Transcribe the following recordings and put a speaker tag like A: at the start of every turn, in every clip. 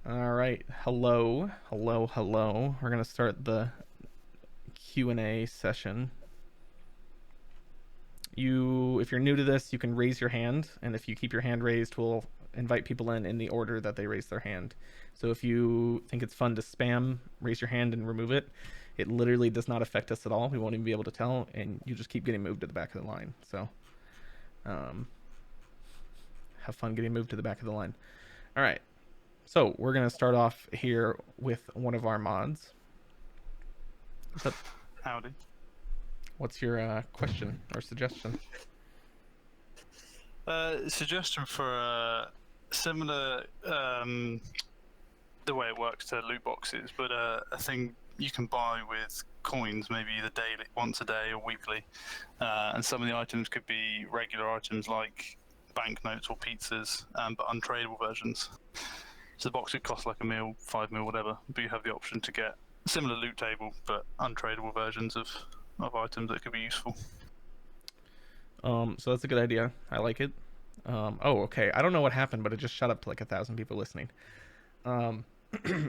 A: All right. Hello. Hello. Hello. We're going to start the Q&A session. If you're new to this, you can raise your hand, and if you keep your hand raised, we'll invite people in the order that they raise their hand. So if you think it's fun to spam, raise your hand and remove it. It literally does not affect us at all. We won't even be able to tell, and you just keep getting moved to the back of the line. So have fun getting moved to the back of the line. All right. So we're going to start off here with one of our mods. What's up?
B: Howdy.
A: What's your question or suggestion?
B: Suggestion for similar the way it works to loot boxes, but a thing you can buy with coins, maybe either daily, once a day or weekly, and some of the items could be regular items like banknotes or pizzas, but untradeable versions. So the box could cost like £1, £5, whatever, but you have the option to get a similar loot table but untradeable versions of items that could be useful.
A: So that's a good idea. I like it. Oh, okay. I don't know what happened, but it just shot up to like 1,000 people listening. I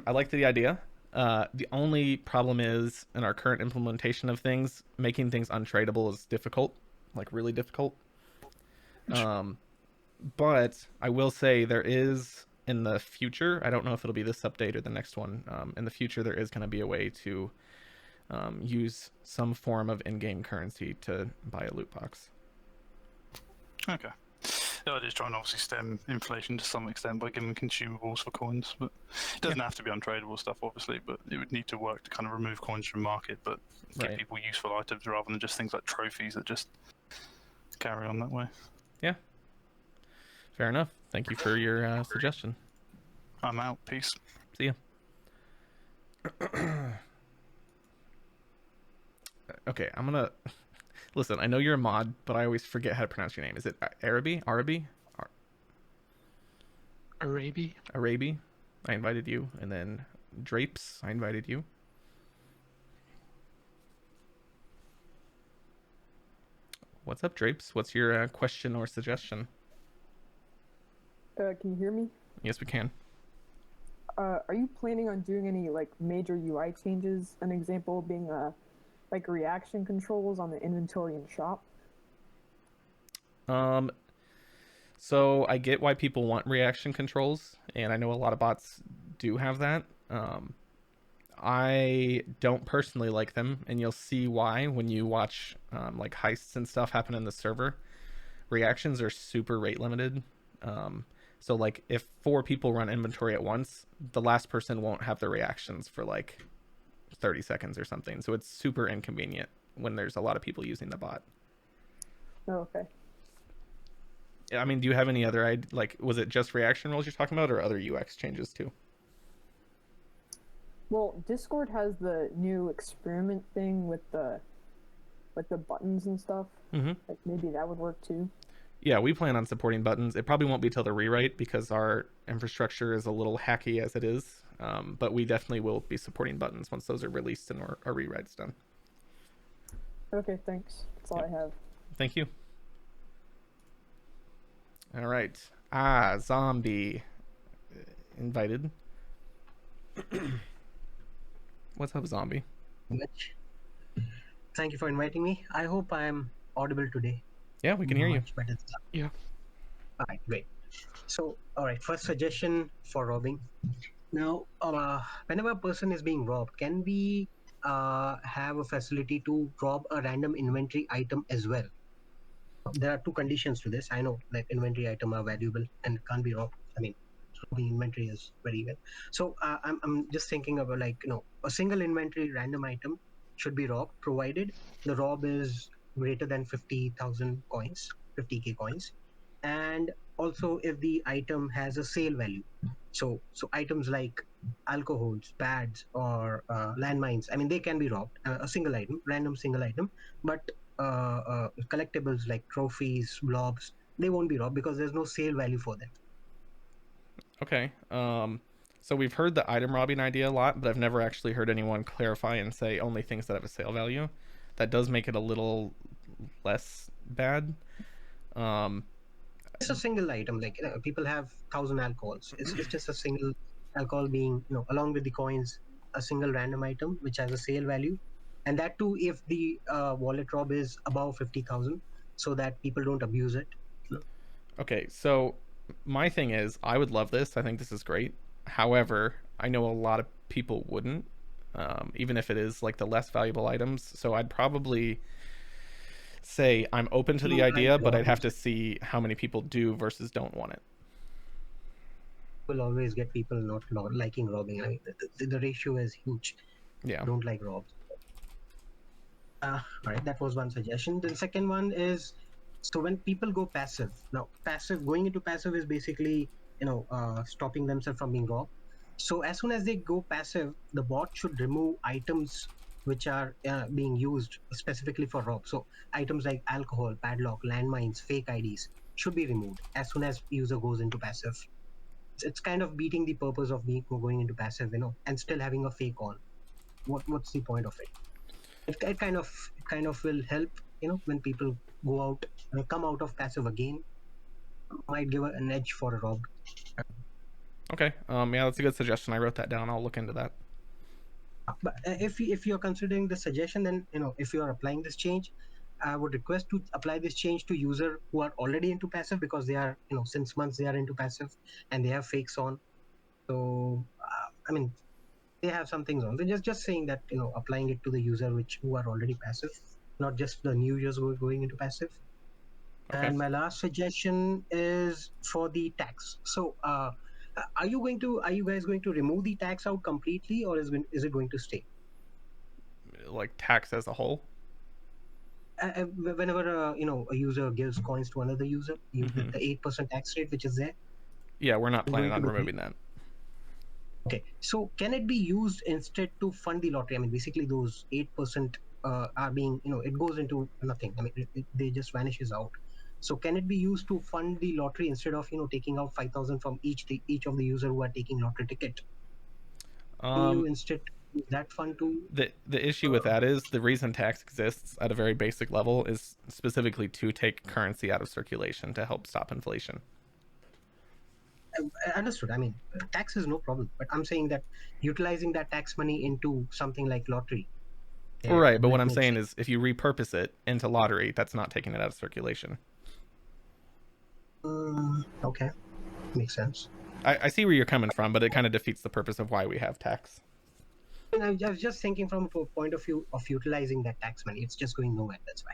A: like the idea. The only problem is in our current implementation of things, making things untradeable is difficult, like really difficult. But I will say there is in the future, I don't know if it'll be this update or the next one. In the future, there is going to be a way to use some form of in-game currency to buy a loot box.
B: Okay. No, just trying to obviously stem inflation to some extent by giving consumables for coins, but it doesn't have to be untradeable stuff, obviously. But it would need to work to kind of remove coins from market, but give people useful items rather than just things like trophies that just carry on that way.
A: Yeah. Fair enough. Thank you for your suggestion.
B: I'm out. Peace.
A: See ya. Okay, I'm gonna listen. I know you're a mod, but I always forget how to pronounce your name. Is it Araby? Araby. I invited you, and then Drapes. I invited you. What's up, Drapes? What's your question or suggestion?
C: Can you hear me?
A: Yes, we can.
C: Are you planning on doing any like major UI changes? An example being like reaction controls on the inventory and shop.
A: So I get why people want reaction controls, and I know a lot of bots do have that. I don't personally like them, and you'll see why when you watch like heists and stuff happen in the server. Reactions are super rate limited. So like if 4 people run inventory at once, the last person won't have the reactions for like 30 seconds or something. So it's super inconvenient when there's a lot of people using the bot.
C: Oh, okay.
A: I mean, do you have any other like was it just reaction roles you're talking about or other UX changes too?
C: Well, Discord has the new experiment thing with the buttons and stuff.
A: Mm-hmm.
C: Like maybe that would work too.
A: Yeah, we plan on supporting buttons. It probably won't be till the rewrite because our infrastructure is a little hacky as it is. But we definitely will be supporting buttons once those are released and our rewrite's done.
C: Okay, thanks. That's all I have.
A: Thank you. All right. Zombie invited. What's up, Zombie?
D: Thank you for inviting me. I hope I am audible today.
A: Yeah, we can hear you.
D: Yeah. All right, great. So, all right, first suggestion for robbing. Now, whenever a person is being robbed, can we have a facility to rob a random inventory item as well? There are 2 conditions to this. I know that inventory items are valuable and can't be robbed. I mean, robbing inventory is very well. So I'm just thinking about a single inventory random item should be robbed provided the rob is greater than 50,000 coins, 50k coins, and also if the item has a sale value. So items like alcohols, pads, or landmines, I mean, they can be robbed. A single item, random single item, but collectibles like trophies, blobs, they won't be robbed because there's no sale value for them.
A: Okay. So we've heard the item robbing idea a lot, but I've never actually heard anyone clarify and say only things that have a sale value. That does make it a little less bad.
D: It's a single item. Like people have 1,000 alcohols. It's just a single alcohol being, along with the coins, a single random item which has a sale value, and that too if the wallet rob is above 50,000, so that people don't abuse it.
A: Okay, so my thing is, I would love this. I think this is great. However, I know a lot of people wouldn't, even if it is like the less valuable items. So I'd probably say I'm open to the
D: Don't like
A: idea, but I'd have
D: robbing.
A: to see how many people do versus don't want it.
D: Will always get people not liking robbing. I mean, the ratio is huge.
A: Yeah.
D: Don't like robs. All right, that was one suggestion. The second one is, so when people go passive, now passive going into passive is basically stopping themselves from being robbed. So as soon as they go passive, the bot should remove items which are being used specifically for rob. So items like alcohol, padlock, landmines, fake IDs should be removed as soon as user goes into passive. It's kind of beating the purpose of going into passive, and still having a fake on. What's the point of it? It kind of will help, when people go out and come out of passive again, might give an edge for a rob.
A: Okay. Yeah, that's a good suggestion. I wrote that down. I'll look into that.
D: But if you're considering the suggestion, then if you are applying this change, I would request to apply this change to user who are already into passive, because they are, since months they are into passive and they have fakes on. So I mean, they have some things on. They're just saying that, applying it to the user who are already passive, not just the new users going into passive.
A: Okay.
D: And my last suggestion is for the tax. So are you guys going to remove the tax out completely, or is it going to stay?
A: Like tax as a whole?
D: Whenever a user gives coins to another user,
A: Mm-hmm.
D: the 8% tax rate which is there,
A: Yeah, we're not
D: is
A: planning
D: going to
A: on
D: be
A: removing that.
D: okay. So can it be used instead to fund the lottery? I mean, basically those 8% are being, it goes into nothing. I mean, they just vanishes out. So can it be used to fund the lottery instead of taking out 5,000 from each of the user who are taking lottery ticket? Can you instead use that fund to?
A: The issue with that is the reason tax exists at a very basic level is specifically to take currency out of circulation to help stop inflation.
D: Understood. I mean, tax is no problem, but I'm saying that utilizing that tax money into something like lottery.
A: Right, but
D: Will
A: what
D: it
A: I'm
D: make
A: saying
D: sense?
A: is if you repurpose it into lottery, that's not taking it out of circulation.
D: Okay, makes sense.
A: I see where you're coming from, but it kind of defeats the purpose of why we have tax.
D: I was just thinking from a point of view of utilizing that tax money. It's just going nowhere. That's why.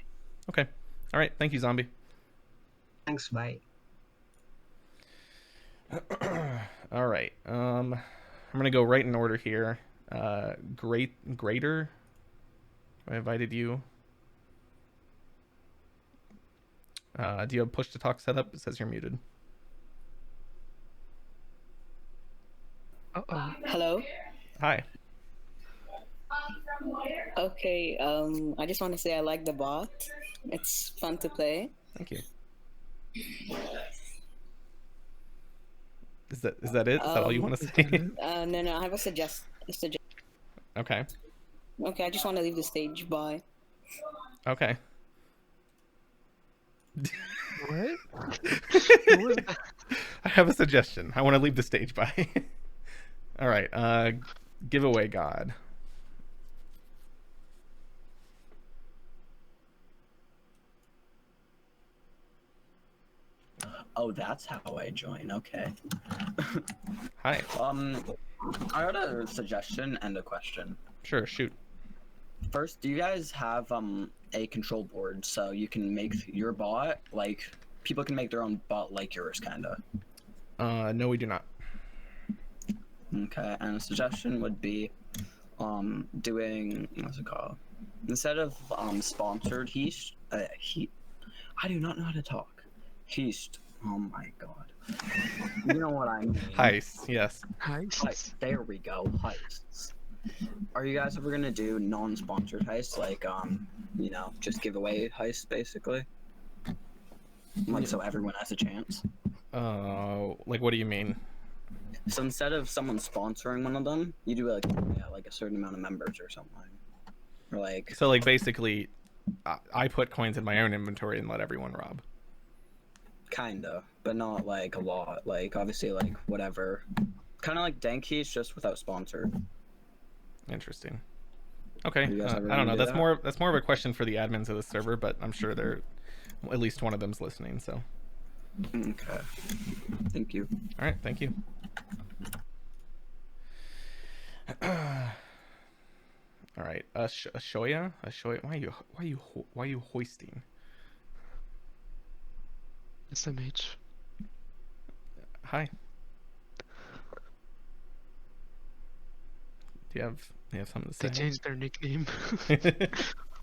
A: Okay. All right. Thank you, Zombie.
D: Thanks. Bye.
A: All right. I'm gonna go right in order here. Greater. I invited you. Do you have push to talk set up? It says you're muted.
E: Hello.
A: Hi.
E: Okay. I just want to say I like the bot. It's fun to play.
A: Thank you. Is that it? Is that all you want to say?
E: No. I have a suggestion.
A: Okay.
E: Okay. I just want to leave the stage. Bye.
A: Okay.
F: What?
A: I have a suggestion. I want to leave the stage by. All right. Giveaway God.
G: Oh, that's how I join. Okay.
A: Hi.
G: I got a suggestion and a question.
A: Sure. Shoot.
G: First, do you guys have a control board so you can make your bot like people can make their own bot like yours, kinda?
A: No, we do not.
G: Okay, and a suggestion would be doing what's it called? Instead of sponsored heist, I do not know how to talk. Heist. Oh my god. You know what I mean.
A: Heist. Yes.
G: Heist. There we go. Heists. Are you guys ever gonna do non-sponsored heists, like just giveaway heists, basically? Like so everyone has a chance.
A: Like what do you mean?
G: So instead of someone sponsoring one of them, you do like a certain amount of members or something. Or like
A: So like basically, I put coins in my own inventory and let everyone rob.
G: kinda, but not like a lot. Like obviously like whatever Kind of like Dank keys, just without sponsor.
A: Interesting. Okay,
G: You guys ever
A: I don't know.
G: gonna do
A: That's more of a question for the admins of the server, but I'm sure they're at least one of them's listening. So,
G: Okay. Thank you.
A: all right, thank you. All right, Ashoya, why are you hoisting?
F: SMH.
A: Hi. Do you have something to say?
F: They changed their nickname,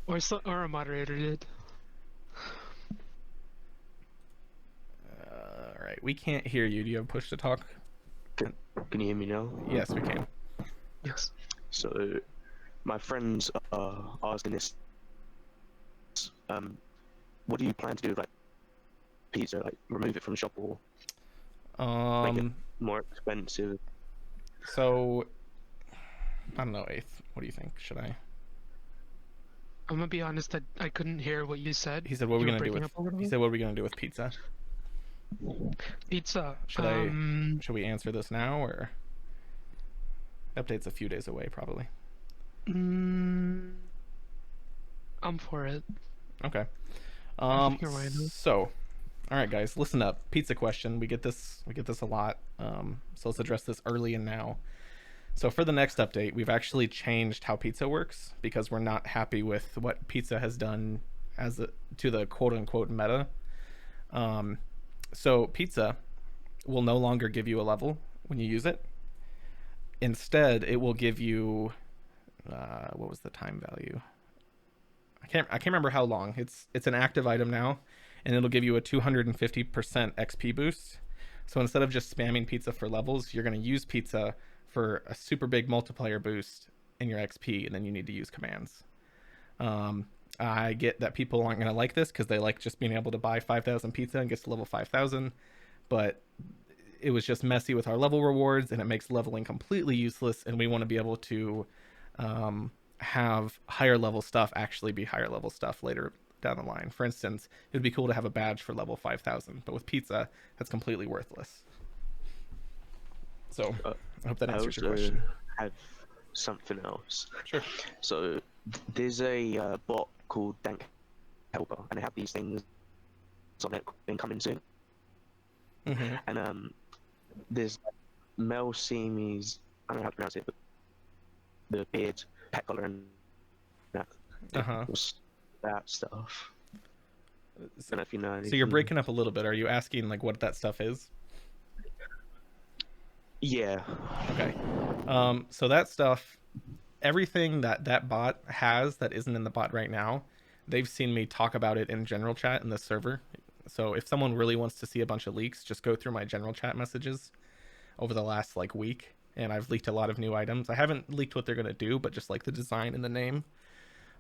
F: or a moderator did.
A: All right, we can't hear you. Do you have push to talk?
H: Can you hear me now?
A: Yes, we can.
F: Yes.
H: So, my friends are asking this. What do you plan to do with like pizza? Like remove it from the shop or make it more expensive?
A: So I don't know, Eighth. What do you think? Should I?
F: I'm gonna be honest. I couldn't hear what you said.
A: He said, "What are we
F: You were
A: gonna do
F: breaking
A: with?"
F: up a little
A: He
F: bit.
A: said, "What are we gonna do with pizza?"
F: Pizza.
A: Should we answer this now or? Update's a few days away, probably.
F: I'm for it.
A: Okay.
F: You're right.
A: So, all right, guys, listen up. Pizza question. We get this a lot. So let's address this early and now. So for the next update, we've actually changed how pizza works because we're not happy with what pizza has done to the quote unquote meta. So pizza will no longer give you a level when you use it. Instead, it will give you what was the time value? I can't remember how long. It's an active item now, and it'll give you a 250% XP boost. So instead of just spamming pizza for levels, you're going to use pizza for a super big multiplier boost in your XP, and then you need to use commands. I get that people aren't going to like this because they like just being able to buy 5,000 pizza and get to level 5,000, but it was just messy with our level rewards, and it makes leveling completely useless, and we want to be able to have higher level stuff actually be higher level stuff later down the line. For instance, it would be cool to have a badge for level 5,000, but with pizza, that's completely worthless. So I hope that answers your question.
H: I have something else.
A: Sure.
H: So there's a bot called Dank Helper, and they have these things on it coming soon.
A: Mm-hmm.
H: And there's Mel Seamy's, I don't know how to pronounce it, but the beard, pet color, and that stuff. I don't know if you know anything.
A: So you're breaking up a little bit. Are you asking like what that stuff is?
H: Yeah.
A: Okay. So that stuff, everything that bot has that isn't in the bot right now, they've seen me talk about it in general chat in the server. So if someone really wants to see a bunch of leaks, just go through my general chat messages over the last like week, and I've leaked a lot of new items. I haven't leaked what they're going to do, but just like the design and the name.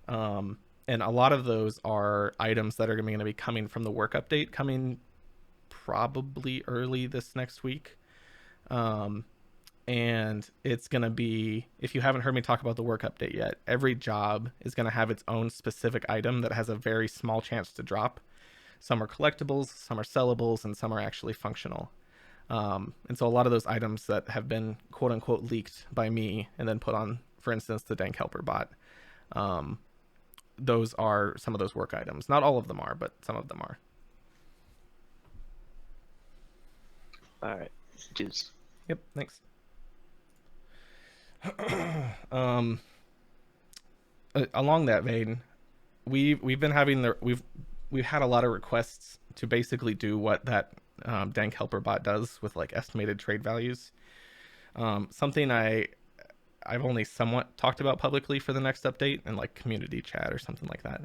A: And a lot of those are items that are going to be coming from the work update, coming probably early this next week. And it's going to be, if you haven't heard me talk about the work update yet, every job is going to have its own specific item that has a very small chance to drop. Some are collectibles, some are sellables, and some are actually functional. And so a lot of those items that have been quote unquote leaked by me and then put on, for instance, the Dank Helper bot, those are some of those work items. Not all of them are, but some of them are.
H: All right. Cheers.
A: Yep. Thanks. Along that vein, we've been having we've had a lot of requests to basically do what that Dank Helper bot does with like estimated trade values. Something I've only somewhat talked about publicly for the next update in like community chat or something like that.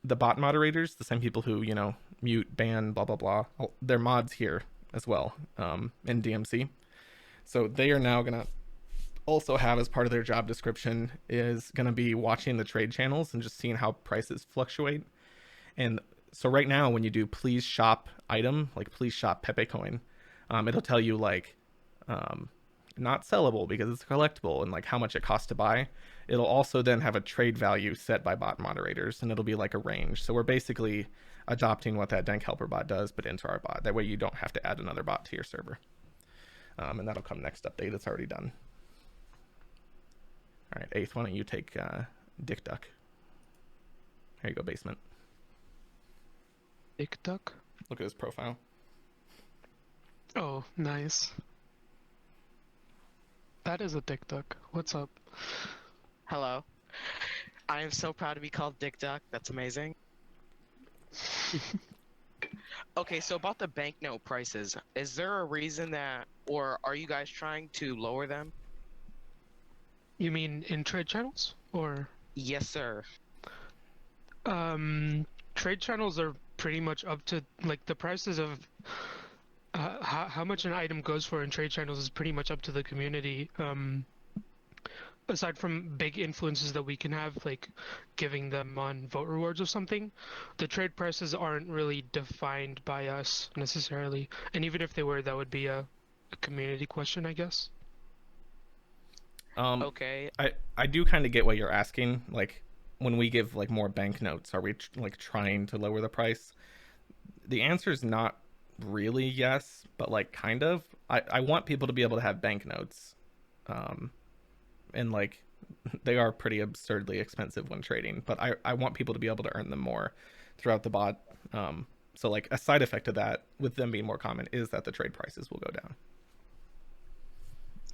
A: The bot moderators, the same people who, you know, mute, ban, blah, blah, blah, they're mods here as well in DMC. So they are now going to also have as part of their job description is going to be watching the trade channels and just seeing how prices fluctuate. And so right now when you do please shop item, like please shop Pepe coin, it'll tell you like not sellable because it's collectible and like how much it costs to buy. It'll also then have a trade value set by bot moderators, and it'll be like a range. So we're basically adopting what that Dank Helper bot does, but into our bot. That way you don't have to add another bot to your server. and that'll come next update. It's already done. All right, Eighth, why don't you take Dick Duck? Here you go, Basement.
F: Dick Duck?
A: Look at his profile.
F: Oh, nice. That is a Dick Duck. What's up?
I: Hello. I am so proud to be called Dick Duck. That's amazing. Okay, so about the banknote prices, is there a reason that, or are you guys trying to lower them?
F: You mean in trade channels? Or
I: Yes, sir.
F: trade channels are pretty much up to, like, the prices of how much an item goes for in trade channels is pretty much up to the community. Aside from big influences that we can have, like giving them on vote rewards or something, the trade prices aren't really defined by us necessarily. And even if they were, that would be a community question, I guess.
I: Okay.
A: I do kind of get what you're asking. Like, when we give like more banknotes, are we like trying to lower the price? The answer is not really yes, but like kind of. I want people to be able to have banknotes. And like they are pretty absurdly expensive when trading, but I want people to be able to earn them more throughout the bot. So like a side effect of that, with them being more common, is that the trade prices will go down.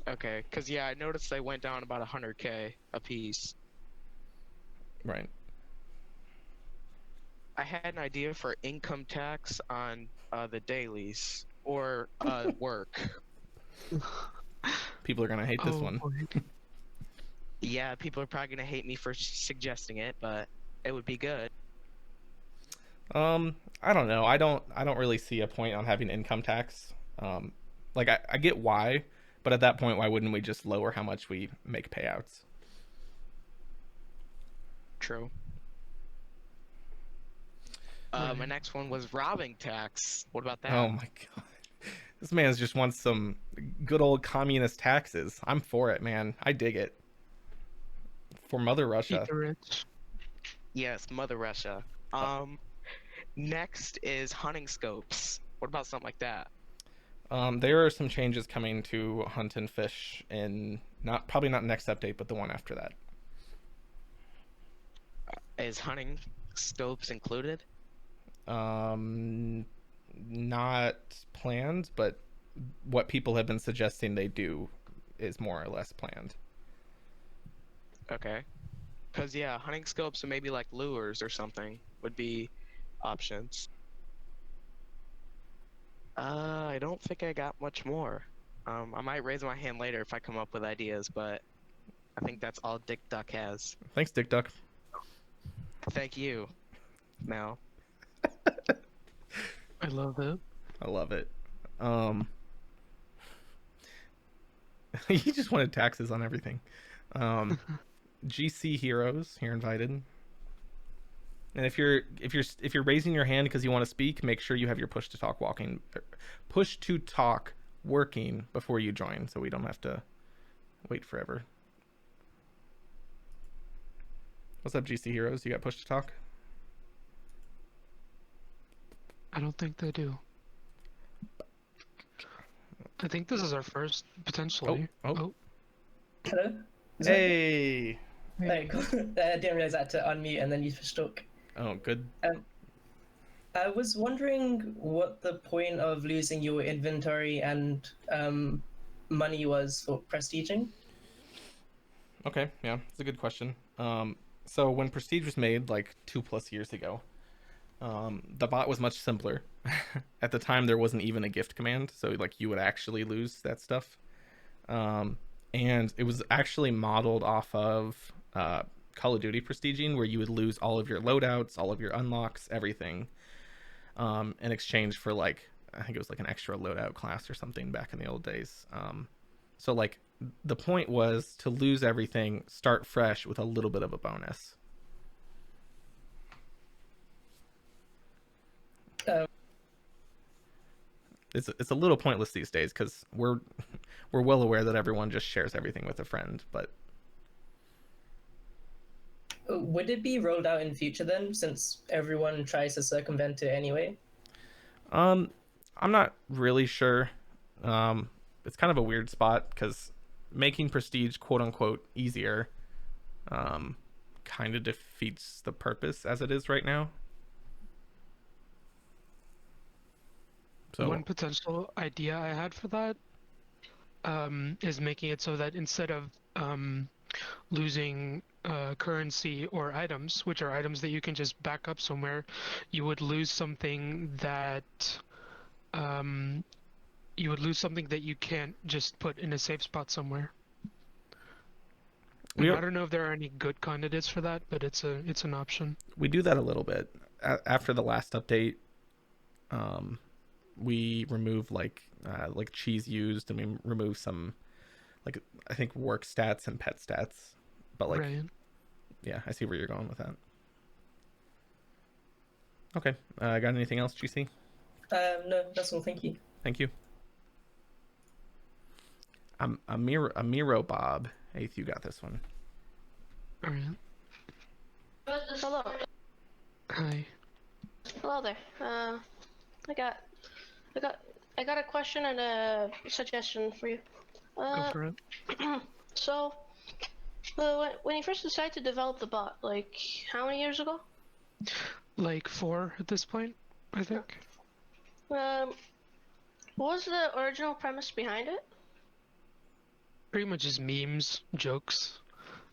I: Okay, because yeah, I noticed they went down about 100K a piece.
A: Right.
I: I had an idea for income tax on the dailies or work.
A: People are gonna hate this one.
F: Boy.
I: Yeah, people are probably gonna hate me for suggesting it, but it would be good.
A: I don't know. I don't really see a point on having income tax. Like I get why, but at that point, why wouldn't we just lower how much we make payouts?
I: True. My next one was robbing tax. What about that?
A: Oh my god. This man just wants some good old communist taxes. I'm for it, man. I dig it. For Mother Russia.
F: Eat the rich.
I: Yes, Mother Russia. Next is hunting scopes. What about something like that?
A: There are some changes coming to hunt and fish in probably not next update, but the one after that.
I: Is hunting scopes included?
A: Not planned, but what people have been suggesting they do is more or less planned.
I: Okay. Because, yeah, hunting scopes and maybe like lures or something would be options. I don't think I got much more. I might raise my hand later if I come up with ideas, but I think that's all Dick Duck has.
A: Thanks, Dick Duck.
I: Thank you. Now.
F: I love it.
A: I love it. He just wanted taxes on everything. GC Heroes, you're invited. And if you're raising your hand because you want to speak, make sure you have your push to talk working before you join, so we don't have to wait forever. What's up, GC Heroes? You got push to talk?
F: I don't think they do. I think this is our first, potentially.
A: Oh.
J: Hello?
A: Hey!
J: Hey, cool. I didn't realize I had to unmute and then use push talk.
A: Oh, good.
J: I was wondering what the point of losing your inventory and money was for prestiging.
A: Okay, yeah, it's a good question. So when Prestige was made, like 2+ years ago, the bot was much simpler. At the time, there wasn't even a gift command, so like you would actually lose that stuff. And it was actually modeled off of Call of Duty prestiging, where you would lose all of your loadouts, all of your unlocks, everything, in exchange for like, I think it was like an extra loadout class or something back in the old days. So like the point was to lose everything, start fresh with a little bit of a bonus. It's a little pointless these days because we're well aware that everyone just shares everything with a friend, but
J: would it be rolled out in future then, since everyone tries to circumvent it anyway?
A: I'm not really sure. it's kind of a weird spot because making prestige quote unquote easier kind of defeats the purpose as it is right now. So
F: one potential idea I had for that is making it so that instead of losing currency or items, which are items that you can just back up somewhere, you would lose something that you can't just put in a safe spot somewhere. I don't know if there are any good candidates for that, but it's an option.
A: We do that a little bit. After the last update, we remove like cheese used, and we remove some, like, I think work stats and pet stats. But like,
F: right.
A: Yeah, I see where you're going with that. Okay, got anything else, GC?
J: No, that's all. Thank you.
A: Thank you. Amiro Bob, Eighth, you got this one.
F: All right.
K: Hello.
F: Hi.
K: Hello there. I got a question and a suggestion for you.
F: Go for it.
K: So, when you first decided to develop the bot, like how many years ago?
F: Like 4 at this point, I think.
K: What was the original premise behind it?
F: Pretty much just memes, jokes.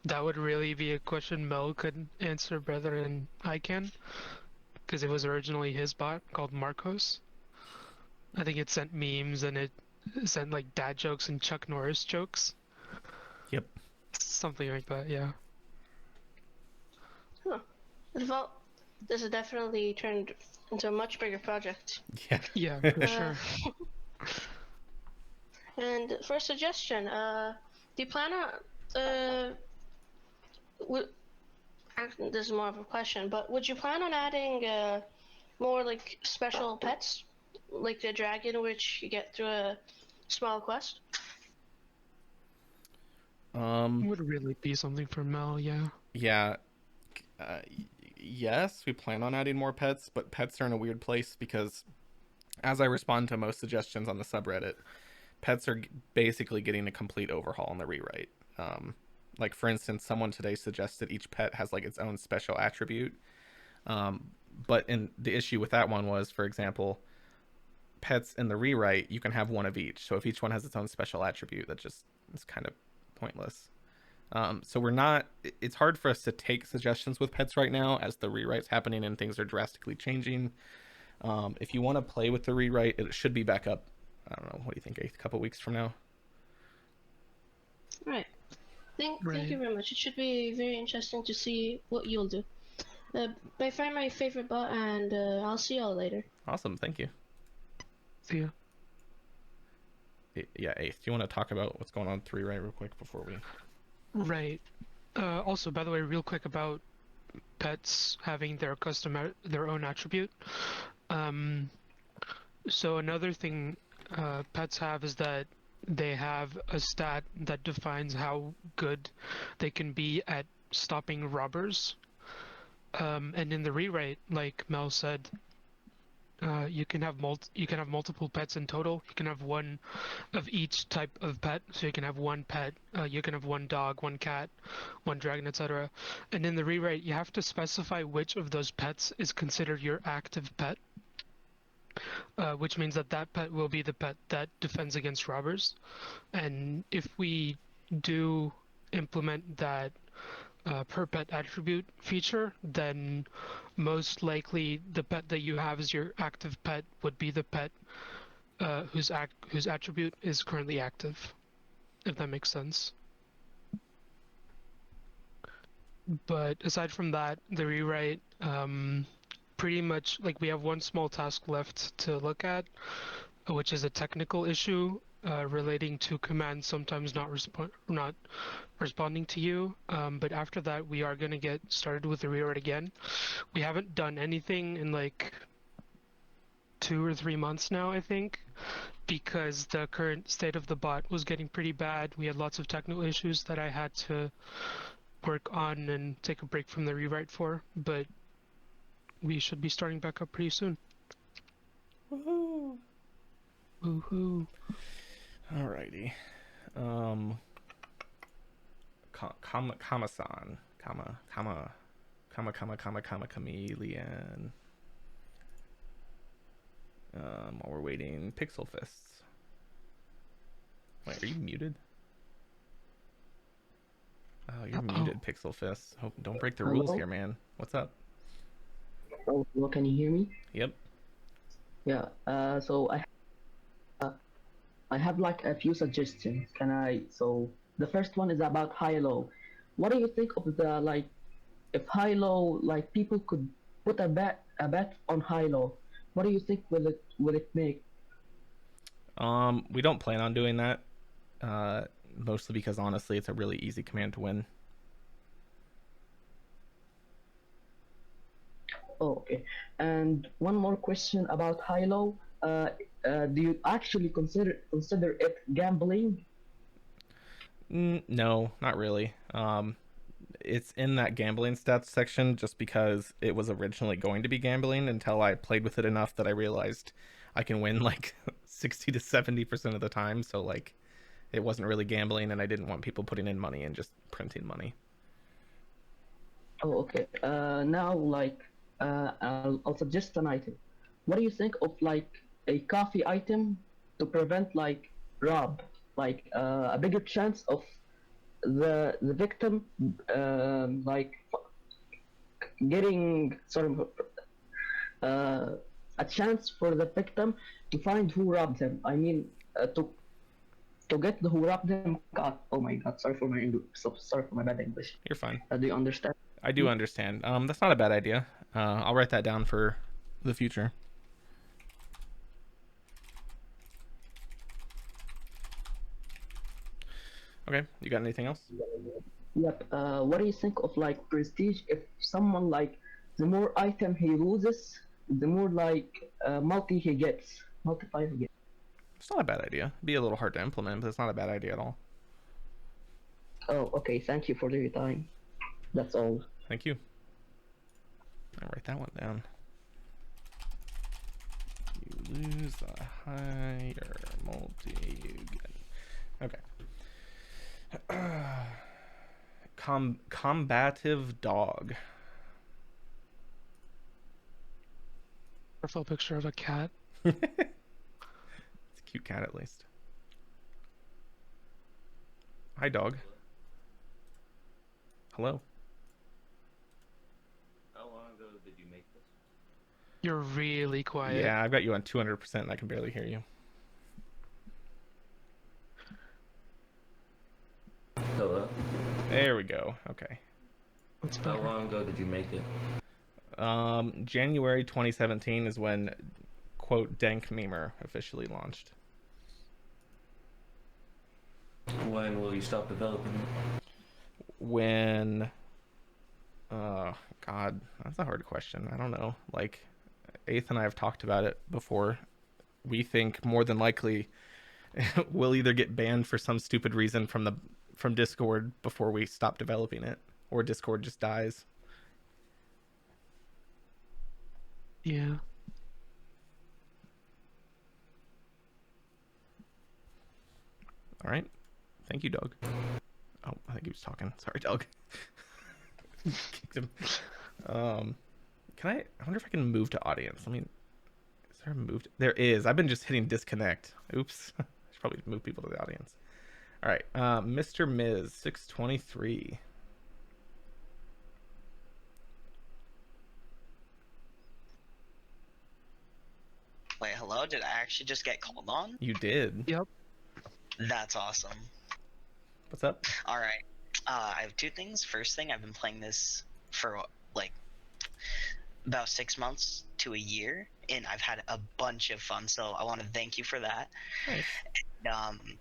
F: That would really be a question Mel could answer better than I can, because it was originally his bot called Marcos. I think it sent memes and it sent like dad jokes and Chuck Norris jokes.
A: Yep.
F: Something like that, yeah.
K: Huh. Well, this has definitely turned into a much bigger project.
A: Yeah.
F: Yeah, for sure.
K: And for a suggestion, do you plan on this is more of a question, but would you plan on adding more like special pets, like the dragon, which you get through a small quest?
F: Would really be something for Mel, yeah.
A: Yeah. Yes, we plan on adding more pets, but pets are in a weird place because as I respond to most suggestions on the subreddit, pets are basically getting a complete overhaul in the rewrite. Like, for instance, someone today suggested each pet has like its own special attribute. But in the issue with that one was, for example, pets in the rewrite, you can have one of each. So if each one has its own special attribute, that just is kind of pointless. So it's hard for us to take suggestions with pets right now as the rewrite's happening and things are drastically changing. If you want to play with the rewrite, it should be back up, I don't know, what do you think, a couple weeks from now?
K: Right. Thank you very much. It should be very interesting to see what you'll do. By far my favorite bot, and I'll see y'all later.
A: Awesome, thank you.
F: See ya.
A: Yeah, Eighth, do you want to talk about what's going on with the rewrite real quick before we...
F: Right. Also, by the way, real quick about pets having their own attribute. So another thing pets have is that they have a stat that defines how good they can be at stopping robbers. And in the rewrite, like Mel said, you can have multiple pets in total. You can have one of each type of pet. So you can have one pet. You can have one dog, one cat, one dragon, etc. And in the rewrite, you have to specify which of those pets is considered your active pet. Which means that pet will be the pet that defends against robbers. And if we do implement that per pet attribute feature, then most likely the pet that you have as your active pet would be the pet whose attribute is currently active, if that makes sense. But aside from that, the rewrite, pretty much, like, we have one small task left to look at, which is a technical issue relating to commands sometimes not responding to you. But after that, we are going to get started with the rewrite again. We haven't done anything in like 2 or 3 months now, I think, because the current state of the bot was getting pretty bad. We had lots of technical issues that I had to work on and take a break from the rewrite for, but we should be starting back up pretty soon.
A: Woohoo!
F: Woohoo!
A: Alrighty. Kama-san. Chameleon. While we're waiting, Pixel Fists. Wait, are you muted? Oh, you're muted, Pixel Fists. Oh, don't break the rules here, man. What's up?
L: Oh, well, can you hear me?
A: Yep.
L: Yeah. So I have like a few suggestions. Can I? So the first one is about high-low. What do you think of the like, if high-low, like people could put a bet on high-low? What do you think will it make?
A: We don't plan on doing that. Mostly because honestly, it's a really easy command to win.
L: Oh, okay. And one more question about high-low. Do you actually consider it gambling?
A: No, not really. It's in that gambling stats section just because it was originally going to be gambling until I played with it enough that I realized I can win like 60 to 70% of the time. So like, it wasn't really gambling, and I didn't want people putting in money and just printing money.
L: Oh, okay. Now, like, I'll suggest an item. What do you think of like a coffee item to prevent like rob, like a bigger chance of the victim, like getting a chance for the victim to find who robbed him. I mean, to get the who robbed him. God, oh my God! Sorry for my sorry for my bad English.
A: You're fine.
L: Do you understand?
A: I do understand. That's not a bad idea. I'll write that down for the future. Okay, you got anything else?
L: Yep. What do you think of like prestige? If someone like, the more item he loses, the more like multi he gets, multiply he gets.
A: It's not a bad idea. It'd be a little hard to implement, but it's not a bad idea at all.
L: Oh, okay. Thank you for your time. That's all.
A: Thank you. I'll write that one down. You lose the higher multi you get. Okay. Combative dog.
F: Profile picture of a cat.
A: It's a cute cat, at least. Hi, dog. Hello.
M: How long ago did you make this?
F: You're really quiet.
A: Yeah, I've got you on 200% and I can barely hear you.
M: Hello?
A: There we go. Okay.
M: How long ago did you make it?
A: January 2017 is when, quote, Dank memer officially launched.
M: When will you stop developing it?
A: When, God, that's a hard question. I don't know. Like, Eighth and I have talked about it before. We think more than likely we'll either get banned for some stupid reason from Discord before we stop developing it, or Discord just dies.
F: Yeah.
A: All right. Thank you, Doug. Oh, I think he was talking. Sorry, Doug. Kicked him. I wonder if I can move to audience. I mean, is there a move? There is. I've been just hitting disconnect. Oops. I should probably move people to the audience. All right. Mr. Miz, 623.
N: Wait, hello? Did I actually just get called on?
A: You did.
F: Yep.
N: That's awesome.
A: What's up?
N: All right. I have two things. First thing, I've been playing this for like about 6 months to a year, and I've had a bunch of fun. So I want to thank you for that.
A: Nice.
N: And,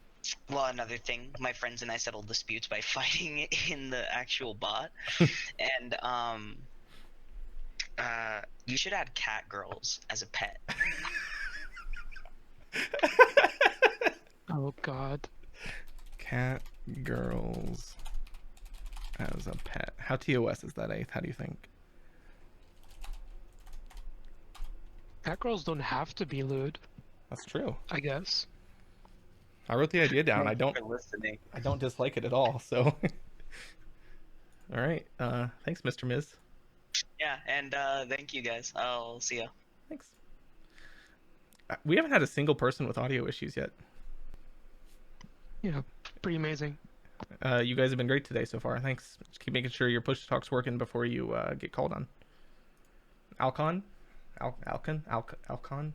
N: well, another thing, my friends and I settled disputes by fighting in the actual bot, and you should add cat girls as a pet.
F: Oh God.
A: Cat girls as a pet. How TOS is that, Eighth? How do you think?
F: Cat girls don't have to be lewd.
A: That's true.
F: I guess.
A: I wrote the idea down. I don't
G: listening.
A: I don't dislike it at all. So, all right. Thanks, Mr. Miz.
N: Yeah, and thank you guys. I'll see ya.
A: Thanks. We haven't had a single person with audio issues yet.
F: Yeah, pretty amazing.
A: You guys have been great today so far. Thanks. Just keep making sure your push to talk's working before you get called on. Alcon? Alcon?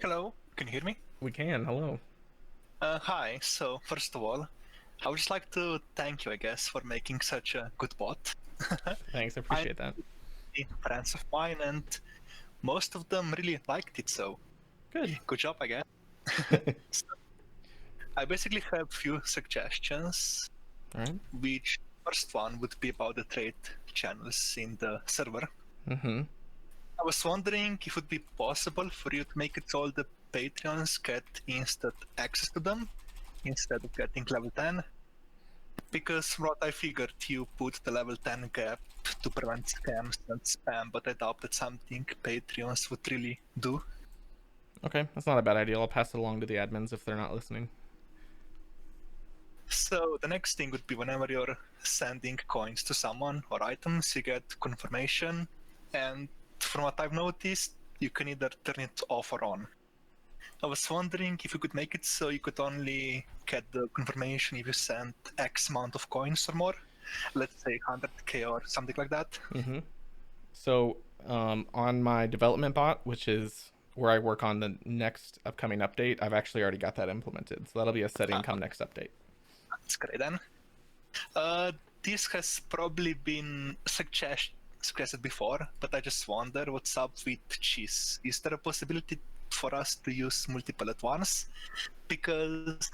O: Hello, can you hear me?
A: We can. Hello.
O: Hi. So, first of all, I would just like to thank you, I guess, for making such a good bot.
A: Thanks, I appreciate that.
O: Friends of mine, and most of them really liked it, so good job, I guess. So, I basically have few suggestions.
A: Alright.
O: Which first one would be about the trade channels in the server.
A: Mm-hmm.
O: I was wondering if it would be possible for you to make it so all the Patreons get instant access to them instead of getting level 10. Because from what I figured, you put the level 10 gap to prevent scams and spam, but I doubt that's something Patreons would really do.
A: Okay, that's not a bad idea. I'll pass it along to the admins if they're not listening.
O: So the next thing would be whenever you're sending coins to someone or items, you get confirmation, and from what I've noticed, you can either turn it off or on. I was wondering if you could make it so you could only get the confirmation if you sent X amount of coins or more, let's say 100k or something like that.
A: Mm-hmm. So on my development bot, which is where I work on the next upcoming update, I've actually already got that implemented. So that'll be a setting come next update.
O: That's great then. This has probably been suggested before, but I just wonder what's up with cheese. Is there a possibility for us to use multiple at once? Because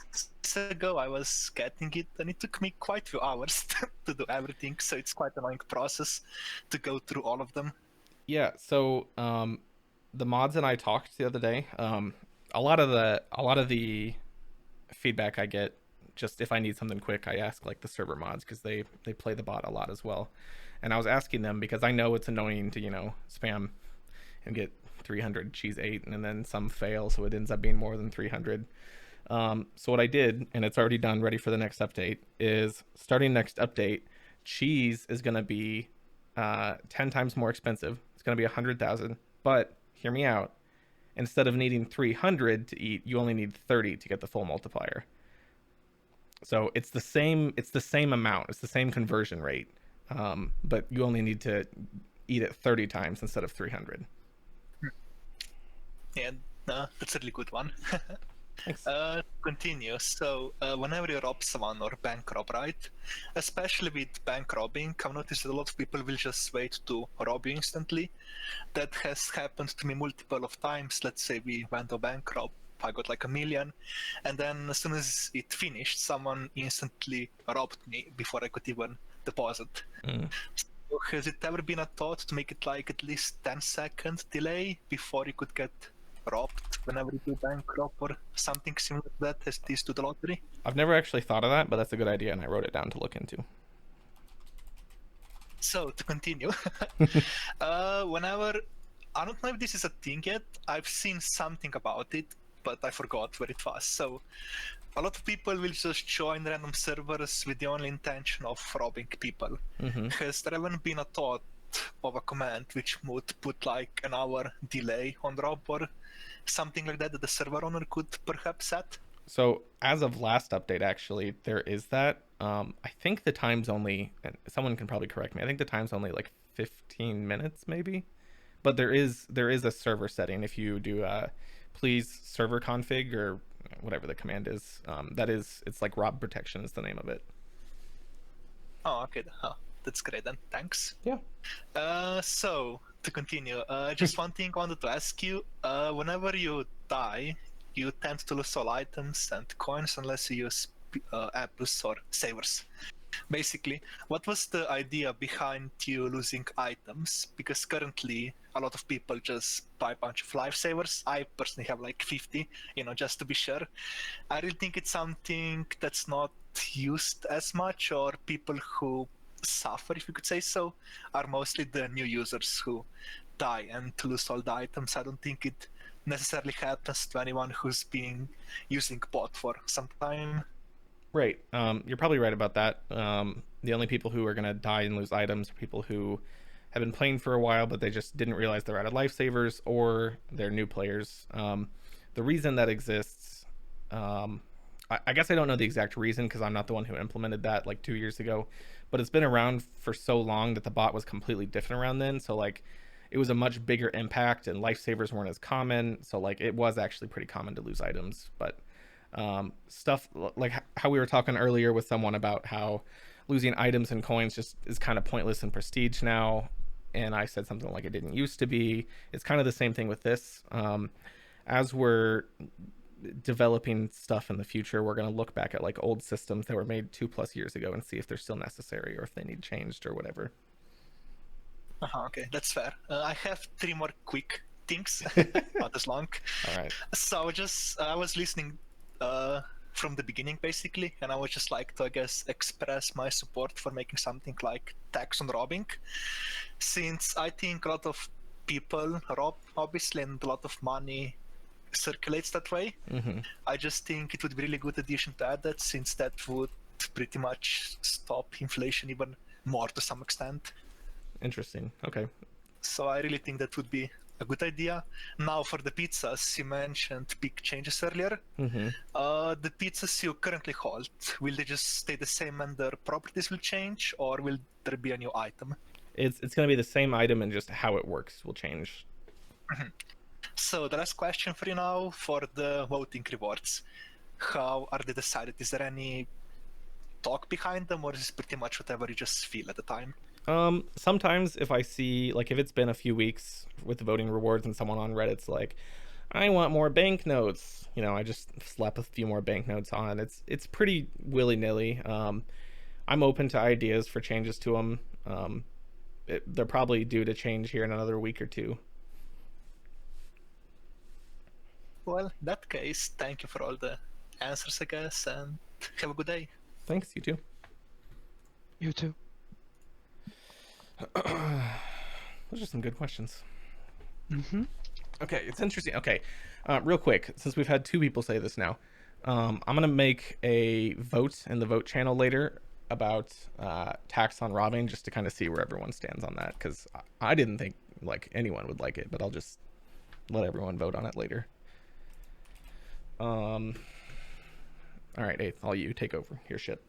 O: years ago I was getting it and it took me quite a few hours to do everything, so it's quite an annoying process to go through all of them.
A: Yeah, so the mods and I talked the other day. A lot of the feedback I get, just if I need something quick, I ask like the server mods because they play the bot a lot as well. And I was asking them because I know it's annoying to, spam and get 300 cheese 8 and then some fail, so it ends up being more than 300. So what I did, and it's already done, ready for the next update, is starting next update, cheese is going to be 10 times more expensive. It's going to be 100,000, but hear me out. Instead of needing 300 to eat, you only need 30 to get the full multiplier. So it's the same amount, it's the same conversion rate, but you only need to eat it 30 times instead of 300.
O: Yeah, that's a really good one.
A: Thanks.
O: Continue. So whenever you rob someone or bank rob, right? Especially with bank robbing, I've noticed that a lot of people will just wait to rob you instantly. That has happened to me multiple of times. Let's say we went to bank rob, I got like 1 million, and then as soon as it finished, someone instantly robbed me before I could even deposit. So has it ever been a thought to make it like at least 10-second delay before you could get robbed whenever you do bank rob or something similar to that as it is to the lottery?
A: I've never actually thought of that, but that's a good idea, and I wrote it down to look into.
O: So to continue, whenever, I don't know if this is a thing yet, I've seen something about it, but I forgot where it was. So a lot of people will just join random servers with the only intention of robbing people. Has there ever been a thought of a command which would put like an hour delay on rob or something like that that the server owner could perhaps set?
A: So as of last update, actually, there is that. I think the time's only, and someone can probably correct me, I think the time's only like 15 minutes maybe. But there is a server setting. If you do please server config or whatever the command is, it's like rob protection is the name of it.
O: Oh, okay. That's great then. Thanks.
A: Yeah.
O: So to continue, just one thing I wanted to ask you. Whenever you die, you tend to lose all items and coins unless you use apples or savers. Basically, what was the idea behind you losing items? Because currently a lot of people just buy a bunch of lifesavers. I personally have like 50, just to be sure. I really think it's something that's not used as much, or people who suffer, if you could say so, are mostly the new users who die and to lose all the items. I don't think it necessarily happens to anyone who's been using bot for some time.
A: Right. You're probably right about that. The only people who are going to die and lose items are people who have been playing for a while, but they just didn't realize they're out of lifesavers, or they're new players. The reason that exists, I guess I don't know the exact reason because I'm not the one who implemented that like 2 years ago, but it's been around for so long that the bot was completely different around then. So like it was a much bigger impact and lifesavers weren't as common. So like it was actually pretty common to lose items, but stuff like how we were talking earlier with someone about how losing items and coins just is kind of pointless in prestige now, and I said something like it didn't used to be. It's kind of the same thing with this. As we're developing stuff in the future, we're going to look back at like old systems that were made 2+ years ago and see if they're still necessary or if they need changed or whatever.
O: Okay, that's fair. I have 3 more quick things, not as long.
A: All right.
O: So I was listening from the beginning basically, and I would just like to, I guess, express my support for making something like tax on robbing, since I think a lot of people rob, obviously, and a lot of money circulates that way.
A: Mm-hmm.
O: I just think it would be a really good addition to add that, since that would pretty much stop inflation even more to some extent.
A: Interesting. Okay.
O: So I really think that would be a good idea. Now for the pizzas, you mentioned big changes earlier.
A: Mm-hmm.
O: The pizzas you currently hold, will they just stay the same and their properties will change, or will there be a new item?
A: It's going to be the same item, and just how it works will change.
O: So the last question for you now, for the voting rewards. How are they decided? Is there any talk behind them, or is it pretty much whatever you just feel at the time?
A: Sometimes if I see, like, if it's been a few weeks with the voting rewards and someone on Reddit's like, I want more banknotes, you know, I just slap a few more banknotes on. It's pretty willy-nilly. I'm open to ideas for changes to them. They're probably due to change here in another week or 2.
O: Well, in that case, thank you for all the answers, I guess, and have a good day.
A: Thanks, you too.
F: You too.
A: Those are some good questions.
F: Mm-hmm.
A: Okay, it's interesting. Okay, real quick, since we've had 2 people say this now, I'm gonna make a vote in the vote channel later about tax on robbing, just to kind of see where everyone stands on that, because I didn't think like anyone would like it, but I'll just let everyone vote on it later. All right, Eighth, all you take over your shit.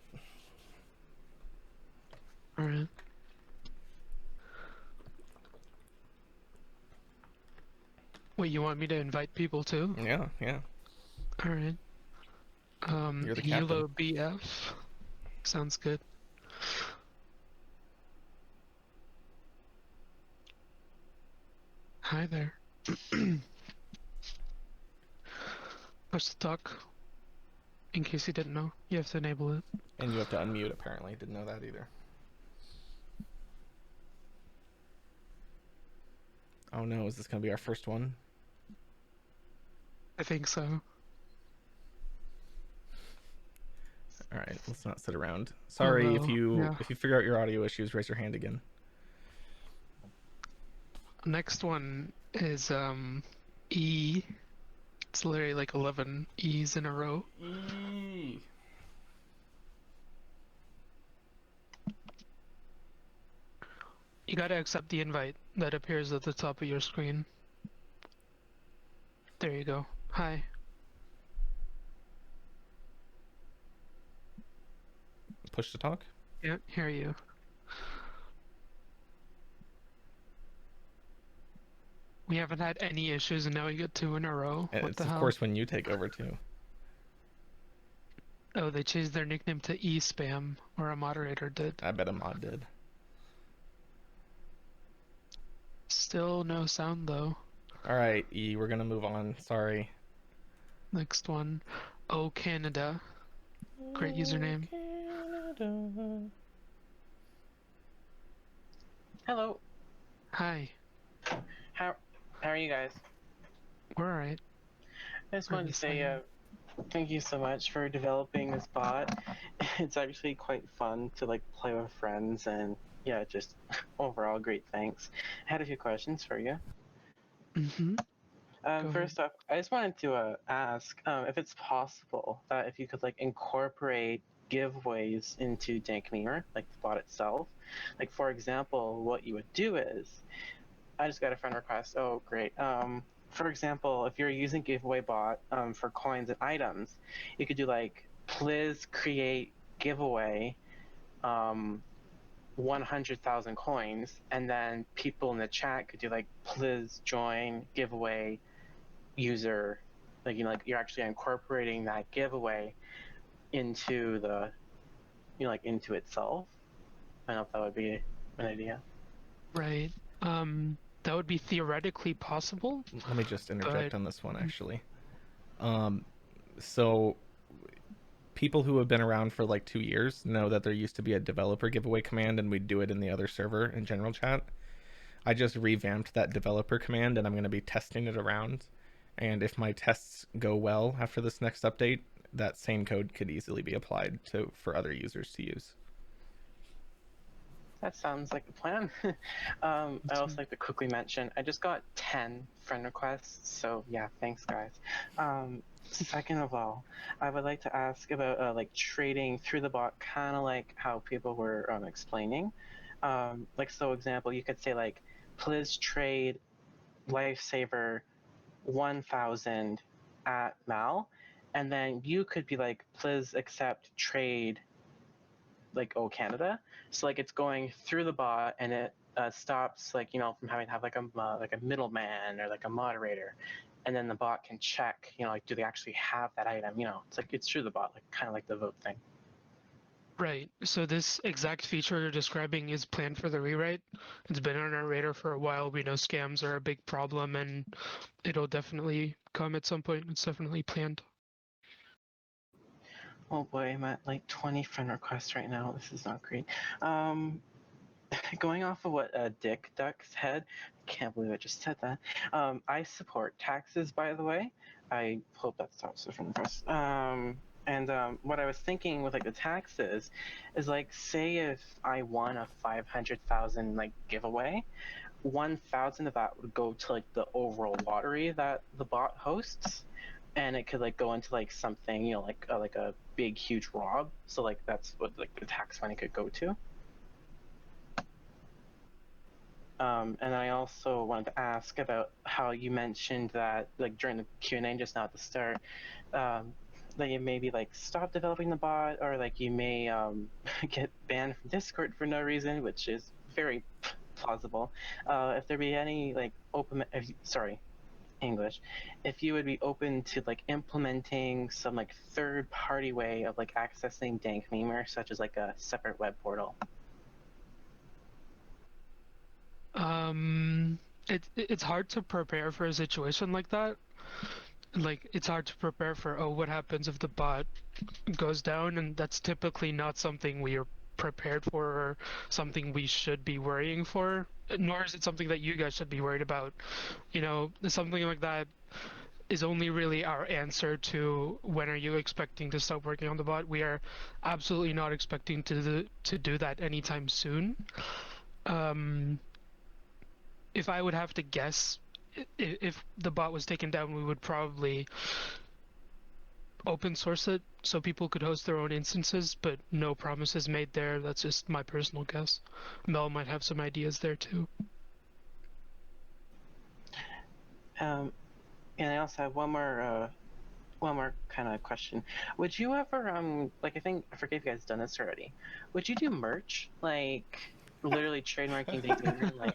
F: All right. Wait, you want me to invite people too?
A: Yeah.
F: All right.
A: You're the
F: Hilo BF. Sounds good. Hi there. Push the talk. In case you didn't know, you have to enable it.
A: And you have to unmute, apparently. Didn't know that either. Oh no, is this gonna be our first one?
F: I think so.
A: All right, let's not sit around. Sorry, if you figure out your audio issues, raise your hand again.
F: Next one is E. It's literally like 11 E's in a row.
A: E.
F: You gotta accept the invite that appears at the top of your screen. There you go. Hi.
A: Push to talk?
F: Yeah, hear you. We haven't had any issues and now we get 2 in a row.
A: And
F: what
A: it's
F: the hell?
A: of course when you take over too.
F: Oh, they changed their nickname to E-Spam, or a moderator did.
A: I bet a mod did.
F: Still no sound though.
A: Alright, E, we're gonna move on. Sorry.
F: Next one. Oh, Canada. Great username.
A: Canada.
P: Hello.
F: Hi.
P: How are you guys?
F: We're alright.
P: I just wanted to say thank you so much for developing this bot. It's actually quite fun to like play with friends, and yeah, just overall great thanks. I had a few questions for you.
F: Mm-hmm.
P: First off, I just wanted to ask if it's possible that if you could like incorporate giveaways into Dank Memer, like the bot itself. Like for example, what you would do is, I just got a friend request. Oh, great. For example, if you're using giveaway bot for coins and items, you could do like please create giveaway 100,000 coins, and then people in the chat could do like please join giveaway user, like like you're actually incorporating that giveaway into the like into itself. I don't know if that would be an idea.
F: Right. That would be theoretically possible.
A: Let me just interject on this one, actually. So people who have been around for like 2 years know that there used to be a developer giveaway command, and we'd do it in the other server in general chat. I just revamped that developer command, and I'm going to be testing it around. And if my tests go well after this next update, that same code could easily be applied for other users to use.
P: That sounds like a plan. I also like to quickly mention, I just got 10 friend requests, so yeah, thanks guys. Second of all, I would like to ask about like trading through the bot, kind of like how people were explaining. Like so example, you could say like, please trade lifesaver 1,000 at Mal, and then you could be like, please accept trade like Canada. So like it's going through the bot, and it stops like from having to have like a middleman or like a moderator, and then the bot can check like do they actually have that item. It's like it's through the bot, like kind of like the vote thing.
F: Right. So this exact feature you're describing is planned for the rewrite. It's been on our radar for a while. We know scams are a big problem, and it'll definitely come at some point. It's definitely planned.
P: Oh boy, I'm at like 20 friend requests right now. This is not great. Going off of what Dick Duck said, I can't believe I just said that. I support taxes, by the way. I hope that stops the friend request. And what I was thinking with like the taxes is like, say if I won a 500,000 like giveaway, 1,000 of that would go to like the overall lottery that the bot hosts, and it could like go into like something like a big huge rob. So like that's what like the tax money could go to. And I also wanted to ask about how you mentioned that like during the Q&A just now at the start, that you maybe like stop developing the bot, or like you may get banned from Discord for no reason, which is very plausible. If there be any like if you would be open to like implementing some like third-party way of like accessing Dank Memer, such as like a separate web portal.
F: It's hard to prepare for a situation like that. Like it's hard to prepare for what happens if the bot goes down, and that's typically not something we are prepared for or something we should be worrying for, nor is it something that you guys should be worried about. Something like that is only really our answer to when are you expecting to start working on the bot. We are absolutely not expecting to do that anytime soon. If I would have to guess, if the bot was taken down, we would probably open source it so people could host their own instances, but no promises made there. That's just my personal guess. Mel might have some ideas there too.
P: And I also have one more kind of question. Would you ever like I forget if you guys done this already. Would you do merch, like literally trademarking things like?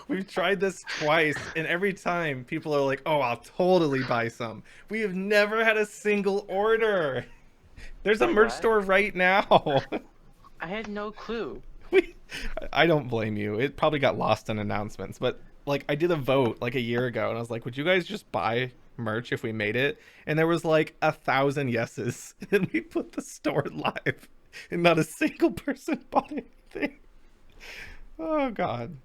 A: We've tried this twice, and every time people are like, oh, I'll totally buy some. We have never had a single order. There's a merch store right now.
P: I had no clue.
A: I don't blame you. It probably got lost in announcements, but like I did a vote like a year ago, and I was like, would you guys just buy merch if we made it? And there was like 1,000 yeses, and we put the store live, and not a single person bought anything. Oh God.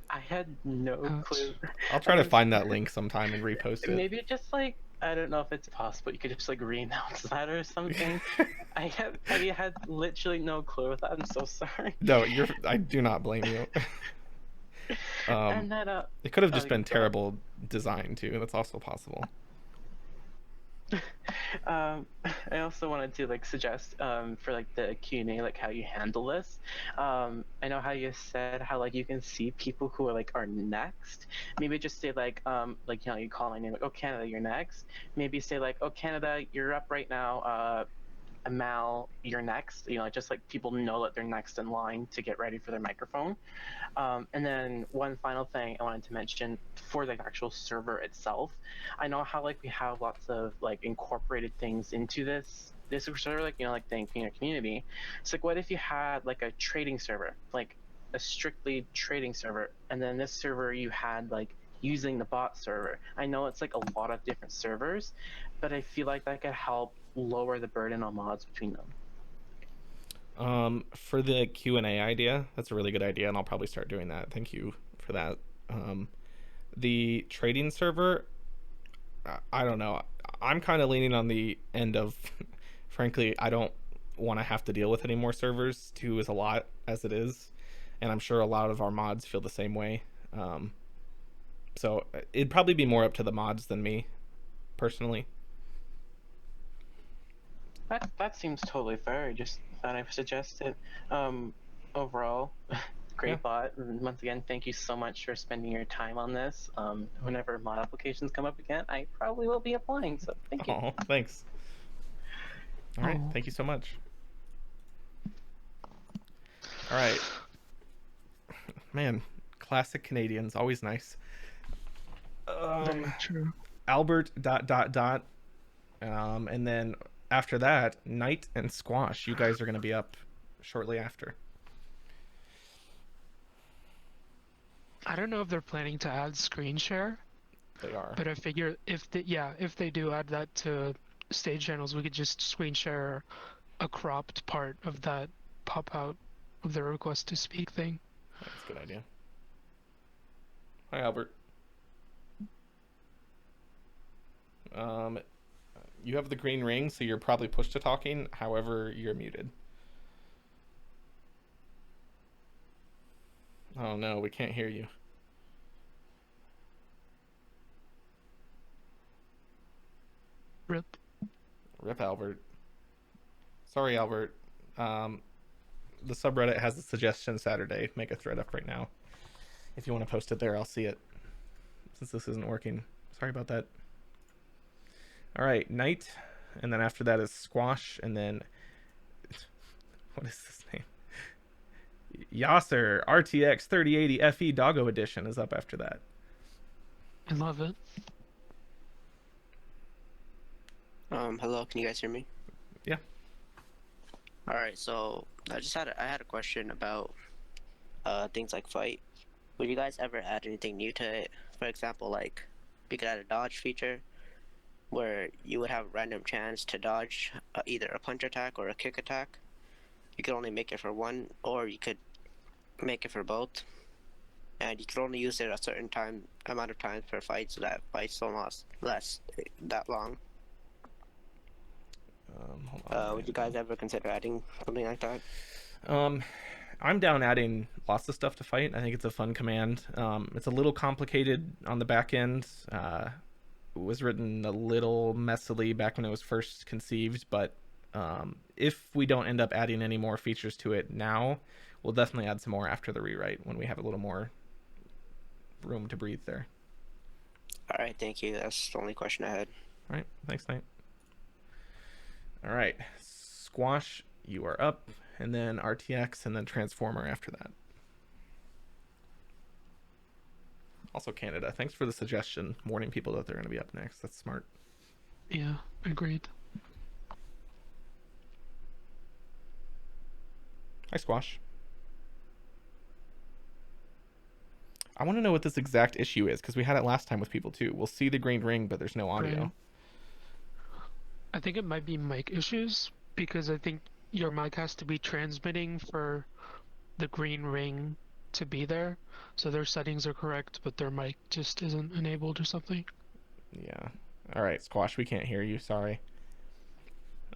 P: I had no clue.
A: I'll try to find that link sometime and repost it.
P: Maybe just like, I don't know if it's possible. You could just like re-announce that or something. I had literally no clue with that. I'm so sorry.
A: No, I do not blame you.
P: And then
A: It could have just
P: oh,
A: been
P: go ahead.
A: terrible design too. That's also possible.
P: I also wanted to like suggest for like the Q&A, like how you handle this. I know how you said how like you can see people who are like are next. Maybe just say like you know, you call my name like, oh Canada, you're next. Maybe say like, oh Canada, you're up right now. Amal, you're next. You know, just like people know that they're next in line to get ready for their microphone. And then one final thing I wanted to mention for the actual server itself. I know how like we have lots of like incorporated things into this server, like, you know, like the community. It's like, what if you had like a trading server, like a strictly trading server, and then this server you had like using the bot server. I know it's like a lot of different servers, but I feel like that could help lower the burden on mods between them.
A: For the Q&A idea, that's a really good idea, and I'll probably start doing that. Thank you for that. The trading server, I don't know. I'm kind of leaning on the end of, frankly, I don't want to have to deal with any more servers. 2 is a lot as it is, and I'm sure a lot of our mods feel the same way. So it'd probably be more up to the mods than me, personally.
P: That seems totally fair. I just thought I'd suggest it. Overall, great bot. And once again, thank you so much for spending your time on this. Whenever mod applications come up again, I probably will be applying. So thank you.
A: Oh, thanks. All right, thank you so much. All right. Man, classic Canadians, always nice.
F: Very true.
A: Albert ... and then after that, Knight and Squash. You guys are going to be up shortly after.
F: I don't know if they're planning to add screen share.
A: They are.
F: But I figure if they do add that to stage channels, we could just screen share a cropped part of that pop out of the request to speak thing.
A: That's a good idea. Hi, Albert. You have the green ring, so you're probably push to talking. However, you're muted. Oh no, we can't hear you.
F: Rip.
A: Rip Albert. Sorry, Albert. The subreddit has a suggestion Saturday. Make a thread up right now. If you want to post it there, I'll see it. Since this isn't working. Sorry about that. All right, Knight. And then after that is Squash. And then... what is this name? Yasser, RTX 3080 FE Doggo Edition is up after that.
F: I love it.
Q: Hello, can you guys hear me?
A: Yeah.
Q: All right, so I had a question about things like fight. Would you guys ever add anything new to it? For example, like you could add a dodge feature where you would have a random chance to dodge either a punch attack or a kick attack. You could only make it for one, or you could make it for both, and you could only use it a certain amount of times per fight, so that fights don't last that long. Would you guys ever consider adding something like that?
A: I'm down adding lots of stuff to fight. I think it's a fun command. It's a little complicated on the back end. It was written a little messily back when it was first conceived, but if we don't end up adding any more features to it now, we'll definitely add some more after the rewrite when we have a little more room to breathe there.
Q: All right, thank you. That's the only question I had.
A: All right, thanks, Knight. All right, Squash, you are up, and then RTX, and then Transformer after that. Also Canada, thanks for the suggestion, warning people that they're going to be up next. That's smart.
F: Yeah, agreed.
A: Hi, Squash. I want to know what this exact issue is, because we had it last time with people too. We'll see the green ring, but there's no audio.
F: Right. I think it might be mic issues, because I think your mic has to be transmitting for the green ring to be there. So their settings are correct, but their mic just isn't enabled or something.
A: Yeah. All right, Squash, we can't hear you. Sorry.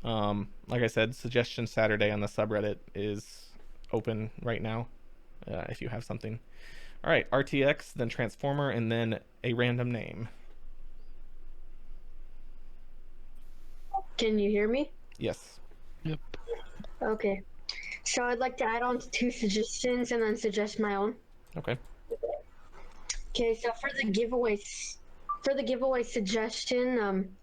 A: Like I said, suggestion Saturday on the subreddit is open right now, if you have something. All right, RTX, then Transformer, and then a random name.
R: Can you hear me?
A: Yes.
F: Yep.
R: Okay. So I'd like to add on 2 suggestions and then suggest my own.
A: Okay.
R: Okay, so for the giveaway suggestion,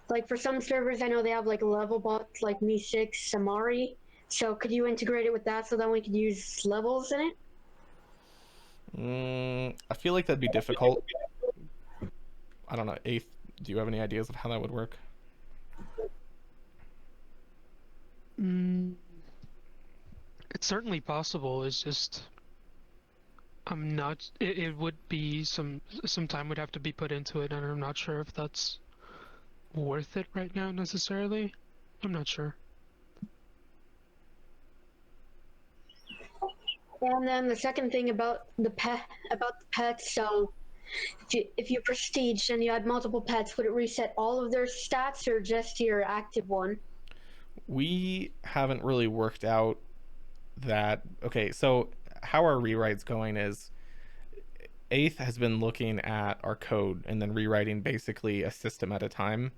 R: like for some servers, I know they have like level bots like Me6, Samari. So could you integrate it with that so that we could use levels in it?
A: I feel like that'd be difficult. I don't know. Eighth, do you have any ideas of how that would work?
F: It's certainly possible. It's just I'm not. It would be some time would have to be put into it, and I'm not sure if that's worth it right now necessarily. I'm not sure.
R: And then the second thing about the pets, so if you prestige and you had multiple pets, would it reset all of their stats or just your active one?
A: We haven't really worked out that. Okay, so how our rewrite's going is Eighth has been looking at our code and then rewriting basically a system at a time.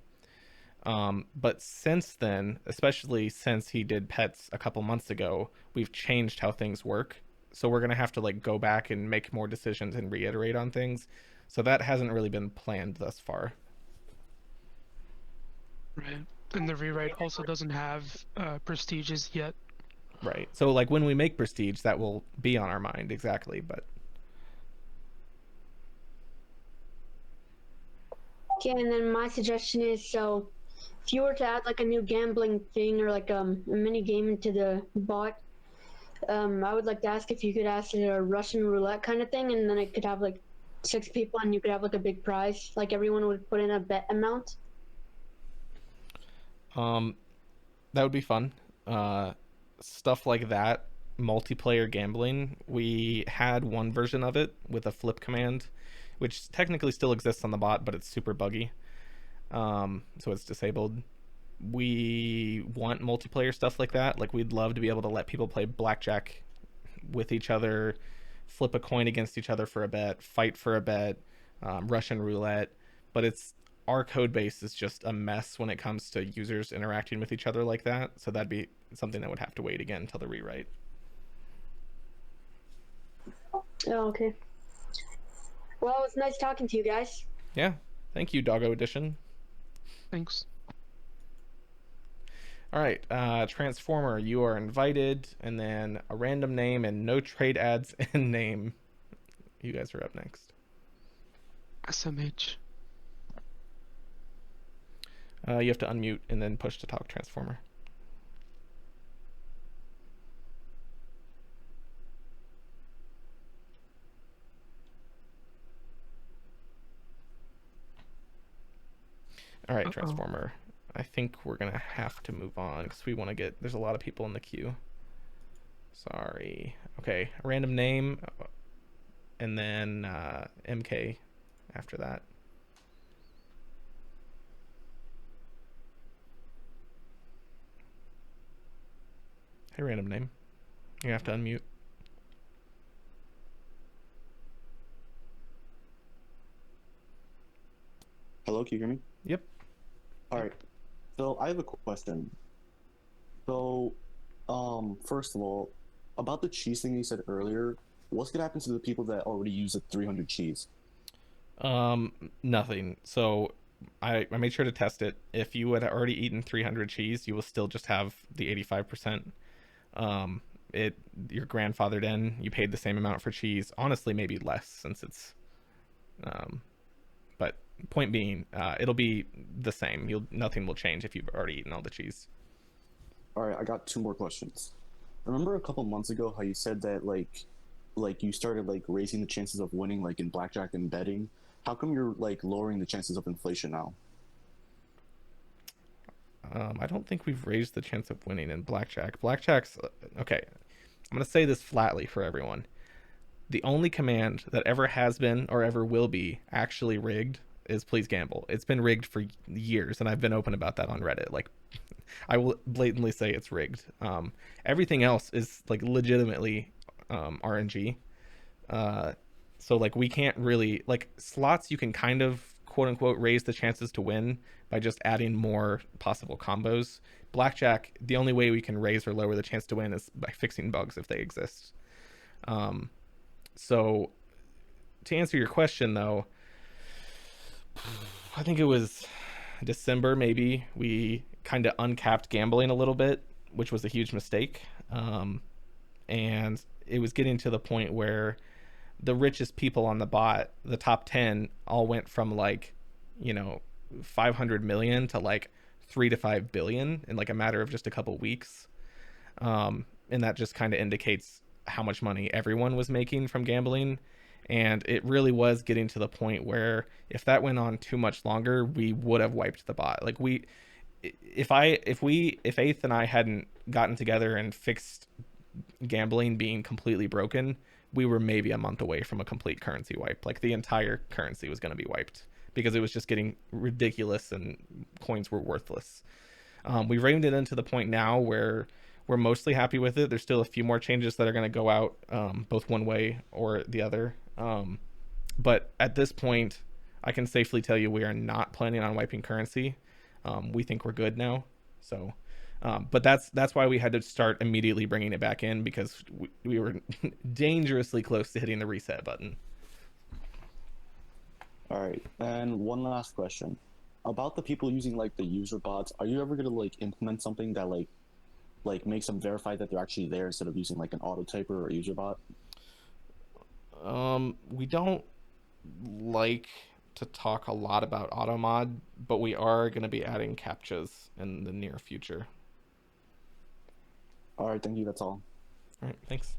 A: But since then, especially since he did pets a couple months ago, we've changed how things work. So we're gonna have to like go back and make more decisions and reiterate on things. So that hasn't really been planned thus far.
F: Right. And the rewrite also doesn't have prestiges yet.
A: Right. So like when we make prestige, that will be on our mind exactly. But
R: Okay, and then my suggestion is, so if you were to add like a new gambling thing or like a mini game into the bot, I would like to ask if you could ask it a Russian roulette kind of thing, and then it could have like 6 people, and you could have like a big prize. Like everyone would put in a bet amount.
A: that would be fun. Stuff like that, multiplayer gambling. We had one version of it with a flip command, which technically still exists on the bot, but it's super buggy. So it's disabled. We want multiplayer stuff like that. Like we'd love to be able to let people play blackjack with each other, flip a coin against each other for a bet, fight for a bet, Russian roulette. But it's our code base is just a mess when it comes to users interacting with each other like that. So that'd be something that would have to wait again until the rewrite.
R: Oh, okay. Well, it was nice talking to you guys.
A: Yeah. Thank you, Doggo Edition.
F: Thanks.
A: All right, Transformer, you are invited, and then a random name and no trade ads and name. You guys are up next.
F: SMH.
A: You have to unmute and then push to talk, Transformer. All right, Transformer. I think we're going to have to move on because we want to get... There's a lot of people in the queue. Sorry. Okay, random name, and then MK after that. Hey, random name. You have to unmute.
S: Hello, can you hear me?
A: Yep.
S: All right. So I have a question. So, first of all, about the cheese thing you said earlier, what's gonna happen to the people that already use the 300 cheese?
A: Nothing. So I made sure to test it. If you had already eaten 300 cheese, you will still just have the 85%. You're grandfathered in. You paid the same amount for cheese. Honestly, maybe less since it's, but point being, it'll be the same. Nothing will change if you've already eaten all the cheese.
S: All right, I got 2 more questions. Remember a couple months ago how you said that like you started like raising the chances of winning like in blackjack and betting? How come you're like lowering the chances of inflation now?
A: I don't think we've raised the chance of winning in blackjack. Blackjack's okay. I'm gonna say this flatly for everyone. The only command that ever has been or ever will be actually rigged is please gamble. It's been rigged for years, and I've been open about that on Reddit. Like, I will blatantly say it's rigged. Everything else is like legitimately RNG. So like we can't really, like slots you can kind of quote unquote raise the chances to win by just adding more possible combos. Blackjack, the only way we can raise or lower the chance to win is by fixing bugs if they exist. So to answer your question though, I think it was December maybe, we kind of uncapped gambling a little bit, which was a huge mistake. And it was getting to the point where the richest people on the bot, the top 10, all went from like, 500 million to like 3 to 5 billion in like a matter of just a couple weeks. And that just kind of indicates how much money everyone was making from gambling. And it really was getting to the point where if that went on too much longer, we would have wiped the bot. Like if Eighth and I hadn't gotten together and fixed gambling being completely broken, we were maybe a month away from a complete currency wipe. Like the entire currency was going to be wiped because it was just getting ridiculous and coins were worthless. We've reined it into the point now where we're mostly happy with it. There's still a few more changes that are going to go out both one way or the other. But at this point, I can safely tell you we are not planning on wiping currency. We think we're good now. So, but that's why we had to start immediately bringing it back in, because we were dangerously close to hitting the reset button.
S: All right, and one last question about the people using like the user bots. Are you ever gonna like implement something that like makes them verify that they're actually there instead of using like an auto typer or a user bot?
A: We don't like to talk a lot about automod, but we are going to be adding captchas in the near future.
S: All right, thank you. That's all.
A: All right, thanks.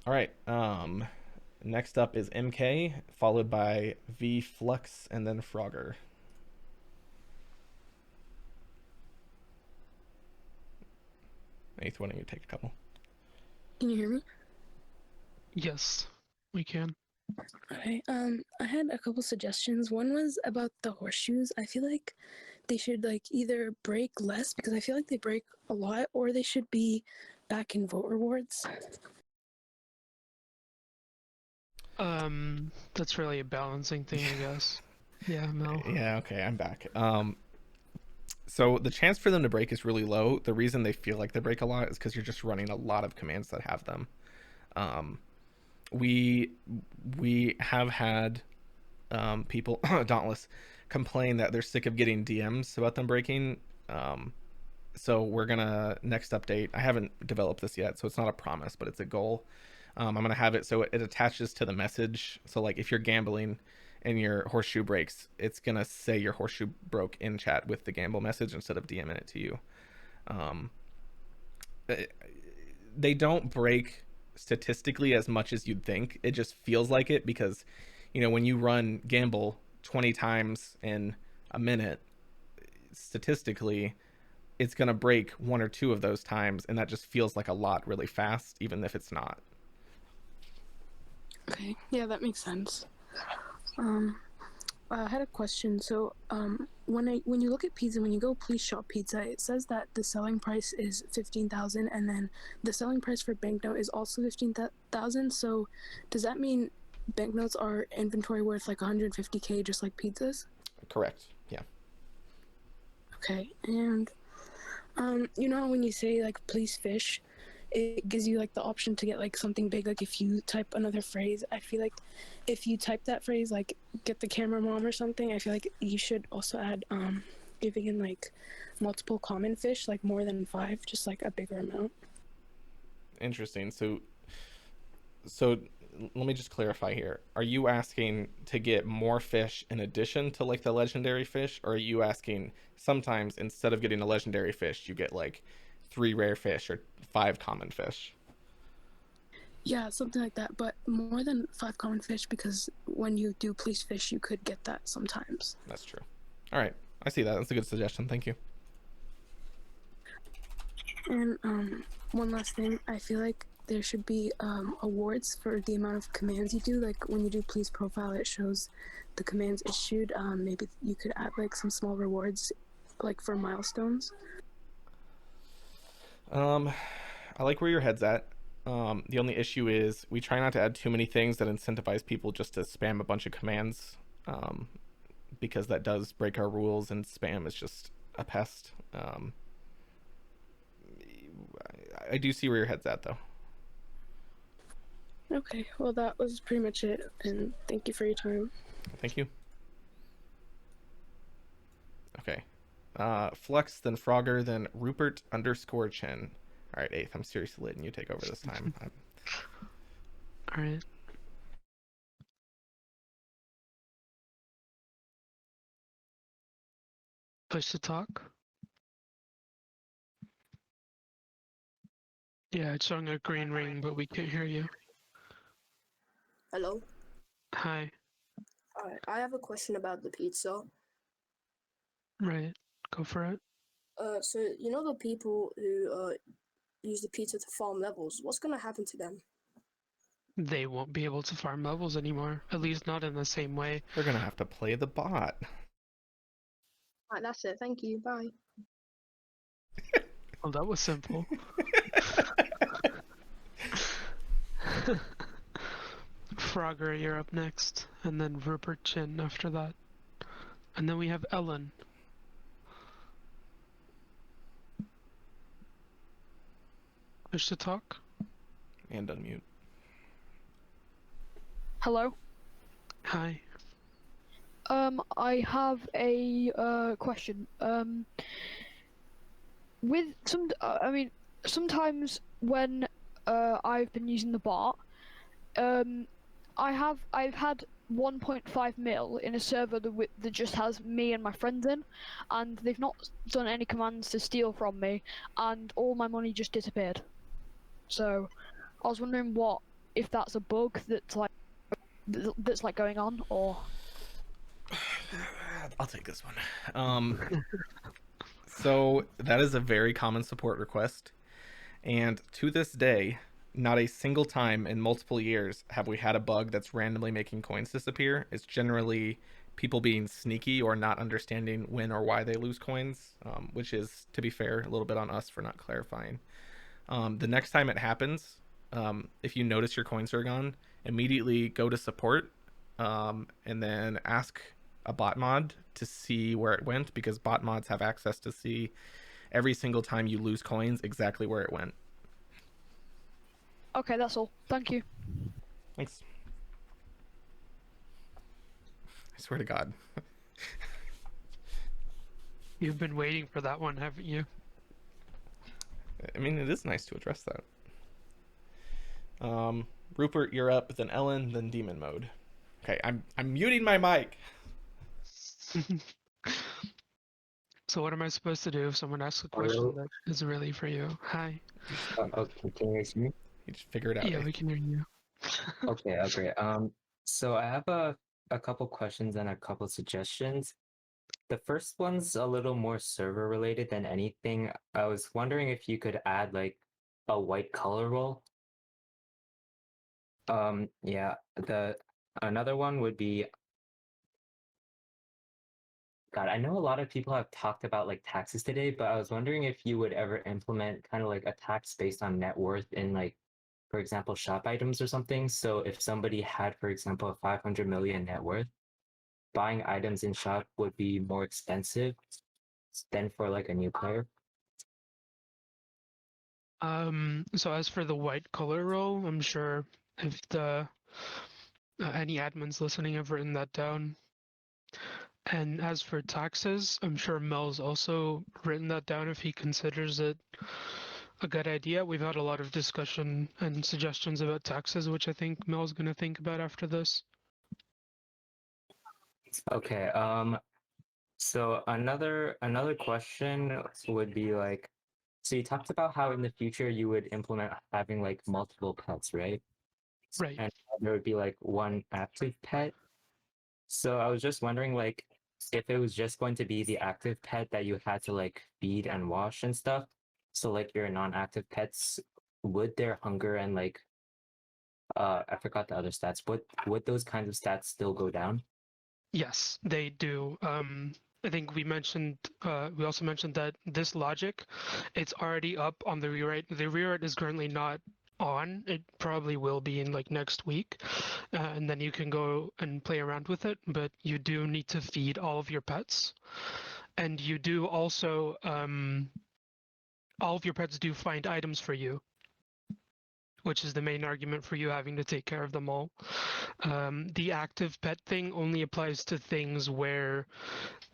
A: All right. Next up is MK, followed by V Flux, and then Frogger. Eighth, why don't you take a couple?
T: Can you hear me?
F: Yes, we can.
T: Okay. I had a couple suggestions. One was about the horseshoes. I feel like they should like either break less, because I feel like they break a lot, or they should be back in vote rewards.
F: That's really a balancing thing, I guess. Yeah, no.
A: Yeah, okay, I'm back. So the chance for them to break is really low. The reason they feel like they break a lot is because you're just running a lot of commands that have them. We have had people, Dauntless, complain that they're sick of getting DMs about them breaking. So we're gonna, next update, I haven't developed this yet, so it's not a promise, but it's a goal. I'm gonna have it so it attaches to the message. So like if you're gambling and your horseshoe breaks, it's gonna say your horseshoe broke in chat with the gamble message instead of DMing it to you. They don't break statistically as much as you'd think. It just feels like it because, when you run gamble 20 times in a minute, statistically, it's gonna break one or two of those times, and that just feels like a lot really fast, even if it's not.
T: Okay, yeah, that makes sense. I had a question. So, when you look at pizza, when you go please shop pizza, it says that the selling price is 15,000, and then the selling price for banknote is also 15,000. So, does that mean banknotes are inventory worth like 150K, just like pizzas?
A: Correct. Yeah.
T: Okay, and when you say like please fish, it gives you like the option to get like something big. Like if you type another phrase, I feel like if you type that phrase like get the camera mom or something, I feel like you should also add giving in like multiple common fish, like more than 5, just like a bigger amount.
A: Interesting. So let me just clarify here. Are you asking to get more fish in addition to like the legendary fish, or are you asking sometimes instead of getting a legendary fish, you get like 3 rare fish or 5 common fish?
T: Yeah, something like that, but more than 5 common fish, because when you do please fish, you could get that sometimes.
A: That's true. All right, I see that. That's a good suggestion. Thank you.
T: And one last thing, I feel like there should be awards for the amount of commands you do. Like when you do please profile, it shows the commands issued. Maybe you could add like some small rewards, like for milestones.
A: I like where your head's at. The only issue is we try not to add too many things that incentivize people just to spam a bunch of commands, because that does break our rules, and spam is just a pest. I do see where your head's at, though.
T: Okay, well that was pretty much it, and thank you for your time.
A: Thank you. Okay. Flux, then Frogger, then Rupert_Chin. All right, Eighth, I'm seriously letting you take over this time.
F: All right. Push to talk. Yeah, it's showing a green ring, but we can't hear you.
U: Hello.
F: Hi.
U: Alright, I have a question about the pizza.
F: Right, go for it.
U: So you know the people who use the pizza to farm levels. What's gonna happen to them?
F: They won't be able to farm levels anymore, at least not in the same way.
A: They're gonna have to play the bot.
U: Alright, that's it. Thank you. Bye.
F: Well, that was simple. Frogger, you're up next, and then Rupert Chin after that. And then we have Ellen. Push to talk.
A: And unmute.
V: Hello.
F: Hi.
V: I have a question. With some, I mean, sometimes when I've been using the bot, I've had 1.5 mil in a server that just has me and my friends in, and they've not done any commands to steal from me, and all my money just disappeared. So, I was wondering if that's a bug that's like going on, or.
A: I'll take this one. So that is a very common support request, and to this day, not a single time in multiple years have we had a bug that's randomly making coins disappear. It's generally people being sneaky or not understanding when or why they lose coins, which is, to be fair, a little bit on us for not clarifying. The next time it happens, if you notice your coins are gone, immediately go to support, and then ask a bot mod to see where it went, because bot mods have access to see every single time you lose coins exactly where it went.
V: Okay, that's all. Thank you.
A: Thanks. I swear to God.
F: You've been waiting for that one, haven't you?
A: I mean, it is nice to address that. Rupert, you're up, then Ellen, then Demon Mode. Okay, I'm muting my mic.
F: So what am I supposed to do if someone asks a question that is really for you? Hi.
W: Okay, can you guys hear me?
A: You just figure it out.
F: Yeah, we can hear you.
W: Okay. So I have a couple questions and a couple suggestions. The first one's a little more server related than anything. I was wondering if you could add like a white color roll. Yeah, another one would be, God, I know a lot of people have talked about like taxes today, but I was wondering if you would ever implement kind of like a tax based on net worth in like, for example, shop items or something. So if somebody had, for example, a 500 million net worth, buying items in shop would be more expensive than for like a new player.
F: So as for the white color roll, I'm sure if any admins listening have written that down. And as for taxes, I'm sure Mel's also written that down if he considers it a good idea. We've had a lot of discussion and suggestions about taxes, which I think Mel's going to think about after this.
W: Okay. So another question would be like, so you talked about how in the future you would implement having like multiple pets, right?
F: Right.
W: And there would be like one active pet. So I was just wondering, like, if it was just going to be the active pet that you had to like feed and wash and stuff. So like your non-active pets, would their hunger and like, I forgot the other stats. Would those kinds of stats still go down?
F: Yes, they do. I think we also mentioned that this logic, it's already up on the rewrite. The rewrite is currently not on. It probably will be in like next week, and then you can go and play around with it. But you do need to feed all of your pets, and you do also all of your pets do find items for you, which is the main argument for you having to take care of them all. The active pet thing only applies to things where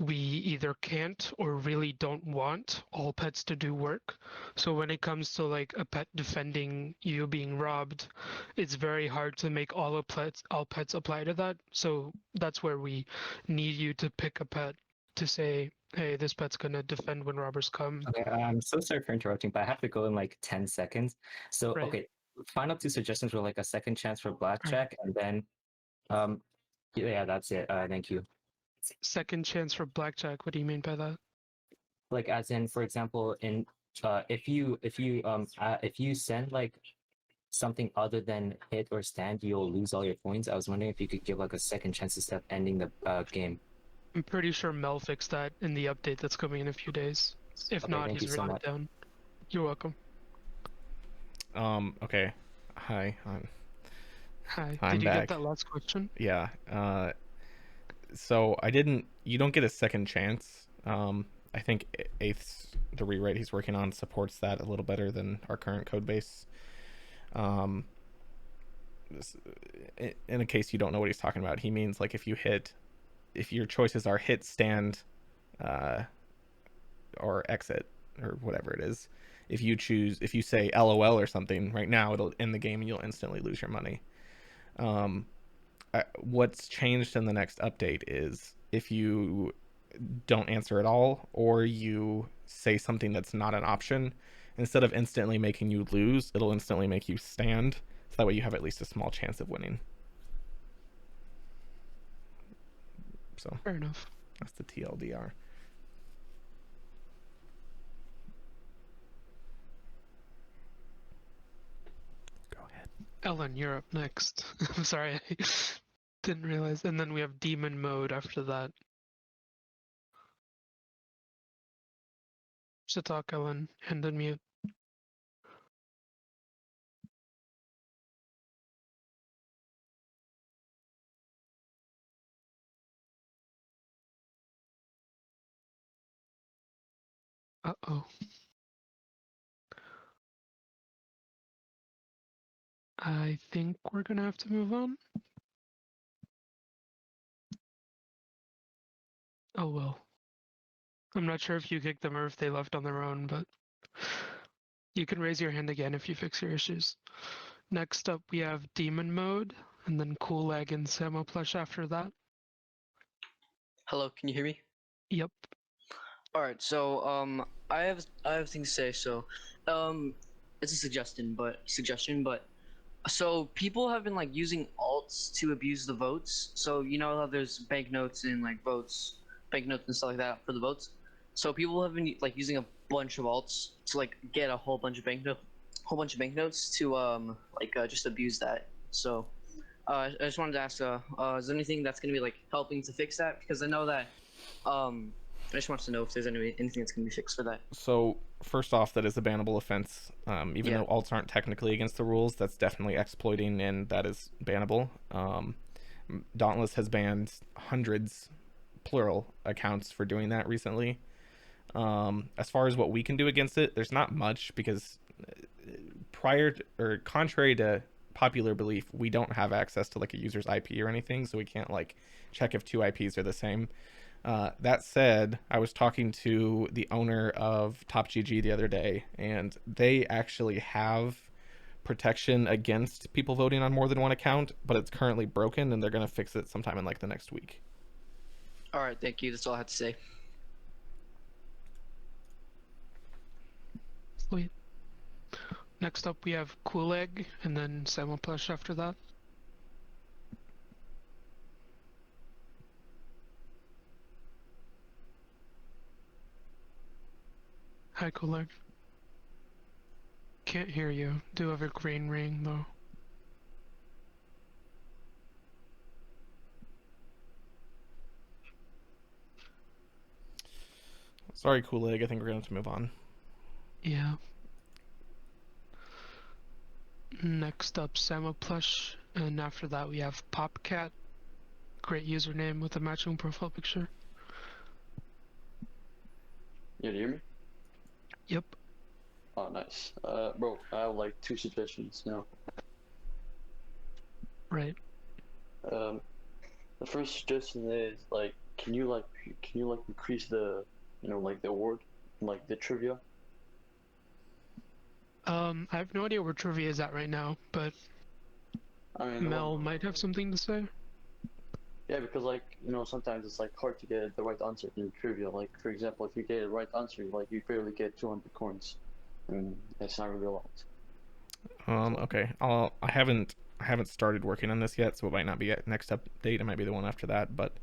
F: we either can't or really don't want all pets to do work. So when it comes to like a pet defending you being robbed, it's very hard to make all pets apply to that. So that's where we need you to pick a pet to say, hey, this pet's gonna defend when robbers come.
W: Okay, I'm so sorry for interrupting, but I have to go in like 10 seconds. So,
F: Right.
W: okay, final two suggestions were like a second chance for Blackjack, and then, yeah, that's it. Thank you.
F: Second chance for Blackjack. What do you mean by that?
W: Like, as in, for example, in if you send like something other than hit or stand, you'll lose all your points. I was wondering if you could give like a second chance instead of ending the game.
F: I'm pretty sure Mel fixed that in the update that's coming in a few days. If
W: Okay,
F: not,
W: thank
F: he's
W: you so
F: written
W: much.
F: it down. You're welcome.
A: Okay. Hi.
F: Hi.
A: I'm
F: Did you
A: back.
F: get that last question?
A: Yeah. So you don't get a second chance. I think Eighth's, the rewrite he's working on, supports that a little better than our current code base. In a case you don't know what he's talking about, he means like if your choices are hit, stand, or exit, or whatever it is. If you say LOL or something right now, it'll end the game and you'll instantly lose your money. What's changed in the next update is if you don't answer at all or you say something that's not an option, instead of instantly making you lose, it'll instantly make you stand. So that way you have at least a small chance of winning. So
F: fair enough.
A: That's the TLDR.
F: Ellen, you're up next. I'm sorry, I didn't realize. And then we have demon mode after that. To talk, Ellen, and unmute. Uh-oh. I think we're gonna have to move on. Oh well. I'm not sure if you kicked them or if they left on their own, but you can raise your hand again if you fix your issues. Next up, we have demon mode, and then cool leg and Samo plush after that.
B: Hello, can you hear me?
F: Yep.
B: All right, so I have things to say. So, it's a suggestion, but so people have been like using alts to abuse the votes. So you know how there's banknotes and like votes, banknotes and stuff like that for the votes. So people have been like using a bunch of alts to like get a whole bunch of banknotes to just abuse that. So I just wanted to ask, is there anything that's gonna be like helping to fix that? Because I know that I just wanted to know if there's anything that's gonna be fixed for that.
A: So first off, that is a bannable offense. Even though alts aren't technically against the rules, that's definitely exploiting, and that is bannable. Dauntless has banned hundreds, plural, accounts for doing that recently. As far as what we can do against it, there's not much, because contrary to popular belief, we don't have access to like a user's IP or anything, so we can't like check if two IPs are the same. That said, I was talking to the owner of TopGG the other day, and they actually have protection against people voting on more than one account, but it's currently broken, and they're going to fix it sometime in like the next week.
B: All right, thank you. That's all I had to say.
F: Sweet. Next up, we have cool egg, and then Samo plush after that. Hi, cool egg. Can't hear you. Do have a green ring though.
A: Sorry, Cool Egg. I think we're going to have to move on.
F: Yeah. Next up, Samoplush, and after that we have Popcat. Great username with a matching profile picture.
C: Yeah, do you hear me?
F: Yep.
C: Oh, nice. Bro, I have like 2 suggestions now.
F: Right.
C: The first suggestion is like, can you increase the, like the award, like the trivia?
F: I have no idea where trivia is at right now, but
C: I mean,
F: Mel might have something to say.
C: Yeah, because like, sometimes it's like hard to get the right answer in trivia. Like, for example, if you get the right answer, like you barely get 200 coins, and that's not really a lot.
A: Okay. I haven't started working on this yet, so it might not be at next update. It might be the one after that, but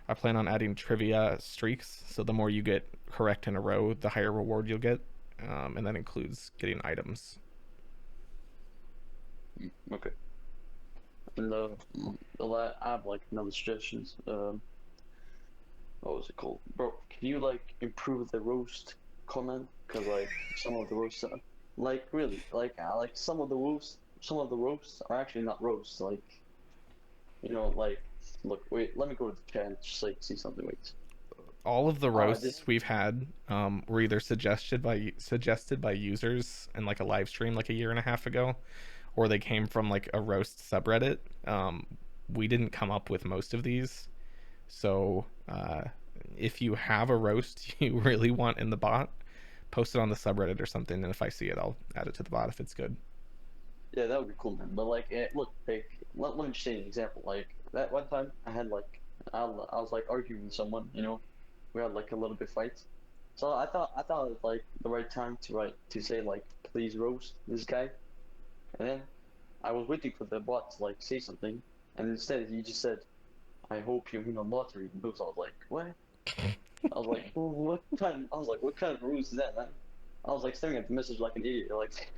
A: I plan on adding trivia streaks. So the more you get correct in a row, the higher reward you'll get, and that includes getting items.
C: Okay. And I have like another suggestions. What was it called, bro? Can you like improve the roast comment? Cause like some of the roasts, like really, like some of the roasts are actually not roasts. Like, like, look, wait, let me go to the chat and just like see something. Wait.
A: All of the roasts we've had were either suggested by users in like a live stream like a year and a half ago, or they came from like a roast subreddit. We didn't come up with most of these, so if you have a roast you really want in the bot, post it on the subreddit or something, and if I see it, I'll add it to the bot if it's good.
C: Yeah, that would be cool, man. But like, look, like, let me just say an example. Like that one time, I had like, I was like arguing with someone. We had like a little bit fight. So I thought it was like the right time to say like, please roast this guy. And then I was waiting for the bot to like say something, and instead he just said, "I hope you win a lottery." And I was like, "What?" I was like, well, "What kind?" I was like, "What kind of rules is that, man?" I was like staring at the message like an idiot. Like,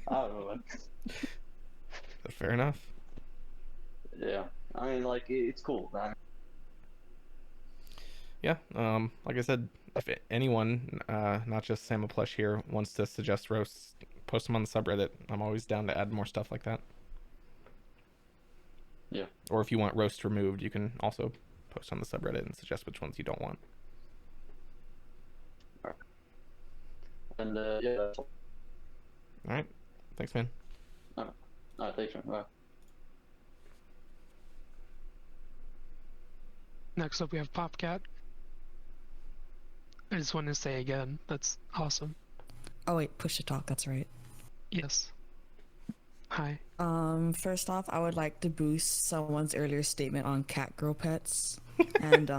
C: I don't know, man.
A: Fair enough.
C: Yeah, I mean, like it's cool, man.
A: Yeah, like I said, if anyone, not just Samoplush here, wants to suggest roasts, post them on the subreddit. I'm always down to add more stuff like that.
C: Yeah.
A: Or if you want roast removed, you can also post on the subreddit and suggest which ones you don't want.
C: All right. And yeah, that's all.
A: All right. Thanks, man.
C: All right, thanks, man. Bye.
F: Next up, we have Popcat. I just want to say again, that's awesome.
D: Oh wait, push to talk, that's right.
F: Yes. Hi.
D: First off, I would like to boost someone's earlier statement on cat girl pets. And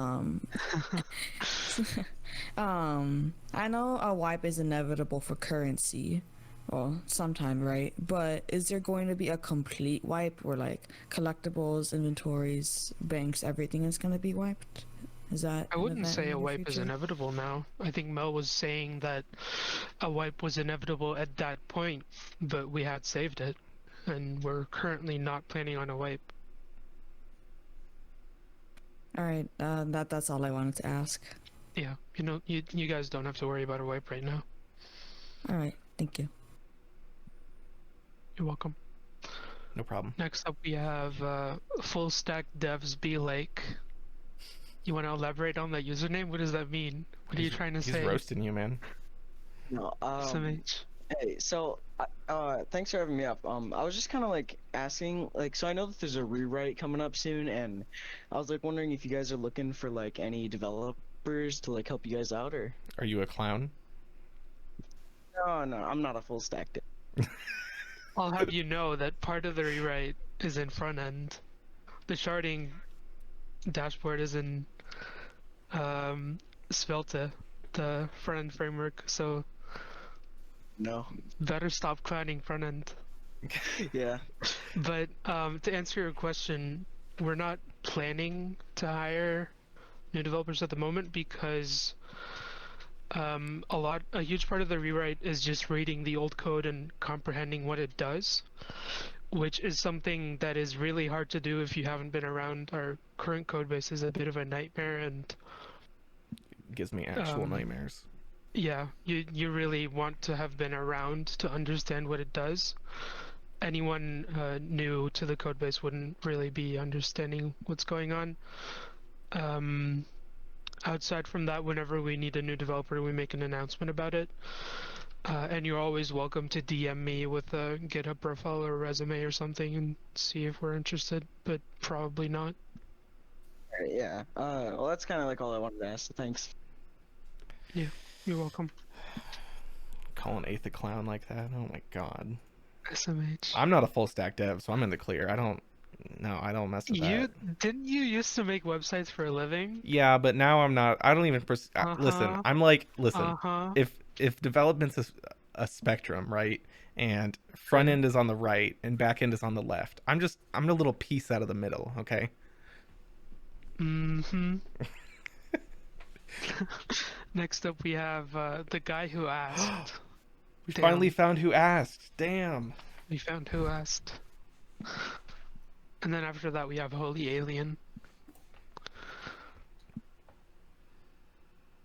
D: I know a wipe is inevitable for currency. Well, sometime, right? But is there going to be a complete wipe where like collectibles, inventories, banks, everything is going to be wiped? Is that
F: I wouldn't say a wipe is inevitable now. I think Mel was saying that a wipe was inevitable at that point, but we had saved it, and we're currently not planning on a wipe.
D: All right, that's all I wanted to ask.
F: Yeah, you guys don't have to worry about a wipe right now.
D: All right, thank you.
F: You're welcome.
A: No problem.
F: Next up, we have Full Stack Devs Be Like. You want to elaborate on that username? What does that mean? What are you trying to say?
A: He's roasting you, man.
E: No,
F: SMH.
E: Hey, so thanks for having me up. I was just kind of like asking, like, so I know that there's a rewrite coming up soon, and I was like wondering if you guys are looking for like any developers to like help you guys out, or?
A: Are you a clown?
E: No, I'm not a full stack dev.
F: I'll have you know that part of the rewrite is in front end. The sharding dashboard is in Svelte, the front end framework, so
E: no.
F: Better stop clowning front end.
E: Yeah.
F: But to answer your question, we're not planning to hire new developers at the moment because a huge part of the rewrite is just reading the old code and comprehending what it does, which is something that is really hard to do if you haven't been around. Our current code base is a bit of a nightmare, and
A: gives me actual nightmares.
F: Yeah, you really want to have been around to understand what it does. anyone new to the codebase wouldn't really be understanding what's going on. Outside from that, whenever we need a new developer, we make an announcement about it. And you're always welcome to DM me with a GitHub profile or a resume or something and see if we're interested, but probably not.
E: Alright, yeah. Well, that's kind of like all I wanted to ask. So thanks.
F: Yeah, you're welcome.
A: Calling Eighth a clown like that? Oh my god.
F: SMH.
A: I'm not a full stack dev, so I'm in the clear. I don't mess with that.
F: Didn't you used to make websites for a living?
A: Yeah, but now I'm not. I don't even listen. I'm like, listen. If development's a spectrum, right? And front end is on the right and back end is on the left. I'm a little piece out of the middle, okay?
F: Mm-hmm. Next up we have the guy who asked.
A: We finally found who asked. Damn.
F: We found who asked. And then after that we have Holy Alien.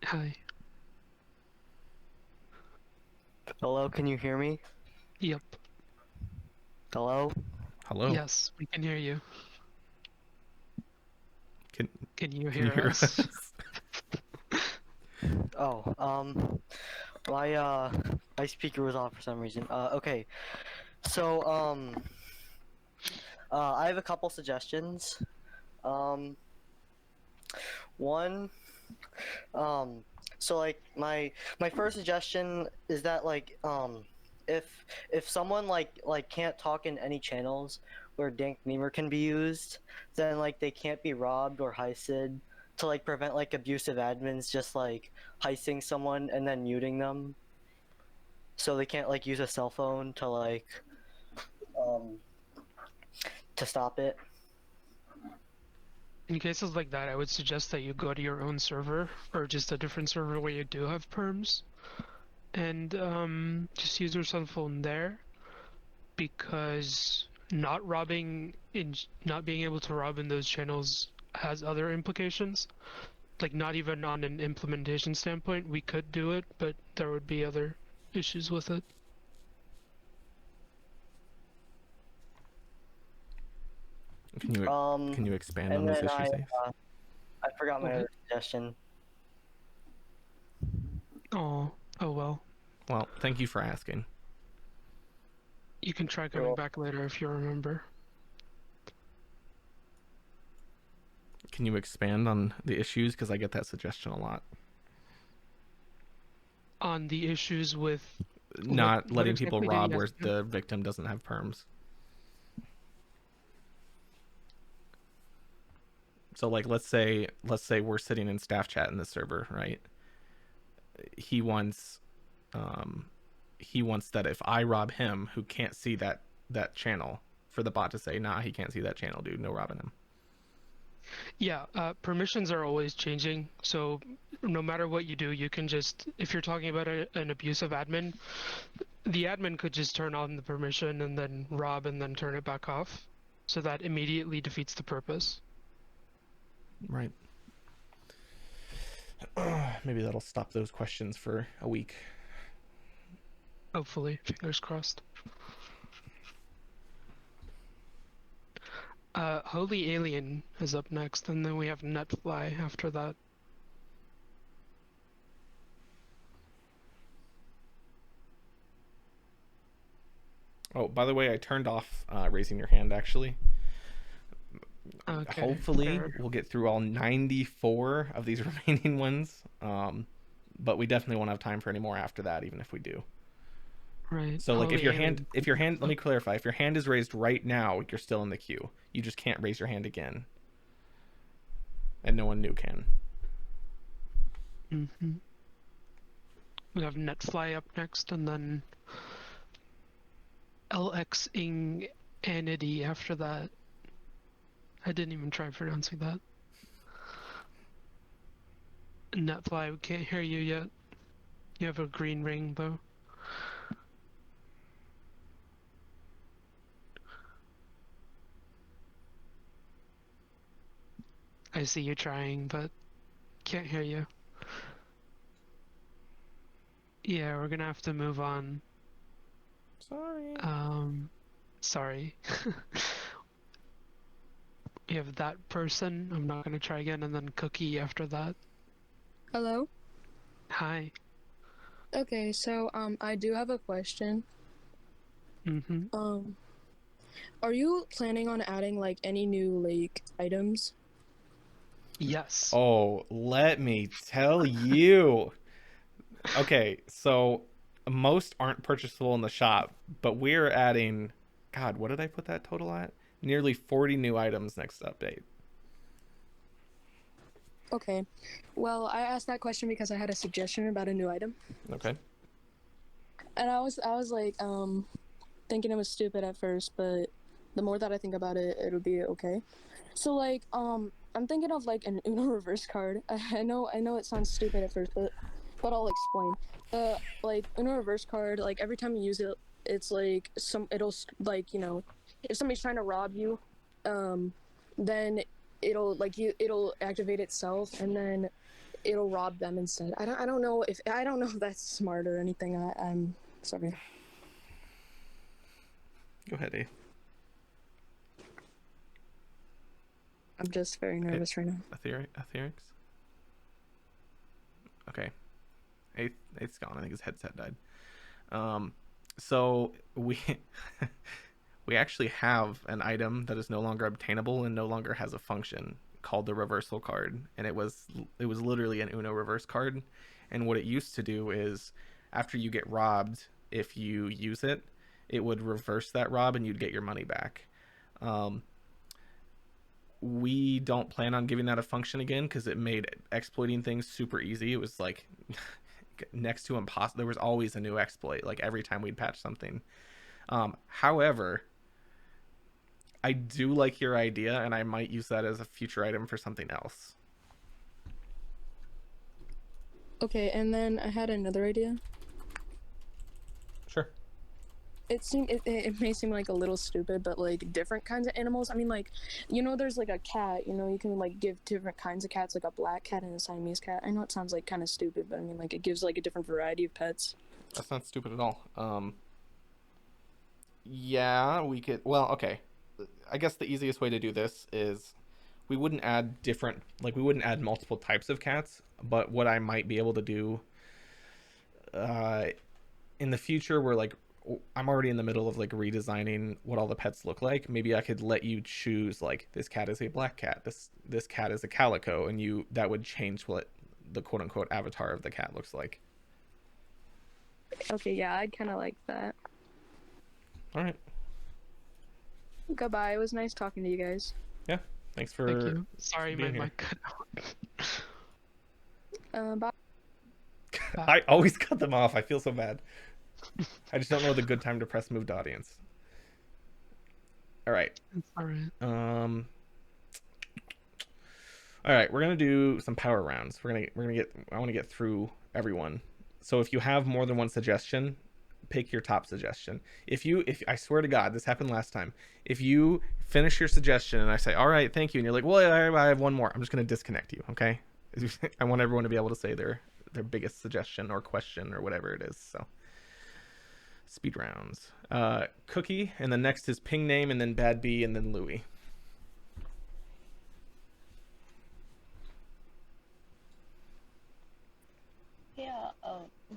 F: Hi.
H: Hello, can you hear me?
F: Yep.
H: Hello?
A: Hello.
F: Yes, we can hear you. Can you
A: hear
F: hear us?
H: Oh, my speaker was off for some reason. Okay. So, I have a couple suggestions. One, so like my first suggestion is that like if someone like can't talk in any channels where Dank Memer can be used, then like they can't be robbed or heisted, to like prevent like abusive admins just like heisting someone and then muting them, so they can't like use a cell phone to like to stop it.
F: In cases like that, I would suggest that you go to your own server or just a different server where you do have perms, and just use your cell phone there, because not being able to rob in those channels has other implications. Like, not even on an implementation standpoint, we could do it, but there would be other issues with it.
A: Can you expand on those issues, Ace?
H: I forgot my other suggestion.
F: Oh well.
A: Well, thank you for asking.
F: You can try coming back later if you remember.
A: Can you expand on the issues? Because I get that suggestion a lot.
F: On the issues with
A: not letting people rob where the victim doesn't have perms. So like let's say we're sitting in staff chat in the server, right? He wants that if I rob him, who can't see that channel, for the bot to say, nah, he can't see that channel, dude, no robbing him.
F: Yeah, permissions are always changing, so no matter what you do, you can just, if you're talking about an abusive admin, the admin could just turn on the permission and then rob and then turn it back off, so that immediately defeats the purpose.
A: Right. Maybe that'll stop those questions for a week.
F: Hopefully, fingers crossed. Holy Alien is up next, and then we have Netfly after that.
A: Oh, by the way, I turned off raising your hand, actually.
F: Okay,
A: hopefully we'll get through all 94 of these remaining ones, but we definitely won't have time for any more after that, even if we do.
F: Right.
A: So like if your hand, let me clarify, if your hand is raised right now, you're still in the queue. You just can't raise your hand again, and no one new can.
F: We have Netfly up next, and then LXing Anity after that. I didn't even try pronouncing that. Netfly, we can't hear you yet. You have a green ring, though. I see you trying, but can't hear you. Yeah, we're gonna have to move on.
A: Sorry.
F: Sorry. We have that person. I'm not gonna try again, and then Cookie after that.
I: Hello?
F: Hi.
I: Okay, so I do have a question.
F: Mm-hmm.
I: Are you planning on adding like any new like items?
F: Yes.
A: Oh, let me tell you. Okay, so most aren't purchasable in the shop, but we're adding, God, what did I put that total at? Nearly 40 new items next update.
I: Okay. Well, I asked that question because I had a suggestion about a new item.
A: Okay.
I: And I was like thinking it was stupid at first, but the more that I think about it, it'll be okay. So like I'm thinking of like an Uno reverse card. I know it sounds stupid at first, but I'll explain. Like Uno reverse card, like every time you use it, it's like like, you know, if somebody's trying to rob you, then it'll activate itself and then it'll rob them instead. I don't know if that's smart or anything. I'm sorry.
A: Go ahead, A.
I: I'm just very nervous right now.
A: Aetherics? Okay. Eight's gone. I think his headset died. So we we actually have an item that is no longer obtainable and no longer has a function called the reversal card, and it was literally an Uno reverse card. And what it used to do is, after you get robbed, if you use it, it would reverse that rob and you'd get your money back. We don't plan on giving that a function again because it made exploiting things super easy. It was like next to impossible. There was always a new exploit, like every time we'd patch something. However, I do like your idea, and I might use that as a future item for something else.
I: Okay, and then I had another idea.
A: Sure.
I: It may seem like a little stupid, but like different kinds of animals. I mean, like, you know, there's like a cat. You know, you can like give different kinds of cats, like a black cat and a Siamese cat. I know it sounds like kind of stupid, but I mean, like, it gives like a different variety of pets.
A: That's not stupid at all. Yeah, we could. Well, okay. I guess the easiest way to do this is we wouldn't add multiple types of cats, but what I might be able to do in the future, where like I'm already in the middle of like redesigning what all the pets look like. Maybe I could let you choose, like, this cat is a black cat, this cat is a calico, and that would change what the quote unquote avatar of the cat looks like.
I: Okay, yeah, I'd kind of like that.
A: All right.
I: Goodbye. It was nice talking to you guys.
A: Yeah. Thanks for.
F: Thank you. Sorry, my
A: being here.
F: mic cut out.
I: Bye.
A: I always cut them off. I feel so bad. I just don't know the good time to press move to audience. All right.
F: All right.
A: All right, we're gonna do some power rounds. I want to get through everyone. So if you have more than one suggestion, pick your top suggestion. If I swear to God, this happened last time. If you finish your suggestion and I say, all right, thank you, and you're like, well, I have one more, I'm just gonna disconnect you. Okay? I want everyone to be able to say their biggest suggestion or question or whatever it is. So speed rounds. Cookie, and then next is Ping Name, and then Bad B, and then Louie.
J: Yeah,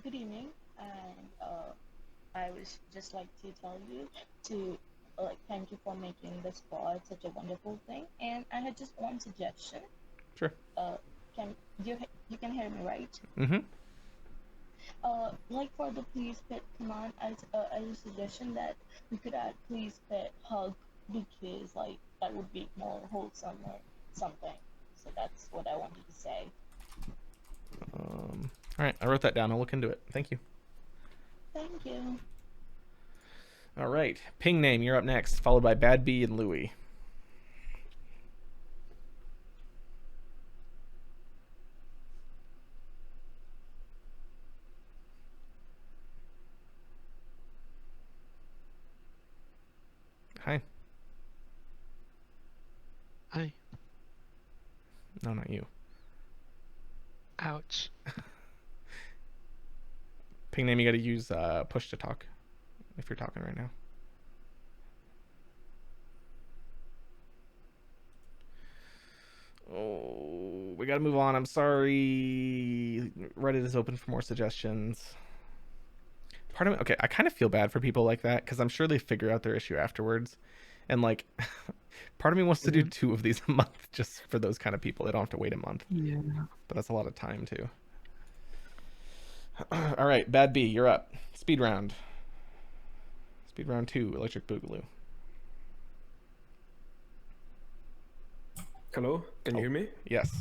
J: good evening, and I would just like to tell you to thank you for making this pod such a wonderful thing. And I had just one suggestion.
A: Sure.
J: Can you can hear me, right?
A: Mm-hmm.
J: Like for the please pet command, as a suggestion that we could add please pet hug, because like that would be more wholesome or something. So that's what I wanted to say.
A: All right, I wrote that down. I'll look into it. Thank you.
J: Thank you.
A: All right, Ping Name, you're up next, followed by Bad B and Louie. Hi.
F: Hi.
A: No, not you.
F: Ouch.
A: Ping Name, you got to use push to talk if you're talking right now. we gotta move on. I'm sorry. Reddit is open for more suggestions. Part of it, okay, I kind of feel bad for people like that because I'm sure they figure out their issue afterwards. And like, part of me wants to do 2 of these a month just for those kind of people. They don't have to wait a month.
F: Yeah.
A: But that's a lot of time too. All right, Bad B, you're up. Speed round. Speed round 2, Electric Boogaloo.
K: Hello, can you hear me?
A: Yes.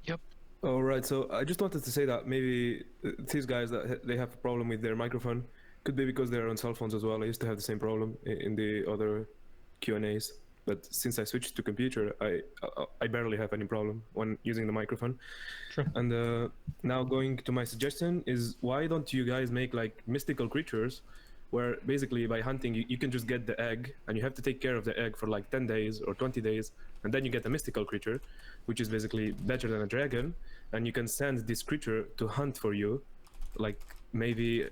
F: Yep.
K: All right, so I just wanted to say that maybe these guys that they have a problem with their microphone could be because they're on cell phones as well. I used to have the same problem in the other Q&As, but since I switched to computer, I barely have any problem when using the microphone.
A: True.
K: And now going to my suggestion is, why don't you guys make like mystical creatures where basically by hunting you can just get the egg and you have to take care of the egg for like 10 days or 20 days, and then you get a mystical creature which is basically better than a dragon, and you can send this creature to hunt for you, like maybe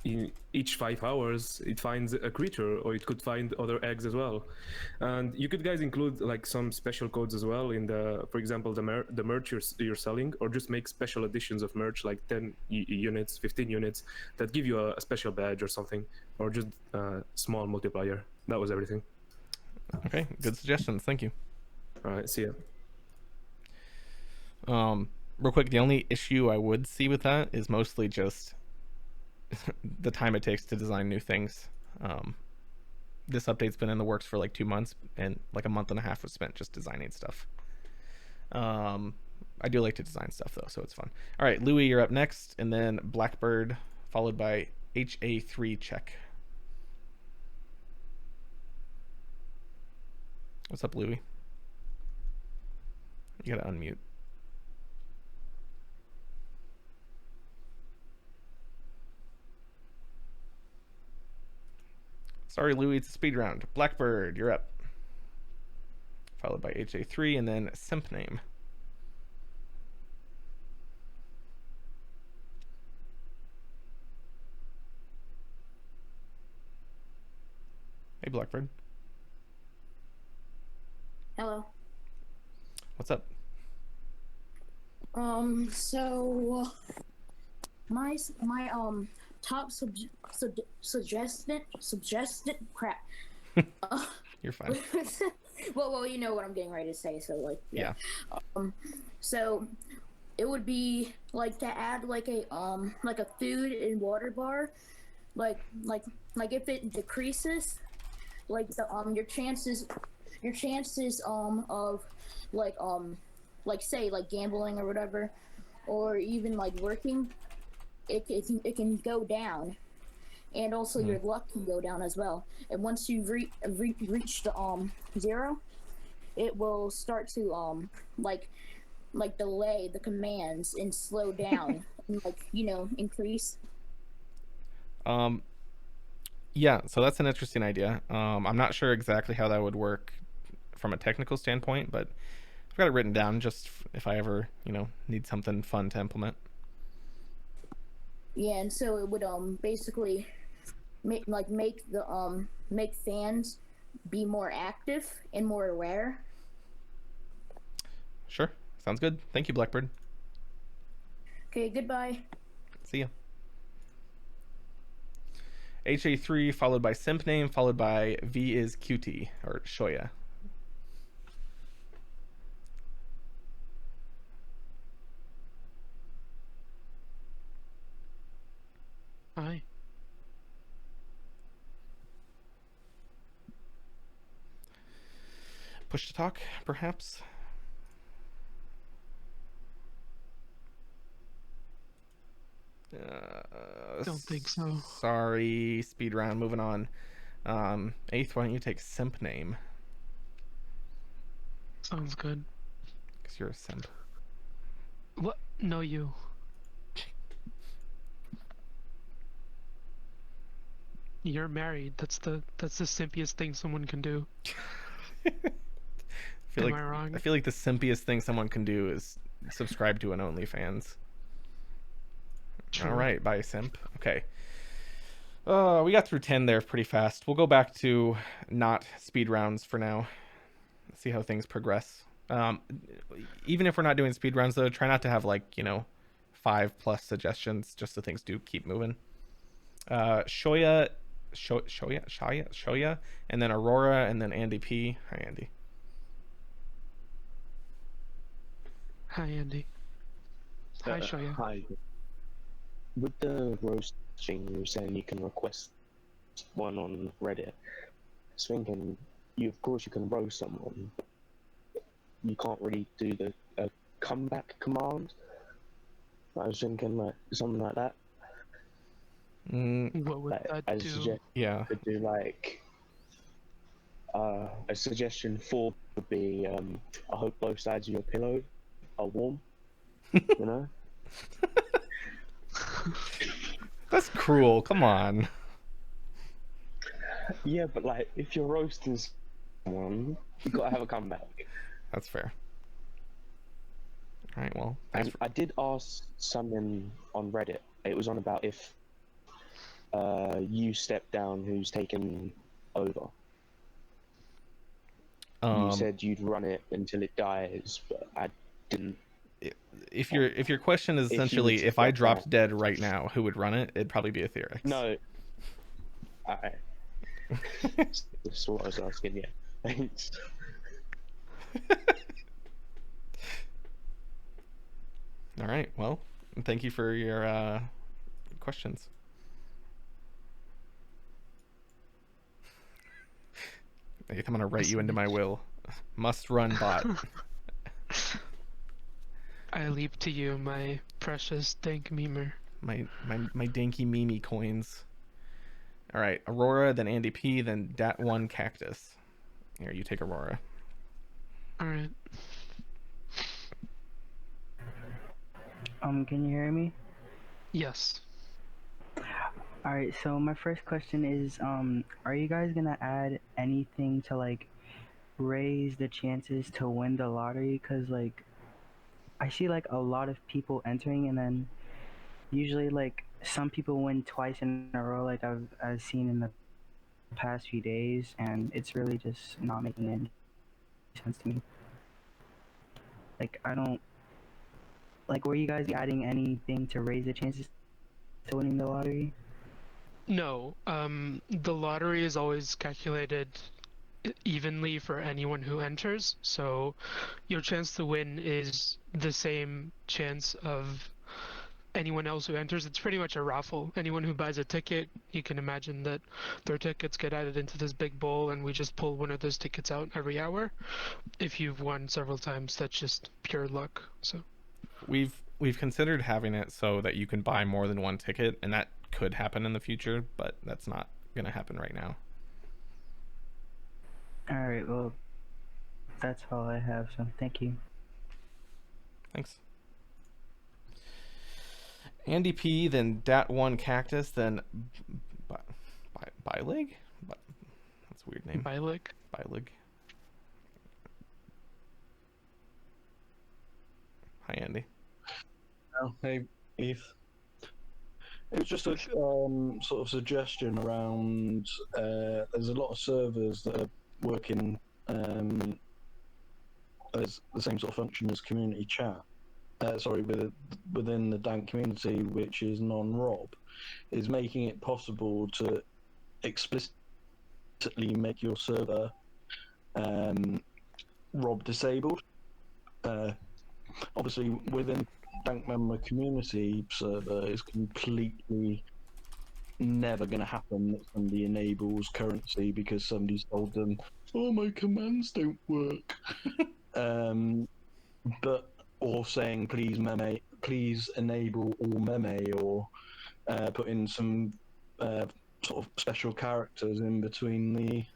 K: in each 5 hours it finds a creature, or it could find other eggs as well. And you could guys include like some special codes as well in the, for example, the merch you're selling, or just make special editions of merch like 10 units, 15 units that give you a special badge or something, or just a small multiplier. That was everything.
A: Okay, good suggestions. Thank you.
K: All right, see ya.
A: Real quick, the only issue I would see with that is mostly just the time it takes to design new things. This update's been in the works for like 2 months, and like a month and a half was spent just designing stuff. I do like to design stuff though, so it's fun. All right, Louis, you're up next, and then Blackbird, followed by HA3 check. What's up, Louis? You gotta unmute. Sorry, Louis, it's a speed round. Blackbird, you're up. Followed by HA3 and then simp name. Hey, Blackbird.
L: Hello.
A: What's up?
L: So my top suggested crap.
A: You're fine.
L: well, you know what I'm getting ready to say. So like,
A: yeah.
L: So it would be like to add like a food and water bar, like if it decreases, like the your chances of like say like gambling or whatever, or even like working, it can go down, and also your luck can go down as well. And once you reach the 0, it will start to like delay the commands and slow down and like increase.
A: Yeah, so that's an interesting idea. I'm not sure exactly how that would work from a technical standpoint, but I've got it written down just if I ever need something fun to implement.
L: Yeah, and so it would basically make fans be more active and more aware.
A: Sure, sounds good. Thank you, Blackbird.
L: Okay, goodbye.
A: See ya. HA3 followed by simp name, followed by V is QT or Shoya.
F: Hi.
A: Push to talk, perhaps?
F: Don't think so.
A: Sorry, speed round. Moving on. 8th, why don't you take simp name?
F: Sounds good.
A: Because you're a simp.
F: What? No, you. You're married. That's the simpiest thing someone can do. Am I wrong?
A: I feel like the simpiest thing someone can do is subscribe to an OnlyFans.
F: True.
A: All right, bye, simp. Okay. We got through 10 there pretty fast. We'll go back to not speed rounds for now. See how things progress. Even if we're not doing speed runs, though, try not to have like 5+ suggestions, just so things do keep moving. Shoya, and then Aurora, and then Andy P. Hi, Andy.
F: Hi, Andy. Hi, Shoya.
G: Hi. With the roasting, you were saying you can request one on Reddit. I was thinking, of course you can roast someone. You can't really do the comeback command. I was thinking like something like that.
F: What would that
G: I
F: do?
G: suggest
A: you
G: could do like a suggestion 4 would be I hope both sides of your pillow are warm. You know.
A: That's cruel. Come on.
G: Yeah, but like if you're roasting someone, you gotta have a comeback.
A: That's fair. All right. Well,
G: and I did ask someone on Reddit. It was on about if you step down, who's taken over. You said you'd run it until it dies, but I didn't.
A: If your question is essentially if I dropped dead right now, who would run it? It'd probably be Etherex.
G: No. That's what I was asking. Yeah. Thanks.
A: All right. Well, thank you for your questions. I'm gonna write you into my will. Must run bot.
F: I leap to you, my precious dank memer.
A: My danky meme coins. All right, Aurora, then Andy P, then Dat1 Cactus. Here, you take Aurora.
F: All right.
M: Can you hear me?
F: Yes.
M: All right. So my first question is, are you guys gonna add anything to like raise the chances to win the lottery? Cause like, I see like a lot of people entering, and then usually like some people win twice in a row, like I've seen in the past few days, and it's really just not making any sense to me. Like I don't like. Were you guys adding anything to raise the chances to winning the lottery?
F: No. The lottery is always calculated evenly for anyone who enters, so your chance to win is the same chance of anyone else who enters. It's pretty much a raffle. Anyone who buys a ticket, you can imagine that their tickets get added into this big bowl, and we just pull one of those tickets out every hour. If you've won several times, that's just pure luck. So
A: we've considered having it so that you can buy more than one ticket, and that could happen in the future, but that's not gonna happen right now.
M: All right. Well, that's all I have. So thank you.
A: Thanks. Andy P, then Dat1 Cactus, then Bylig? That's a weird name.
F: Bylig?
A: Bylig. Hi, Andy.
N: Oh, hey, Eve. It was just a sort of suggestion around, there's a lot of servers that are working as the same sort of function as community chat. Within the Dank community, which is non-Rob, is making it possible to explicitly make your server Rob disabled. Obviously, within Dank member community server, is completely never going to happen that somebody enables currency because somebody's told them, "Oh, my commands don't work." Or saying please enable all meme, or put in some sort of special characters in between the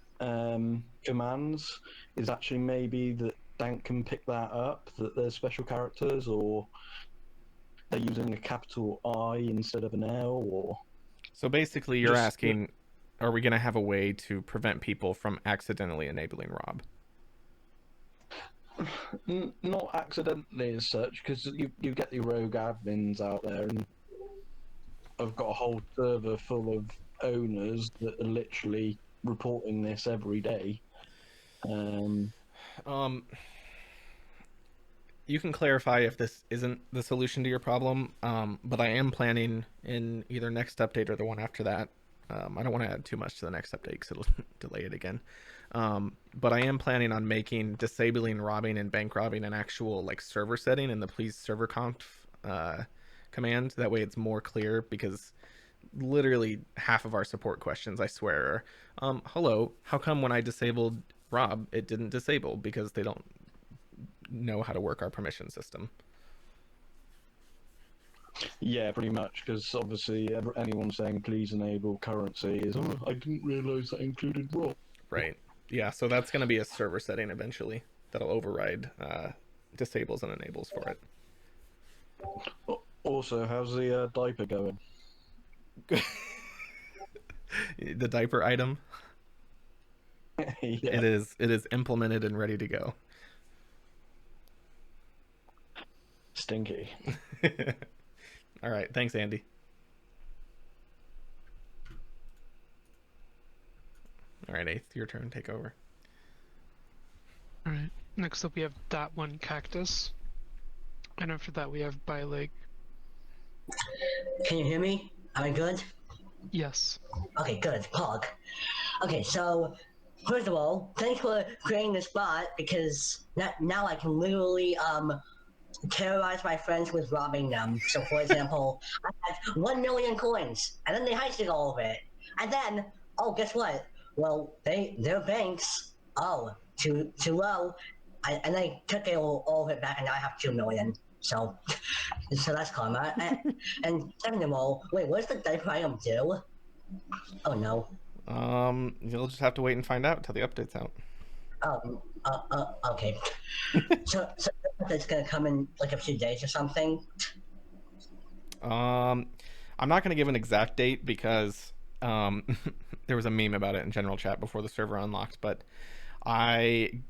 N: commands, is actually maybe that Dank can pick that up, that there's special characters, or they're using a capital I instead of an L, or...
A: So basically you're asking, are we going to have a way to prevent people from accidentally enabling Rob?
N: Not accidentally as such, because you get the rogue admins out there, and I've got a whole server full of owners that are literally reporting this every day.
A: you can clarify if this isn't the solution to your problem. But I am planning in either next update or the one after that. I don't want to add too much to the next update because it'll delay it again. But I am planning on making disabling robbing and bank robbing an actual like server setting in the please server conf command. That way it's more clear, because literally half of our support questions, I swear, are hello, how come when I disabled Rob it didn't disable? Because they don't know how to work our permission system.
N: Yeah, pretty much, because obviously anyone saying please enable currency is, oh, I didn't realise that included Rob.
A: Right. Yeah, so that's going to be a server setting eventually that'll override disables and enables for it.
N: Also, how's the diaper going?
A: The diaper item?
N: Yeah.
A: It is implemented and ready to go.
N: Stinky.
A: All right, thanks, Andy. All right, Eighth, your turn. Take over.
F: All right. Next up, we have that one cactus, and after that, we have Bileg.
O: Can you hear me? Am I good?
F: Yes.
O: Okay, good. Pog. Okay, so first of all, thanks for creating this bot, because now I can literally terrorize my friends with robbing them. So, for example, I had 1 million coins, and then they heisted all of it, and then guess what? Well, their banks too low, and they took all of it back, and now I have 2 million. So that's karma. And second of all, wait, what does the diaper item do? Oh no.
A: You'll just have to wait and find out until the update's out.
O: Okay. so it's gonna come in like a few days or something.
A: I'm not gonna give an exact date because there was a meme about it in general chat before the server unlocked, but I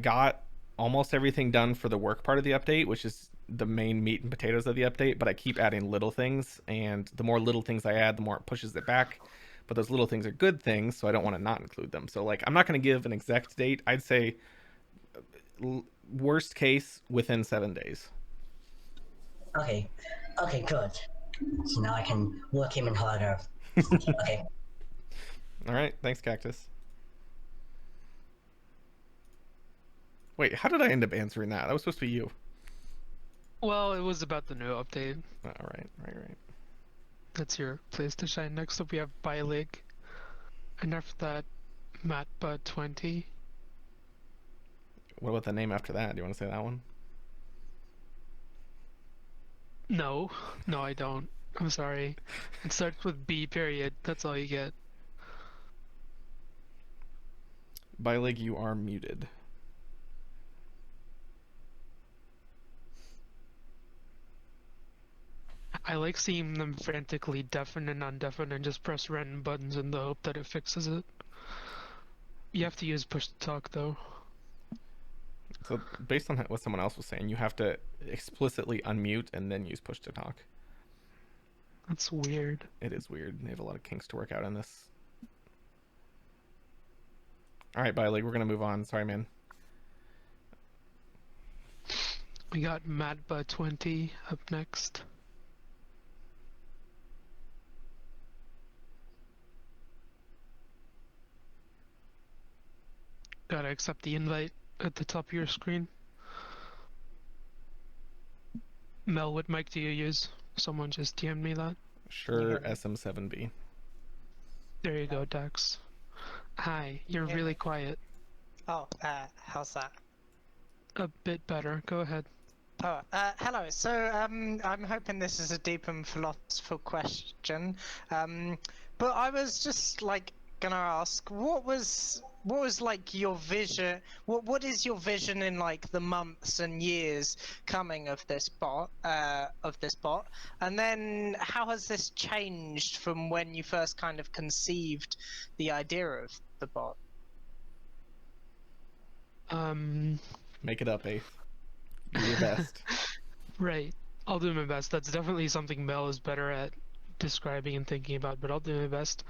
A: got almost everything done for the work part of the update, which is the main meat and potatoes of the update, but I keep adding little things, and the more little things I add, the more it pushes it back. But those little things are good things, so I don't want to not include them. So like, I'm not going to give an exact date. I'd say worst case within 7 days.
O: Okay, good. So now I can work even harder. Okay.
A: All right, thanks, Cactus. Wait, how did I end up answering that? That was supposed to be you.
F: Well, it was about the new update.
A: All right.
F: That's your place to shine. Next up, we have Bilig, and after that, Matba20.
A: What about the name after that? Do you want to say that one?
F: No, I don't. I'm sorry. It starts with B period. That's all you get.
A: Bilig, you are muted.
F: I like seeing them frantically deafen and undeafen and just press random buttons in the hope that it fixes it. You have to use push to talk though.
A: So based on what someone else was saying, you have to explicitly unmute and then use push to talk.
F: That's weird.
A: It is weird. They have a lot of kinks to work out in this. All right, Bilig, we're gonna move on. Sorry, man.
F: We got Matba20 up next. Gotta accept the invite at the top of your screen. Mel, what mic do you use? Someone just DM'd me that.
A: Sure, SM7B.
F: There you go, Dax. Hi, you're really quiet.
P: Oh, how's that?
F: A bit better. Go ahead.
P: Oh, hello. So, I'm hoping this is a deep and philosophical question. But I was just like gonna ask, what was like your vision? What is your vision in like the months and years coming of this bot? And then how has this changed from when you first kind of conceived the idea of the bot?
A: Make it up, Eighth. Do your best.
F: Right. I'll do my best. That's definitely something Mel is better at describing and thinking about, but I'll do my best.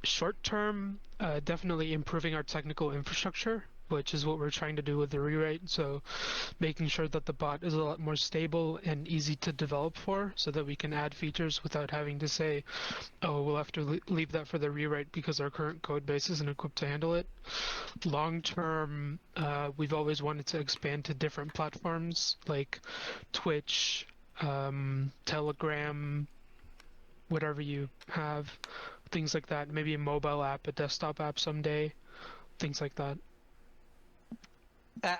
F: Short term, definitely improving our technical infrastructure, which is what we're trying to do with the rewrite. So making sure that the bot is a lot more stable and easy to develop for, so that we can add features without having to say, oh, we'll have to leave that for the rewrite because our current code base isn't equipped to handle it. Long term, we've always wanted to expand to different platforms like Twitch, Telegram, whatever you have, things like that. Maybe a mobile app, a desktop app someday, things like that.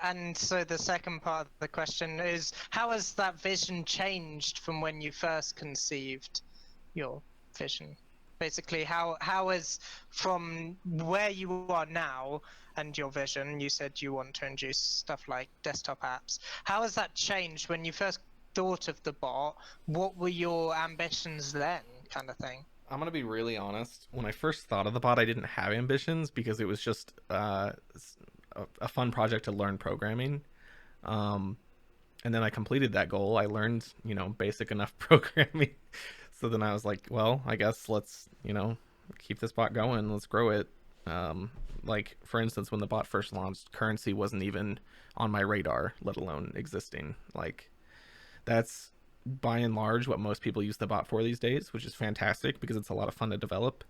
P: And so the second part of the question is, how has that vision changed from when you first conceived your vision? Basically, how has, from where you are now and your vision, you said you want to introduce stuff like desktop apps, how has that changed when you first thought of the bot? What were your ambitions then, kind of thing?
A: I'm gonna be really honest. When I first thought of the bot, I didn't have ambitions because it was just a fun project to learn programming. And then I completed that goal. I learned, basic enough programming. So then I was like, well, I guess let's, keep this bot going. Let's grow it. Like, for instance, when the bot first launched, currency wasn't even on my radar, let alone existing. Like, that's by and large what most people use the bot for these days, which is fantastic because it's a lot of fun to develop.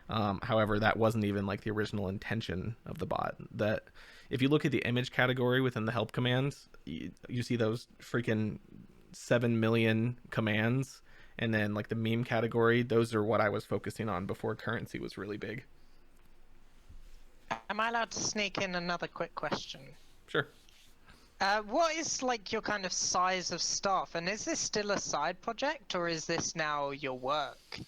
A: However, that wasn't even like the original intention of the bot. That if you look at the image category within the help commands, you see those freaking 7 million commands, and then like the meme category, those are what I was focusing on before currency was really big.
P: Am I allowed to sneak in another quick question?
A: Sure.
P: What is like your kind of size of staff, and is this still a side project or is this now your work?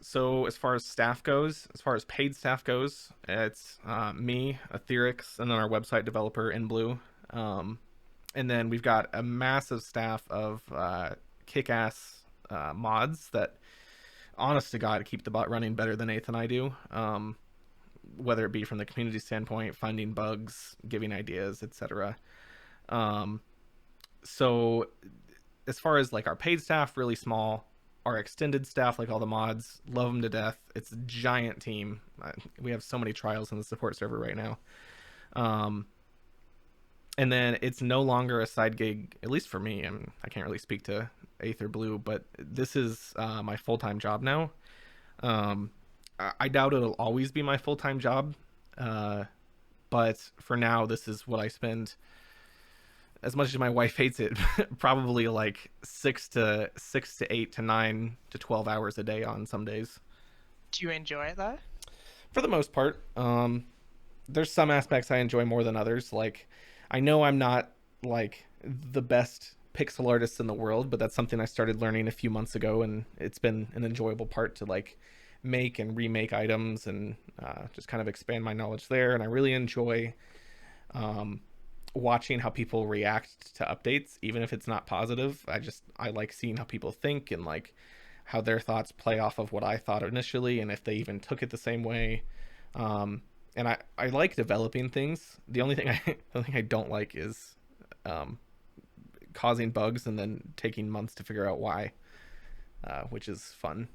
A: So as far as staff goes, as far as paid staff goes, it's me, Etherix, and then our website developer in Blue. And then we've got a massive staff of kick-ass mods that, honest to God, keep the bot running better than Nathan and I do. Whether it be from the community standpoint, finding bugs, giving ideas, etc. So as far as like our paid staff, really small. Our extended staff, like all the mods, love them to death. It's a giant team. We have so many trials in the support server right now. And then it's no longer a side gig, at least for me. I can't really speak to Aether Blue, but this is my full-time job now. I doubt it'll always be my full-time job, but for now, this is what I spend. As much as my wife hates it, probably like 6 to 8 to 9 to 12 hours a day on some days.
P: Do you enjoy it though?
A: For the most part. There's some aspects I enjoy more than others. Like, I know I'm not like the best pixel artist in the world, but that's something I started learning a few months ago, and it's been an enjoyable part to like make and remake items and just kind of expand my knowledge there. And I really enjoy watching how people react to updates, even if it's not positive. I like seeing how people think and like how their thoughts play off of what I thought initially, and if they even took it the same way. And I like developing things. The only thing I don't like is causing bugs and then taking months to figure out why, which is fun.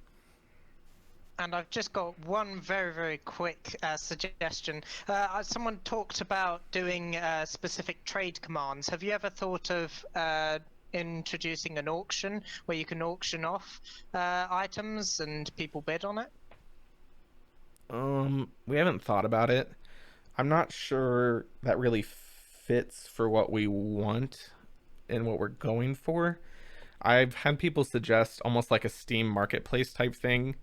P: And I've just got one very, very quick suggestion. Someone talked about doing specific trade commands. Have you ever thought of introducing an auction where you can auction off items and people bid on it?
A: We haven't thought about it. I'm not sure that really fits for what we want and what we're going for. I've had people suggest almost like a Steam marketplace type thing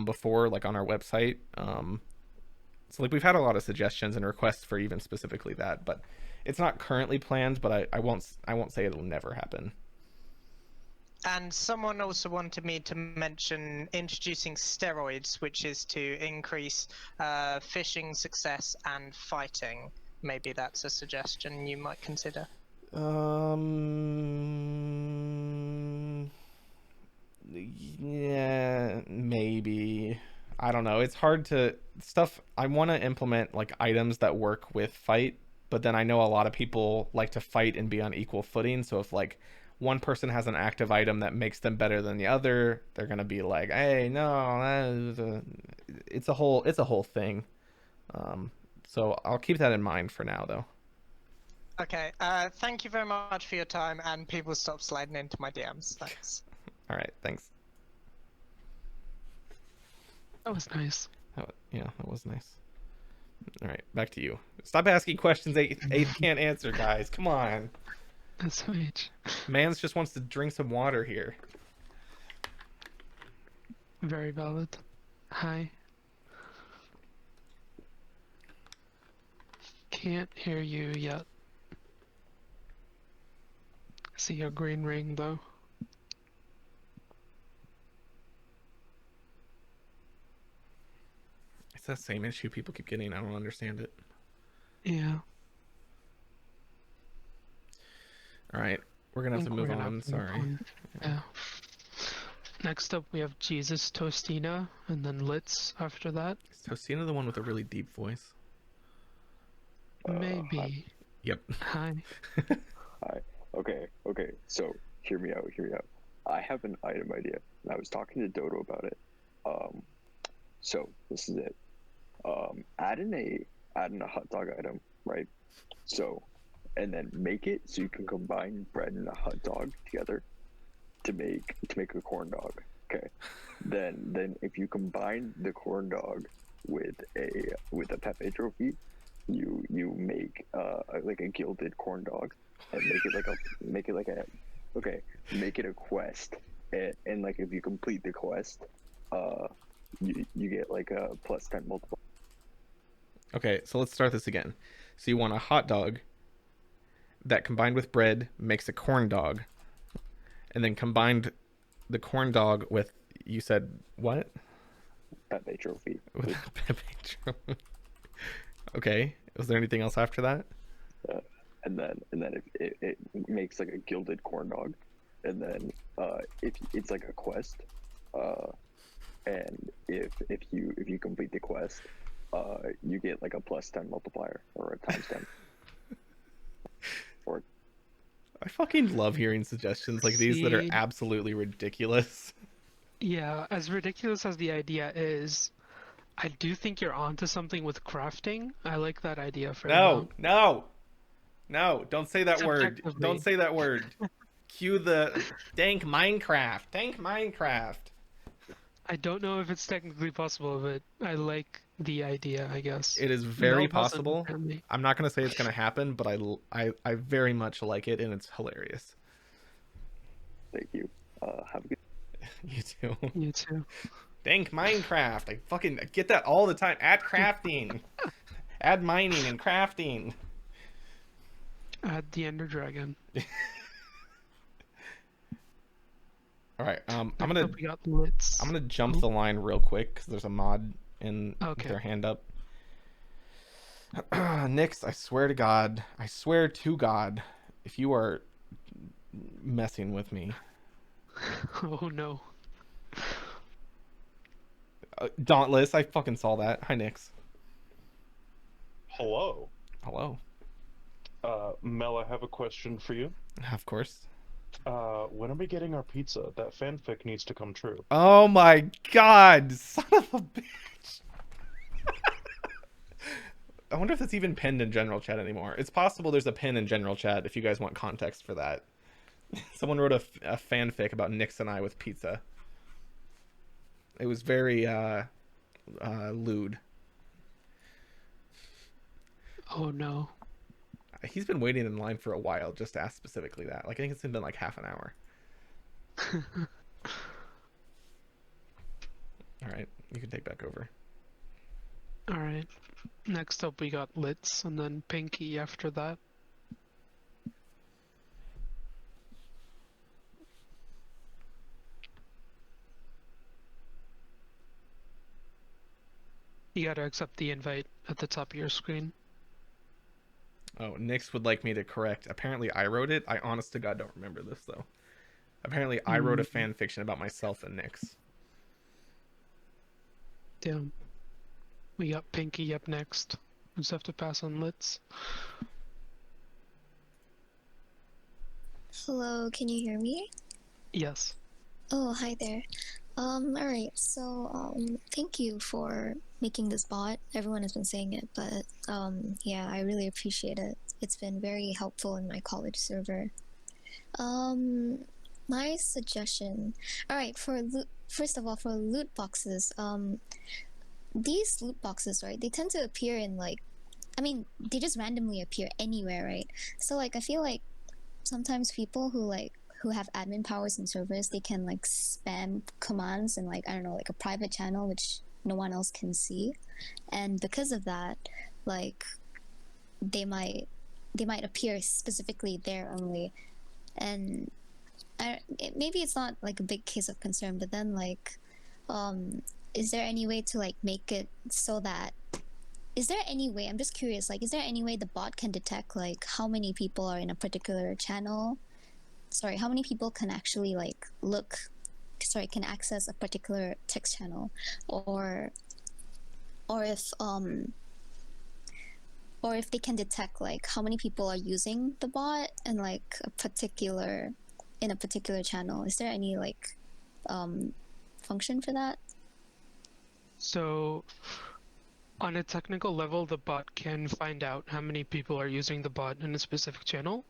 A: before, like on our website. So like we've had a lot of suggestions and requests for even specifically that, but it's not currently planned, but I won't say it'll never happen.
P: And someone also wanted me to mention introducing steroids, which is to increase fishing success and fighting. Maybe that's a suggestion you might consider.
A: Yeah, maybe. I don't know. It's hard to I want to implement like items that work with fight, but then I know a lot of people like to fight and be on equal footing. So if like one person has an active item that makes them better than the other, they're gonna be like, "Hey, no, it's a whole thing." So I'll keep that in mind for now, though.
P: Okay. Thank you very much for your time, and people stop sliding into my DMs. Thanks.
A: All right, thanks.
F: That was nice.
A: Yeah, that was nice. All right, back to you. Stop asking questions eight can't answer, guys. Come on.
F: That's sweet.
A: Mans just wants to drink some water here.
F: Very valid. Hi. Can't hear you yet. See your green ring though.
A: It's that same issue people keep getting. I don't understand it.
F: Yeah.
A: All right, we're gonna have to move on. Sorry.
F: Yeah. Next up, we have Jesus Tostina, and then Litz after that.
A: Is Tostina the one with a really deep voice?
F: Maybe.
A: Yep.
F: Hi.
Q: Hi. Okay. So hear me out. I have an item idea, and I was talking to Dodo about it. So this is it. Add in a hot dog item, right? So, and then make it so you can combine bread and a hot dog together to make a corn dog. Okay. Then if you combine the corn dog with a Pepe trophy, you make like a gilded corn dog and make it a quest, and like if you complete the quest, you get like a +10 multiplier.
A: Okay, so let's start this again. So you want a hot dog that combined with bread makes a corn dog, and then combined the corn dog with, you said what?
Q: Pepe trophy.
A: With a Pepe trophy. Okay. Was there anything else after that?
Q: And then if it makes like a gilded corn dog, and then if it's like a quest, and if you complete the quest, you get like a +10 multiplier or a ×10. Or
A: I fucking love hearing suggestions like these that are
F: See?
A: absolutely ridiculous.
F: Yeah, as ridiculous as the idea is, I do think you're onto something with crafting. I like that idea for
A: No, don't say that word.
F: Subjectively.
A: Don't say that word. Cue the Dank Minecraft. Dank Minecraft.
F: I don't know if it's technically possible, but I like the idea, I guess.
A: It is very
F: No, doesn't
A: possible.
F: apparently.
A: I'm not going to say it's going to happen, but I very much like it, and it's hilarious.
Q: Thank you. Have a good.
A: You too.
F: You too.
A: Dank Minecraft. I fucking get that all the time. Add crafting. Add mining and crafting.
F: Add the Ender Dragon.
A: All right. I'm
F: Next
A: gonna
F: up, we got Litz.
A: I'm gonna jump the line real quick because there's a mod in with
F: Okay.
A: their hand up. Nix, I swear to God, if you are messing with me,
F: Oh no.
A: Dauntless, I fucking saw that. Hi, Nix.
R: Hello.
A: Hello.
R: Mel, I have a question for you.
A: Of course.
R: When are we getting our pizza? That fanfic needs to come true.
A: Oh my God, son of a bitch. I wonder if that's even pinned in general chat anymore. It's possible there's a pin in general chat if you guys want context for that. Someone wrote a fanfic about Nix and I with pizza. It was very lewd.
F: Oh no.
A: He's been waiting in line for a while just to ask specifically that. Like, I think it's been like half an hour. All right, you can take back over.
F: Alright. Next up, we got Litz, and then Pinky after that. You gotta accept the invite at the top of your screen.
A: Oh, Nix would like me to correct. Apparently I wrote it. I honest to God don't remember this, though. Apparently I wrote a fan fiction about myself and Nix.
F: Damn. We got Pinky up next. We just have to pass on Litz.
S: Hello, can you hear me?
F: Yes.
S: Oh, hi there. Alright, so, thank you for making this bot. Everyone has been saying it, but yeah, I really appreciate it. It's been very helpful in my college server. My suggestion. All right, first of all, for loot boxes, these loot boxes, right? They tend to appear in like, I mean, they just randomly appear anywhere, right? So like, I feel like sometimes people who have admin powers in servers, they can like spam commands in like, I don't know, like a private channel which no one else can see, and because of that, like they might appear specifically there only, and maybe it's not like a big case of concern, but then like, is there any way to like make it so that, is there any way, I'm just curious, like is there any way the bot can detect like how many people are in a particular channel, sorry, how many people can actually like can access a particular text channel, or if they can detect like how many people are using the bot and like in a particular channel? Is there any like function for that?
F: So, on a technical level, the bot can find out how many people are using the bot in a specific channel,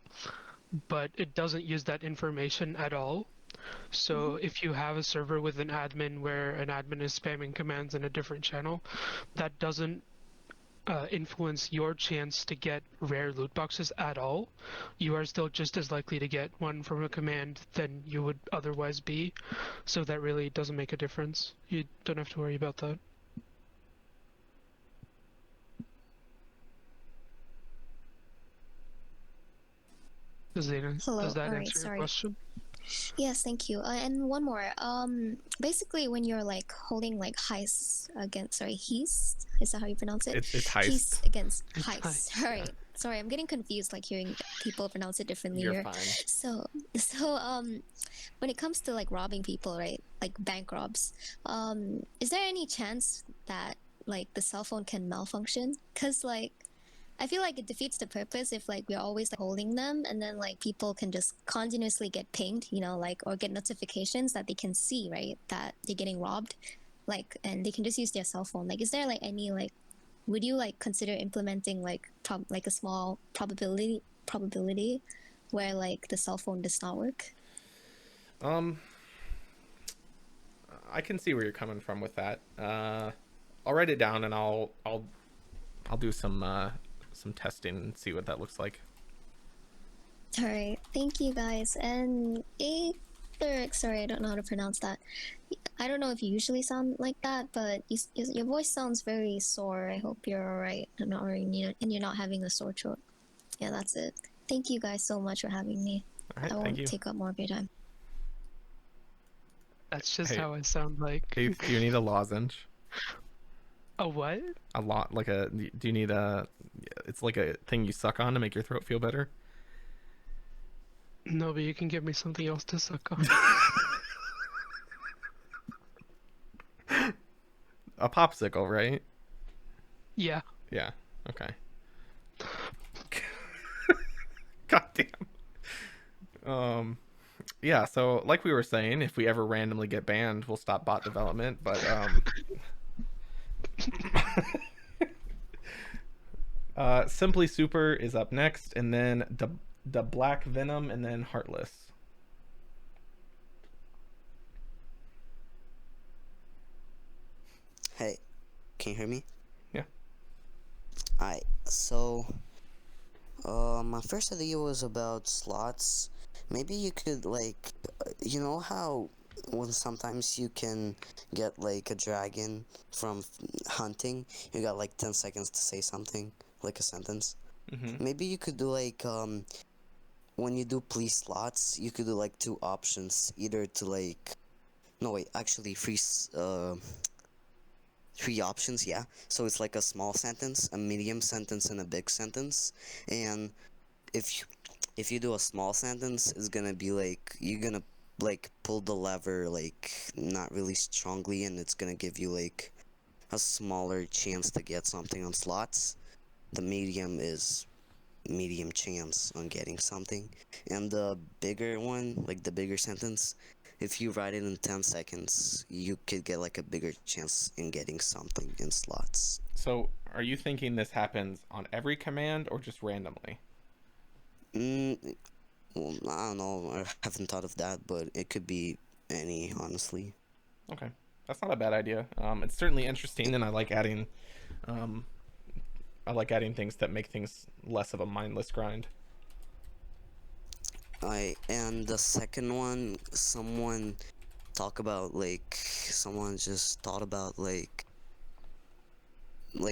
F: but it doesn't use that information at all. So if you have a server with an admin where an admin is spamming commands in a different channel, that doesn't influence your chance to get rare loot boxes at all. You are still just as likely to get one from a command than you would otherwise be. So that really doesn't make a difference. You don't have to worry about that. Does that answer your question?
S: Yes, thank you. And one more. Basically, when you're like holding like heists against, heist, is that how you pronounce it?
A: It's heist.
S: Heist against
A: It's
S: heist.
A: heist,
S: Sorry,
A: yeah.
S: sorry, I'm getting confused like hearing people pronounce it differently
A: You're
S: here.
A: fine.
S: So when it comes to like robbing people, right? Like bank robs, is there any chance that like the cell phone can malfunction? Cause like, I feel like it defeats the purpose if like we're always like holding them, and then like people can just continuously get pinged, you know, like, or get notifications that they can see, right, that they're getting robbed, like, and they can just use their cell phone. Like, is there like any like, would you like consider implementing like like a small probability where like the cell phone does not work?
A: I can see where you're coming from with that. I'll write it down and I'll do some testing and see what that looks like.
S: All right, thank you guys. And sorry, I don't know how to pronounce that. I don't know if you usually sound like that, but your voice sounds very sore. I hope you're all right and you're not having a sore throat. Yeah, that's it. Thank you guys so much for having me.
A: All right,
S: I
A: thank
S: won't
A: you.
S: take up more of your time.
F: That's just
A: Hey.
F: how I sound like.
A: Hey, do you need a lozenge?
F: A what?
A: A lot, like a. Do you need a? It's like a thing you suck on to make your throat feel better.
F: No, but you can give me something else to suck on.
A: A popsicle, right?
F: Yeah.
A: Yeah. Okay. God damn. Yeah, so like we were saying, if we ever randomly get banned, we'll stop bot development, but Simply Super is up next, and then the Black Venom, and then Heartless.
T: Hey, can you hear me?
A: Yeah.
T: Alright, so my first idea was about slots. Maybe you could like, you know how when sometimes you can get like a dragon from hunting, you got like 10 seconds to say something, like a sentence.
A: Mhm.
T: Maybe you could do like when you do please slots, you could do like two options, either to like, no wait, actually three options, yeah. So it's like a small sentence, a medium sentence, and a big sentence. And if you do a small sentence, it's gonna be like, you're gonna like pull the lever like not really strongly, and it's gonna give you like a smaller chance to get something on slots. The medium is medium chance on getting something, and the bigger one, like the bigger sentence, if you write it in 10 seconds, you could get like a bigger chance in getting something in slots.
A: So, are you thinking this happens on every command or just randomly?
T: Well, I don't know. I haven't thought of that, but it could be any, honestly.
A: Okay, that's not a bad idea. It's certainly interesting, and I like adding things that make things less of a mindless grind.
T: And the second one, someone just thought about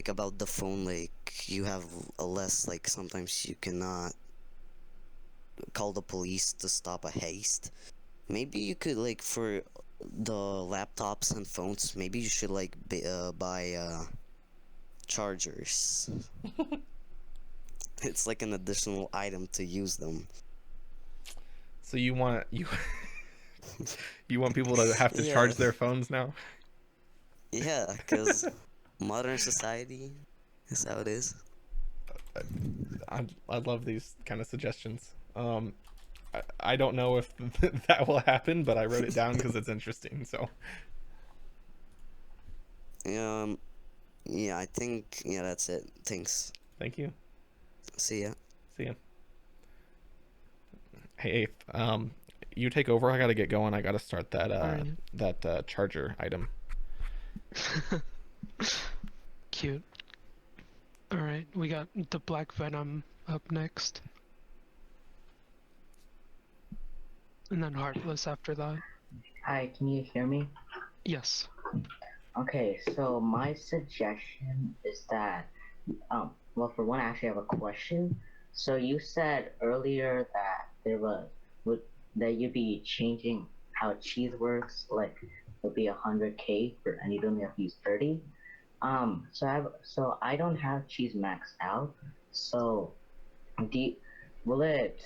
T: about the phone, like you have a less, like sometimes you cannot call the police to stop a heist. Maybe you could, like, for the laptops and phones, maybe you should like buy chargers. It's like an additional item to use them.
A: So you want you want people to have to charge their phones now?
T: Yeah, because modern society is how it is.
A: I love these kind of suggestions. I don't know if that will happen, but I wrote it down because it's interesting. So.
T: Yeah, I think that's it. Thanks.
A: Thank you.
T: See ya.
A: See ya. Hey, you take over. I gotta get going. I gotta start that charger item.
F: Cute. All right, we got the Black Venom up next, and then Heartless after that.
U: Hi, can you hear me?
F: Yes.
U: Okay, so my suggestion is that, well, for one, I actually have a question. So you said earlier that that you'd be changing how cheese works, like it'll be 100K and you'd only have to use 30. So I don't have cheese maxed out. So will it?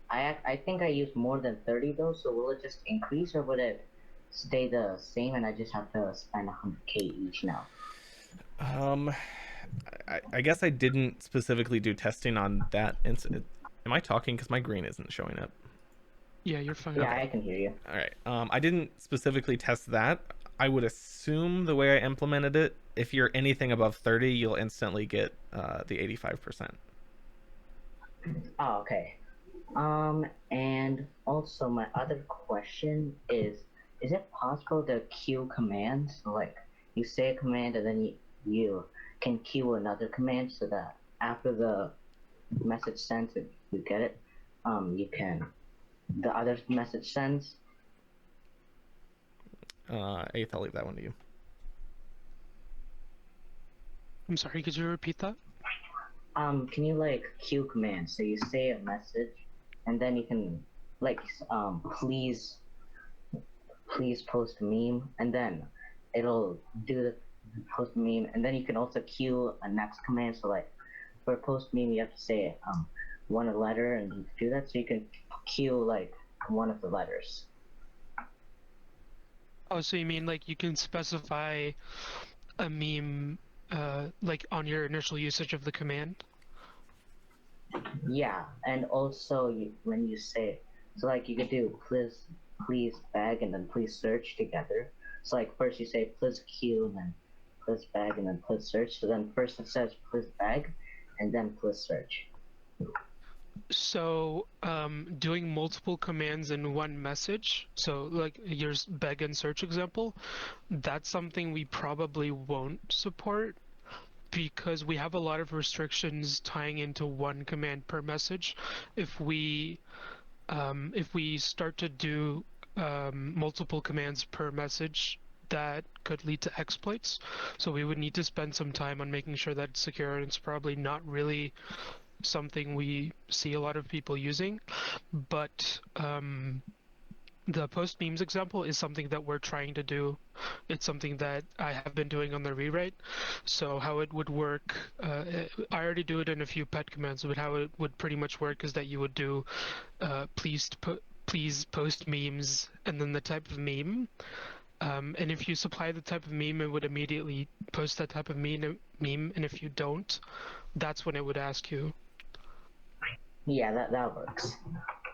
U: I think I use more than 30 though. So will it just increase or will it stay the same and I just have to spend 100K each now?
A: I guess I didn't specifically do testing on that incident. Am I talking? Because my green isn't showing up.
F: Yeah, you're fine.
U: Yeah, okay. I can hear you.
A: All right. I didn't specifically test that. I would assume the way I implemented it, if you're anything above 30, you'll instantly get the 85%.
U: Oh, okay. And also my other question is it possible to queue commands? Like you say a command and then you can queue another command so that after the message sends, if you get it, the other message sends.
A: Eighth, I'll leave that one to you.
F: I'm sorry, could you repeat that?
U: Can you like queue commands? So you say a message, and then you can like please post a meme, and then it'll do the post meme, and then you can also queue a next command. So like for a post meme, you have to say one letter and do that. So you can queue like one of the letters.
F: Oh, so you mean like you can specify a meme like on your initial usage of the command?
U: Yeah, and also when you say, so like you could do please bag and then please search together. So like first you say please queue and then please bag and then please search. So then first it says please bag and then please search.
F: So doing multiple commands in one message, so like your beg and search example, that's something we probably won't support because we have a lot of restrictions tying into one command per message. If we start to do multiple commands per message, that could lead to exploits. So we would need to spend some time on making sure that it's secure, and it's probably not really something we see a lot of people using. But the post memes example is something that we're trying to do. It's something that I have been doing on the rewrite. So how it would work, I already do it in a few pet commands, but how it would pretty much work is that you would do please post memes and then the type of meme. And if you supply the type of meme, it would immediately post that type of meme. And if you don't, that's when it would ask you.
U: Yeah, that works.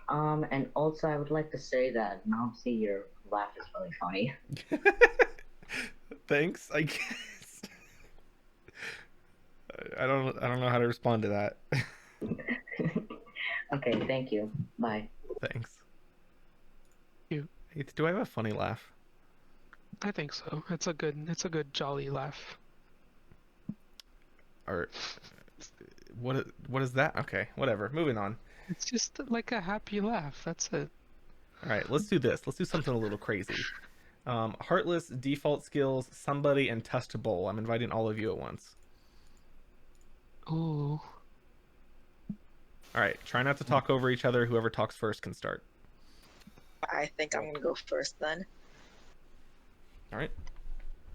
U: And also I would like to say that now see your laugh is really funny.
A: Thanks, I guess. I don't know how to respond to that.
U: Okay, thank you. Bye.
A: Thanks. Do I have a funny laugh?
F: I think so. It's a good jolly laugh.
A: Or what is that? Okay, whatever. Moving on.
F: It's just like a happy laugh. That's it.
A: All right, let's do this. Let's do something a little crazy. Heartless, default skills, somebody, and testable. I'm inviting all of you at once.
F: Ooh.
A: All right, try not to talk over each other. Whoever talks first can start.
B: I think I'm gonna go first then.
A: All right.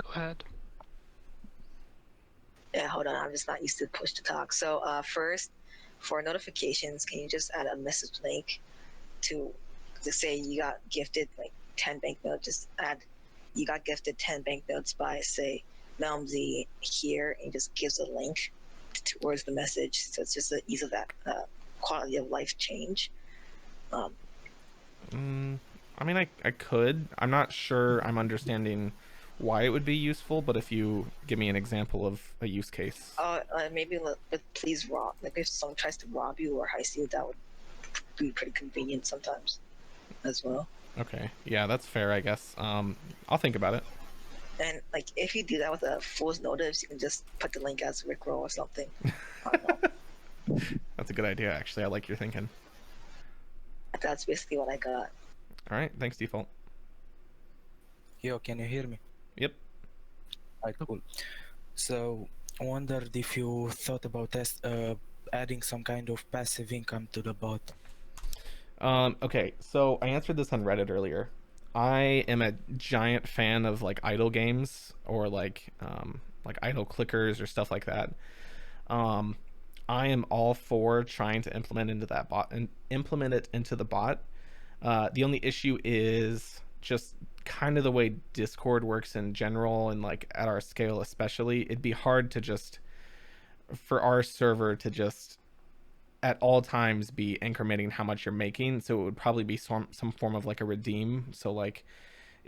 F: Go ahead.
B: Yeah, hold on. I'm just not used to push to talk. So first, for notifications, can you just add a message link to say you got gifted like 10 banknotes? Just add you got gifted 10 banknotes by say Melmsy here, and just gives a link towards the message. So it's just the ease of that quality of life change.
A: I mean, I could. I'm not sure I'm understanding why it would be useful, but if you give me an example of a use case.
B: Maybe please rob. Like if someone tries to rob you or heist you, that would be pretty convenient sometimes as well.
A: Okay, yeah, that's fair, I guess. I'll think about it.
B: And like if you do that with a fool's notice, you can just put the link as Rickroll or something.
A: That's a good idea, actually. I like your thinking.
B: That's basically what I got.
A: All right, thanks, default.
V: Yo, can you hear me?
A: Yep.
V: Alright, cool. So, I wondered if you thought about adding some kind of passive income to the bot.
A: Okay, so I answered this on Reddit earlier. I am a giant fan of like idle games or like idle clickers or stuff like that. I am all for trying to implement into that bot and implement it into the bot. The only issue is just kind of the way Discord works in general and like at our scale especially. It'd be hard to just for our server to just at all times be incrementing how much you're making, so it would probably be some form of like a redeem. So like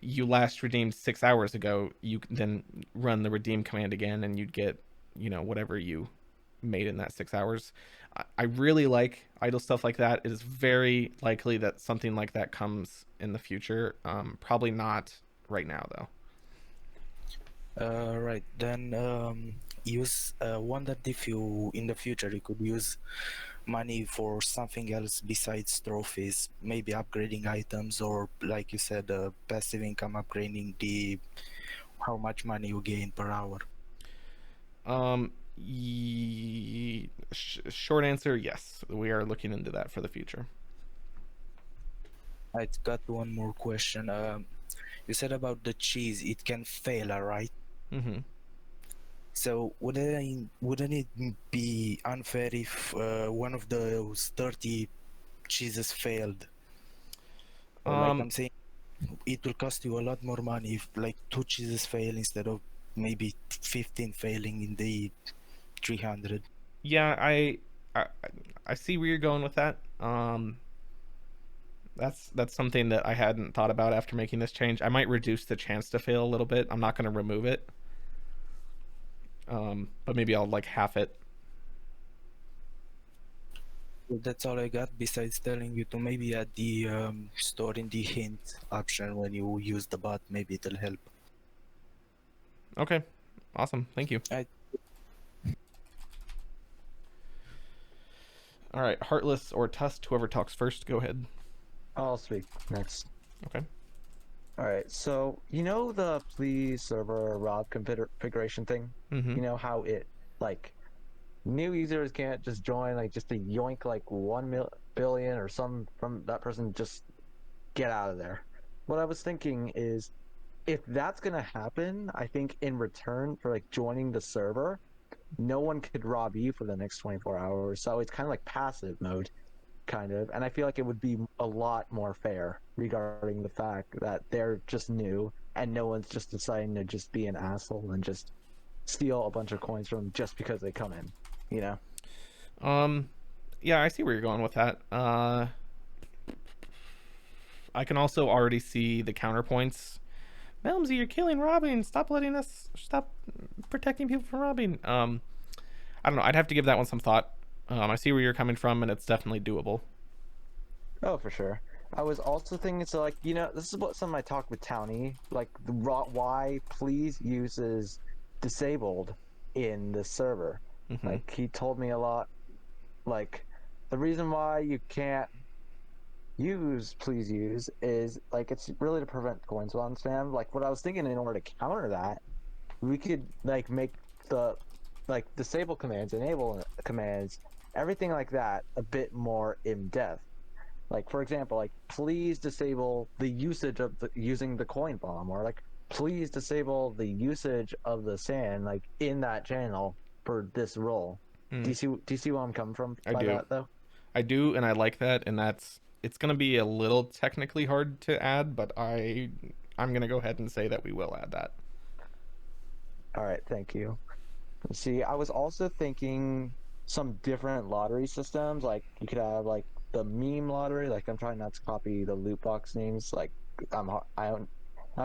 A: you last redeemed 6 hours ago, you then run the redeem command again and you'd get, you know, whatever you made in that 6 hours. I really like idle stuff like that. It is very likely that something like that comes in the future. Probably not right now though.
V: Right, then use wondered if you in the future you could use money for something else besides trophies, maybe upgrading items or like you said, passive income, upgrading the how much money you gain per hour.
A: Short answer, yes. We are looking into that for the future.
V: I got one more question. You said about the cheese, it can fail, right?
A: Mm-hmm.
V: So wouldn't it be unfair if one of those 30 cheeses failed? Or like I'm saying, it will cost you a lot more money if like 2 cheeses fail instead of maybe 15 failing in the 300.
A: Yeah, I see where you're going with that. That's something that I hadn't thought about after making this change. I might reduce the chance to fail a little bit. I'm not going to remove it. But maybe I'll like half it.
V: Well, that's all I got besides telling you to maybe add the store in the hint option when you use the bot. Maybe it'll help.
A: Okay, awesome. Thank you. All right, Heartless or Tust, whoever talks first, go ahead.
W: I'll speak next.
A: Okay.
W: Alright, so you know the please server rob configuration thing?
A: Mhm.
W: You know how it, like, new users can't just join, like, just to yoink, like, 1 billion or some from that person, just get out of there. What I was thinking is, if that's gonna happen, I think in return for, like, joining the server, no one could rob you for the next 24 hours, so it's kind of like passive mode. Kind of, and I feel like it would be a lot more fair regarding the fact that they're just new and no one's just deciding to just be an asshole and just steal a bunch of coins from them just because they come in, you know?
A: Yeah, I see where you're going with that. I can also already see the counterpoints. Melmsy, you're killing robbing. Stop protecting people from robbing. I don't know. I'd have to give that one some thought. I see where you're coming from, and it's definitely doable.
W: Oh, for sure. I was also thinking, so like, this is what some of my talk with Townie, like why please uses disabled in the server.
A: Mm-hmm.
W: Like he told me a lot. Like the reason why you can't use please use is like it's really to prevent coin spawn spam. Like what I was thinking, in order to counter that, we could like make the like disable commands, enable commands, everything like that a bit more in depth. Like for example, like please disable the usage of using the coin bomb, or like please disable the usage of the sand like in that channel for this role. Do you see where I'm coming from by that though?
A: I do, and I like that, and it's gonna be a little technically hard to add, but I'm gonna go ahead and say that we will add that.
W: All right, thank you. See, I was also thinking some different lottery systems. Like you could have like the meme lottery. Like I'm trying not to copy the loot box names. Like I'm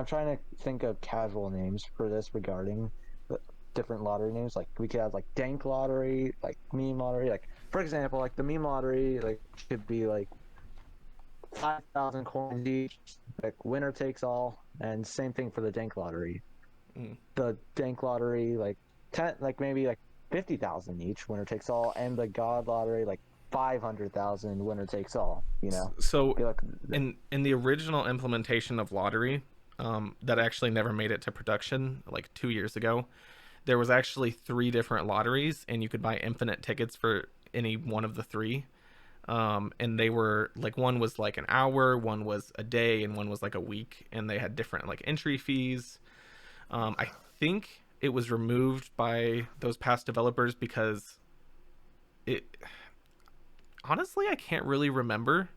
W: trying to think of casual names for this regarding the different lottery names. Like we could have like Dank lottery, like meme lottery. Like for example, like the meme lottery like could be like 5,000 coins each, like winner takes all, and same thing for the Dank lottery. The Dank lottery like 10, like maybe like 50,000 each, winner takes all, and the God lottery like 500,000, winner takes all.
A: So like in the original implementation of lottery, that actually never made it to production, like 2 years ago, there was actually 3 different lotteries, and you could buy infinite tickets for any one of the 3. And they were like, one was like an hour, one was a day, and one was like a week, and they had different like entry fees. I think it was removed by those past developers because honestly, I can't really remember.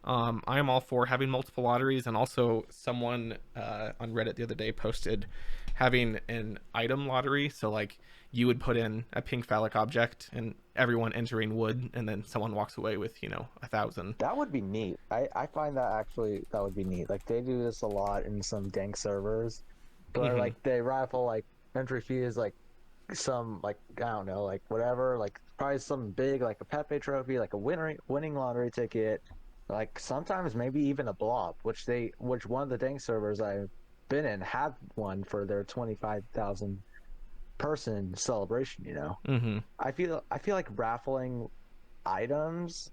A: I am all for having multiple lotteries, and also someone on Reddit the other day posted having an item lottery. So like you would put in a pink phallic object, and everyone entering would, and then someone walks away with 1,000.
W: That would be neat. I find that would be neat. Like they do this a lot in some Dank servers, where like they raffle like entry fee is like some like I don't know, like whatever, like probably some big like a Pepe trophy, like a winning lottery ticket, like sometimes maybe even a blob, which one of the Dank servers I've been in had one for their 25,000 person celebration. I feel like raffling items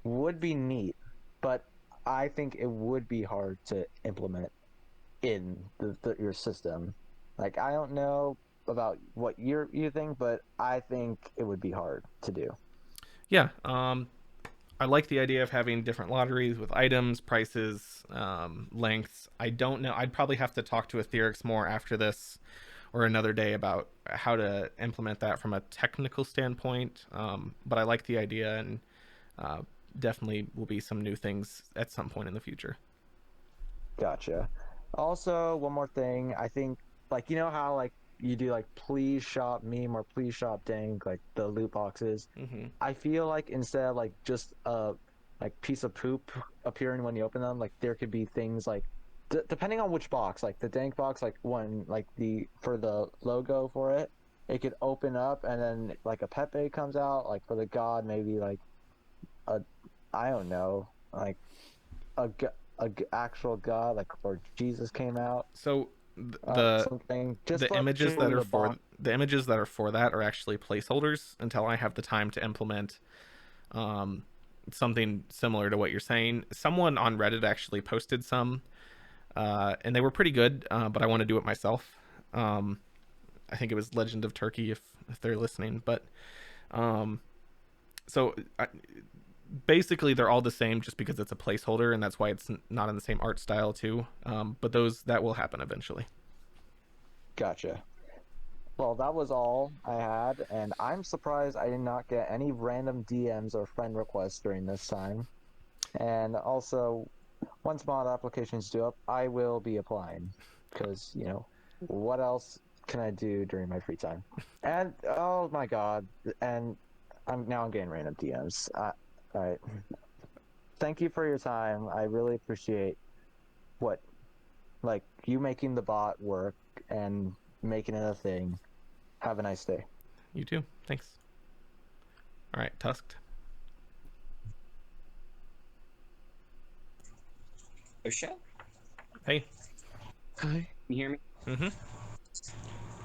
W: would be neat, but I think it would be hard to implement in your system. Like I don't know about what you think, but I think it would be hard to do.
A: Yeah, I like the idea of having different lotteries with items, prices, lengths. I don't know. I'd probably have to talk to Etherix more after this or another day about how to implement that from a technical standpoint. But I like the idea, and definitely will be some new things at some point in the future.
W: Gotcha. Also, one more thing. I think, like, how, like, you do, like, please shop meme or please shop Dank, like, the loot boxes. I feel like instead of, like, just a, like, piece of poop appearing when you open them, like, there could be things, like, depending on which box, like, the Dank box, like, when, like, for the logo for it, it could open up, and then, like, a Pepe comes out, like, for the God, maybe, like, I don't know, like, a actual God, like, or Jesus came out.
A: So
W: something just
A: the
W: like
A: images that are for that are actually placeholders until I have the time to implement something similar to what you're saying. Someone on Reddit actually posted some, and they were pretty good, but I want to do it myself. I think it was Legend of Turkey, if they're listening, but basically they're all the same just because it's a placeholder, and that's why it's not in the same art style too. But that will happen eventually.
W: Gotcha. Well, that was all I had, and I'm surprised I did not get any random DMs or friend requests during this time. And also, once mod applications do up, I will be applying, because, what else can I do during my free time? And, oh my god, and I'm getting random DMs. All right. Thank you for your time. I really appreciate what, like you making the bot work and making it a thing. Have a nice day.
A: You too. Thanks. All right, Tusked.
C: Osha?
A: Hey.
F: Hi.
C: Can you hear me?
A: Mm-hmm.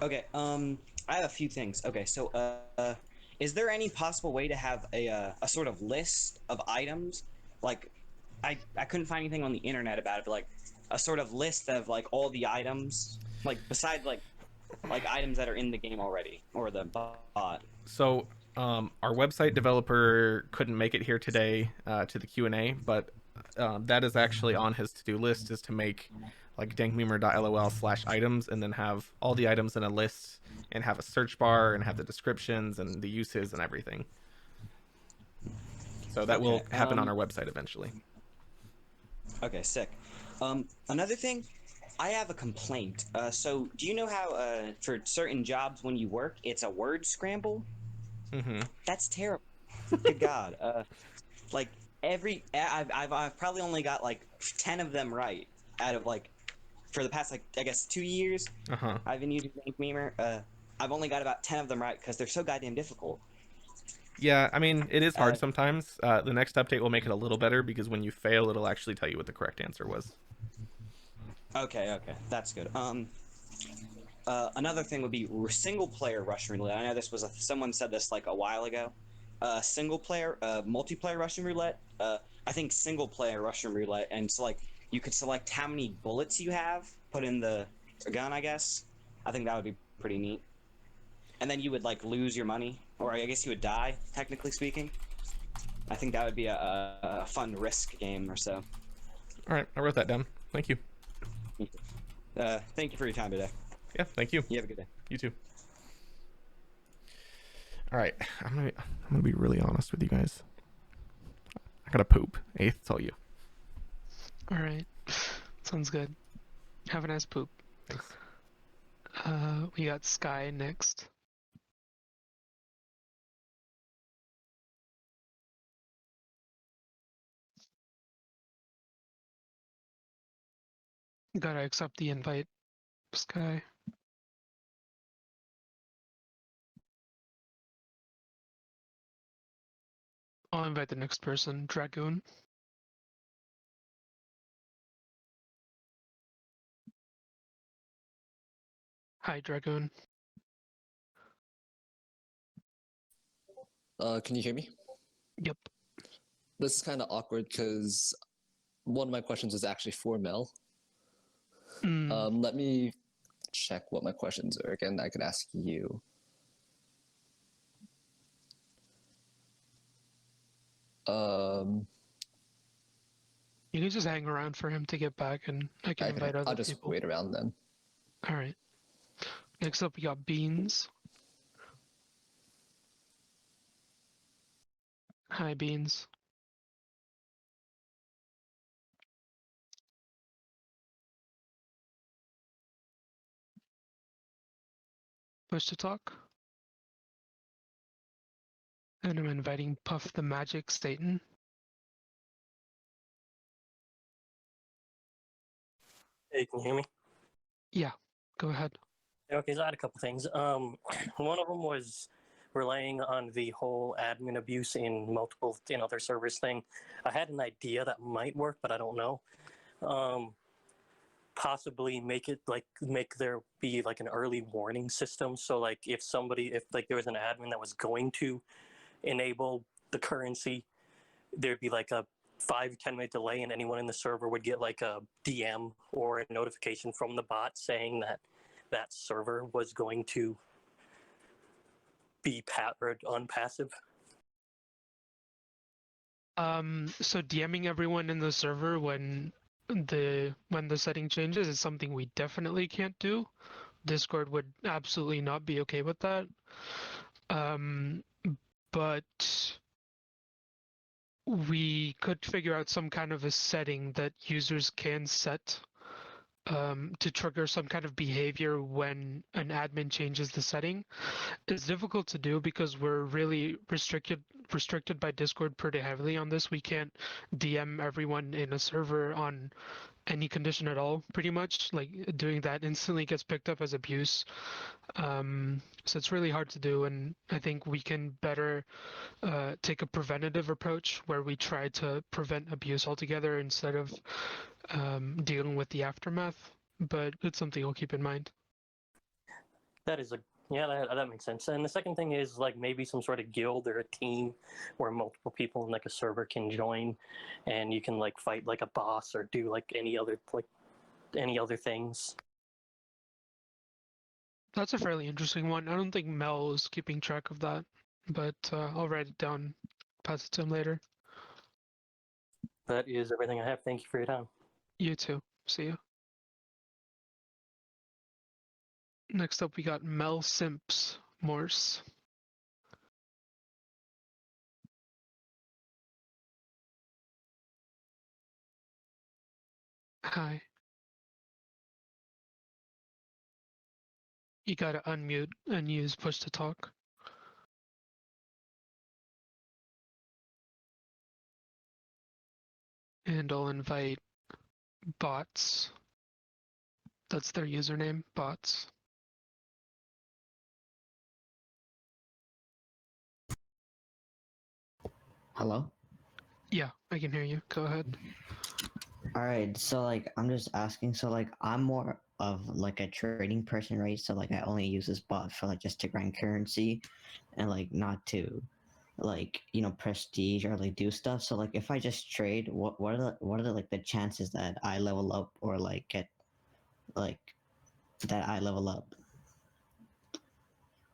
C: Okay, I have a few things. Okay, so, is there any possible way to have a sort of list of items? Like, I couldn't find anything on the internet about it, but like, a sort of list of like all the items, like besides like items that are in the game already, or the bot.
A: So our website developer couldn't make it here today to the Q&A, but that is actually on his to-do list, is to make like dankmemer.lol/items and then have all the items in a list and have a search bar and have the descriptions and the uses and everything. So that will happen on our website eventually.
C: Okay, sick. Another thing, I have a complaint. So do you know how for certain jobs when you work, it's a word scramble?
A: Mm-hmm.
C: That's terrible. Good God. Like I've probably only got like 10 of them right out of like, for the past like I guess 2 years.
A: Uh-huh.
C: I've been using Dank Memer. I've only got about 10 of them right because they're so goddamn difficult.
A: Yeah, I mean, it is hard sometimes. The next update will make it a little better because when you fail, it'll actually tell you what the correct answer was.
C: Okay, that's good. Another thing would be single player Russian roulette. I know this was someone said this like a while ago. Single player, multiplayer Russian roulette. I think single player Russian roulette, and so like you could select how many bullets you have put in the gun. I guess I think that would be pretty neat. And then you would like lose your money, or I guess you would die, technically speaking. I think that would be a fun risk game or so.
A: All right, I wrote that down. Thank you.
C: Thank you for your time today.
A: Yeah, thank you.
C: You have a good day.
A: You too. All right, I'm gonna be really honest with you guys. I gotta poop. Eighth, it's all you.
F: All right, sounds good. Have a nice poop.
A: Thanks.
F: We got Sky next. Gotta accept the invite, Sky. I'll invite the next person, Dragoon. Hi, Dragoon.
D: Can you hear me?
F: Yep.
D: This is kind of awkward because one of my questions is actually for Mel. Let me check what my questions are again. I could ask you.
F: You can just hang around for him to get back, and I can invite other people.
D: I'll just wait around then.
F: All right. Next up, we got Beans. Hi, Beans. Push to talk. And I'm inviting Puff the Magic Satan.
E: Hey, can you hear me?
F: Yeah, go ahead.
E: Okay, so I had a couple things. One of them was relying on the whole admin abuse in multiple other servers thing. I had an idea that might work, but I don't know. Possibly make there be like an early warning system. So like if like there was an admin that was going to enable the currency, there'd be like a 5-10 minute delay, and anyone in the server would get like a DM or a notification from the bot saying that that server was going to be unpassive.
F: So DMing everyone in the server when the setting changes is something we definitely can't do. Discord would absolutely not be okay with that. But we could figure out some kind of a setting that users can set to trigger some kind of behavior when an admin changes the setting. It's difficult to do because we're really restricted by Discord pretty heavily on this. We can't DM everyone in a server on any condition at all, pretty much. Like doing that instantly gets picked up as abuse. So it's really hard to do, and I think we can better take a preventative approach where we try to prevent abuse altogether instead of dealing with the aftermath. But it's something I'll keep in mind.
E: That is that makes sense. And the second thing is like maybe some sort of guild or a team where multiple people in like a server can join, and you can like fight like a boss or do like any other things.
F: That's a fairly interesting one. I don't think Mel is keeping track of that, but I'll write it down, pass it to him later.
E: That is everything I have. Thank you for your time.
F: You too. See you. Next up, we got Mel Simps Morse. Hi. You gotta unmute and use push to talk. And I'll invite bots. That's their username, bots.
U: Hello?
F: Yeah, I can hear you. Go ahead.
U: Alright, so like I'm just asking, so like I'm more of like a trading person, right? So like I only use this bot for like just to grind currency and like not to like, you know, prestige or like do stuff. So like if I just trade, what are the like the chances that I level up or like get like that I level up?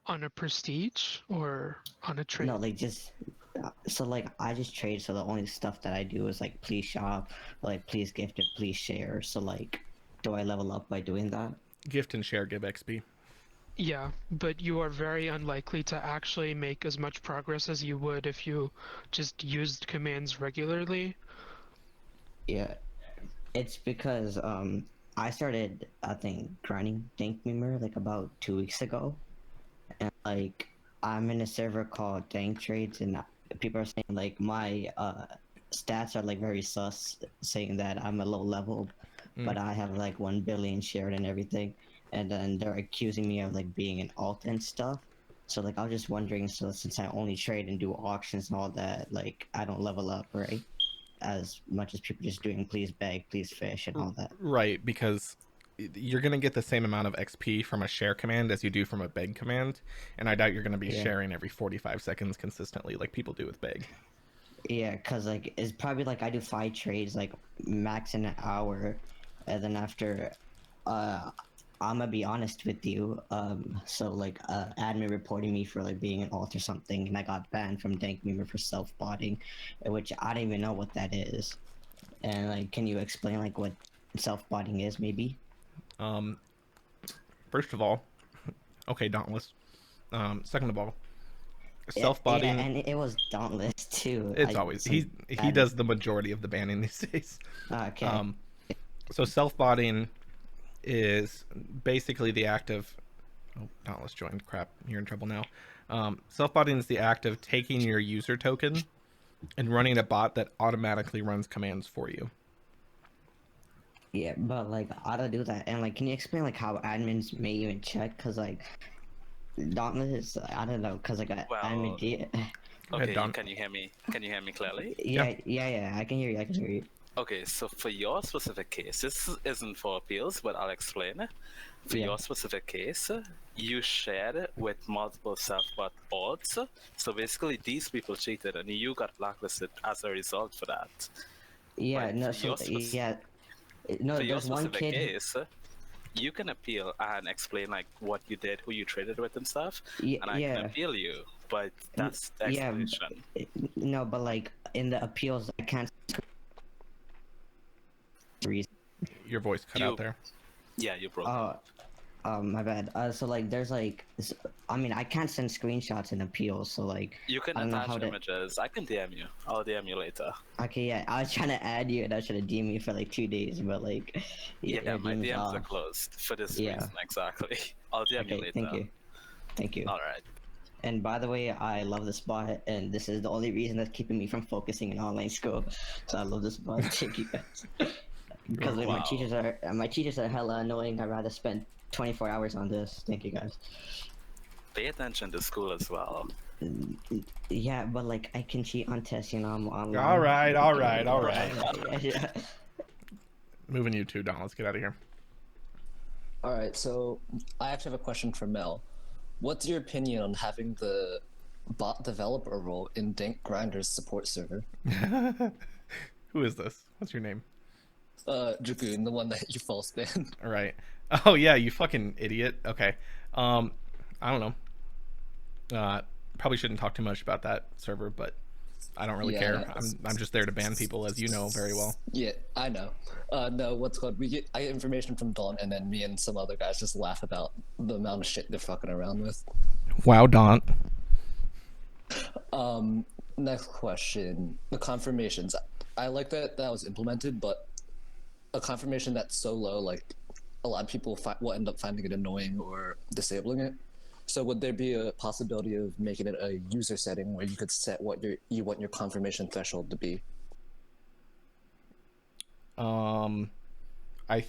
F: On a prestige or on a trade?
U: No, like just so like I just trade, so the only stuff that I do is like please shop, like please gift it, please share. So like do I level up by doing that?
A: Gift and share give XP.
F: Yeah, but you are very unlikely to actually make as much progress as you would if you just used commands regularly.
U: Yeah, it's because I started I think grinding Dank like about 2 weeks ago, and like I'm in a server called Dank Trades, and people are saying like my stats are like very sus, saying that I'm a low level, but I have like 1 billion shared and everything, and then they're accusing me of like being an alt and stuff. So like I was just wondering, so since I only trade and do auctions and all that, like I don't level up, right? As much as people just doing please beg, please fish and all that.
A: Right, because you're going to get the same amount of XP from a share command as you do from a beg command, and I doubt you're going to be sharing every 45 seconds consistently like people do with beg.
U: Yeah, because like it's probably like I do 5 trades like max in an hour, and then after I'm gonna be honest with you, so like admin reporting me for like being an alt or something, and I got banned from Dank for self-botting, which I don't even know what that is. And like can you explain like what self-botting is maybe?
A: First of all, okay, Dauntless. Second of all, self-botting.
U: Yeah, and it was Dauntless too.
A: It's always he does the majority of the banning these days.
U: Okay.
A: So self-botting is basically the act of Dauntless joined. Crap, you're in trouble now. Self-botting is the act of taking your user token and running a bot that automatically runs commands for you.
U: Yeah, but like I don't do that. And like, can you explain like how admins may even check? Cause like Dauntless, I don't know. Cause like admin.
H: Okay, can you hear me? Can you hear me clearly?
U: Yeah. I can hear you. I can hear you.
H: Okay, so for your specific case, this isn't for appeals, but I'll explain it. For your specific case, you shared with multiple self-bot bots. So basically, these people cheated, and you got blacklisted as a result for that.
U: Yeah,
H: but
U: no,
H: for
U: so yeah, no,
H: for your
U: there's one
H: specific
U: kid.
H: case, you can appeal and explain like what you did, who you traded with, and stuff, and I can appeal you. But that's the explanation.
U: No, but like in the appeals, I can't.
A: Your voice cut out there.
H: Yeah, you broke.
U: My bad. So like, there's like, I mean, I can't send screenshots in appeals, so like,
H: You can
U: I don't know
H: attach
U: how to.
H: images. I can DM you. I'll DM you later.
U: Okay, yeah, I was trying to add you, and I should have DM'd you for like 2 days, but like,
H: Yeah, my
U: DM's
H: DMs are
U: off.
H: closed for this reason exactly. I'll DM you later.
U: Thank you.
H: All right.
U: And by the way, I love this bot, and this is the only reason that's keeping me from focusing in online school. So I love this bot. Thank you guys. because
H: Wow.
U: my teachers are hella annoying. I'd rather spend 24 hours on this. Thank you guys.
H: Pay attention to school as well.
U: Yeah, but like I can cheat on tests, you know. I'm online.
A: All right.
U: Yeah.
A: Moving you two down. Let's get out of here.
D: All right, so I actually have a question for Mel. What's your opinion on having the bot developer role in Dank Grinder's support server?
A: Who is this? What's your name?
D: Dragoon, the one that you false banned.
A: All right. Oh yeah, you fucking idiot. Okay. I don't know. Probably shouldn't talk too much about that server, but I don't really care. I'm just there to ban people, as you know very well.
D: Yeah, I know. No, what's called? I get information from Dawn, and then me and some other guys just laugh about the amount of shit they're fucking around with.
A: Wow, Dawn.
D: Next question. The confirmations. I like that was implemented, but a confirmation that's so low, like a lot of people will end up finding it annoying or disabling it. So would there be a possibility of making it a user setting where you could set what you want your confirmation threshold to be?
A: I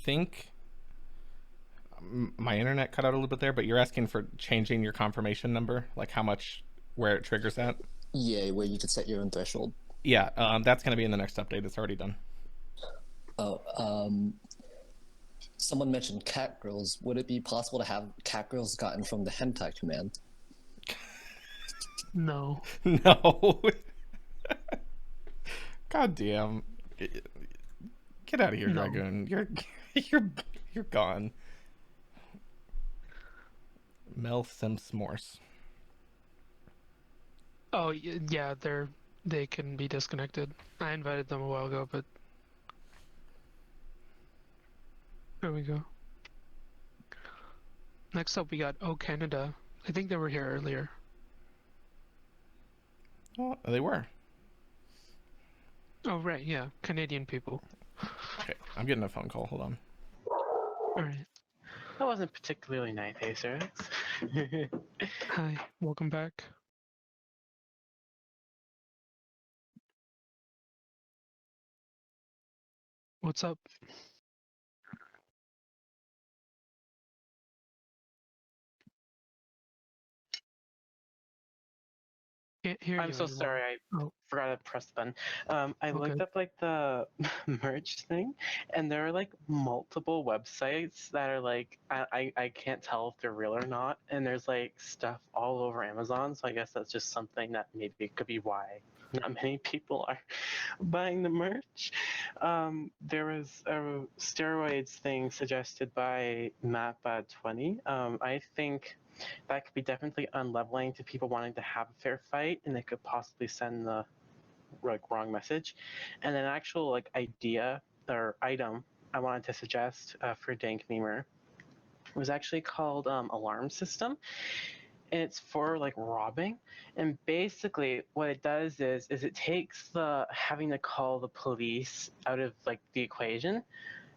A: think my internet cut out a little bit there, but you're asking for changing your confirmation number, like how much, where it triggers at?
D: Yeah, where you could set your own threshold.
A: Yeah, that's going to be in the next update. It's already done.
D: Oh, someone mentioned cat girls. Would it be possible to have cat girls gotten from the hentai command?
F: No.
A: No. God damn. Get out of here,
F: No.
A: Dragoon. You're gone. Mel Simsmorse.
F: Oh yeah, they can be disconnected. I invited them a while ago, but there we go. Next up, we got Oh Canada. I think they were here earlier.
A: Oh, they were.
F: Oh right, yeah, Canadian people.
A: Okay, I'm getting a phone call. Hold on.
F: All right.
I: That wasn't particularly nice, eh, sir?
F: Hi, welcome back. What's up? Can't hear
I: I'm
F: you
I: so
F: anymore.
I: sorry, I forgot to press the button. I looked up like the merch thing, and there are like multiple websites that are like I can't tell if they're real or not, and there's like stuff all over Amazon. So I guess that's just something that maybe could be why not many people are buying the merch. There was a steroids thing suggested by MapBad20. I think that could be definitely unleveling to people wanting to have a fair fight, and they could possibly send the wrong message. And an actual idea or item I wanted to suggest for Dank Memer was actually called Alarm System. And it's for robbing, and basically what it does is it takes the having to call the police out of the equation.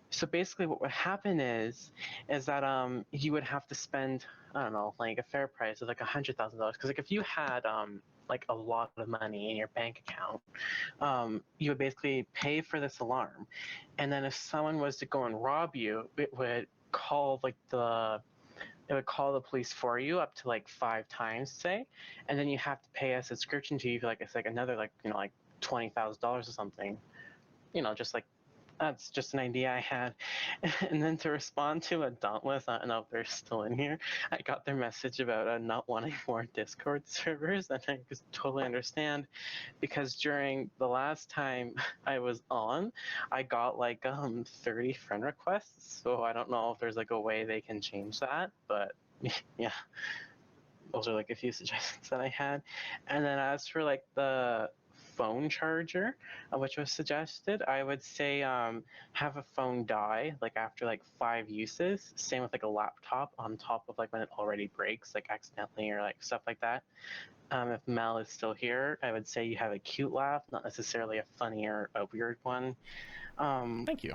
I: So basically what would happen is that you would have to spend, I don't know, a fair price of $100,000, because if you had a lot of money in your bank account, you would basically pay for this alarm, and then if someone was to go and rob you, it would call the police for you up to 5 times, say, and then you have to pay a subscription fee for it's another $20,000 or something, just that's just an idea I had. And then to respond to a Dauntless, I don't know if they're still in here, I got their message about not wanting more Discord servers, and I could totally understand, because during the last time I was on, I got 30 friend requests, so I don't know if there's a way they can change that, but yeah. Those are a few suggestions that I had. And then as for the phone charger, which was suggested, I would say have a phone die after 5 uses. Same with a laptop on top of when it already breaks accidentally or stuff like that. If Mel is still here, I would say you have a cute laugh, not necessarily a funny or a weird one.
A: Thank you.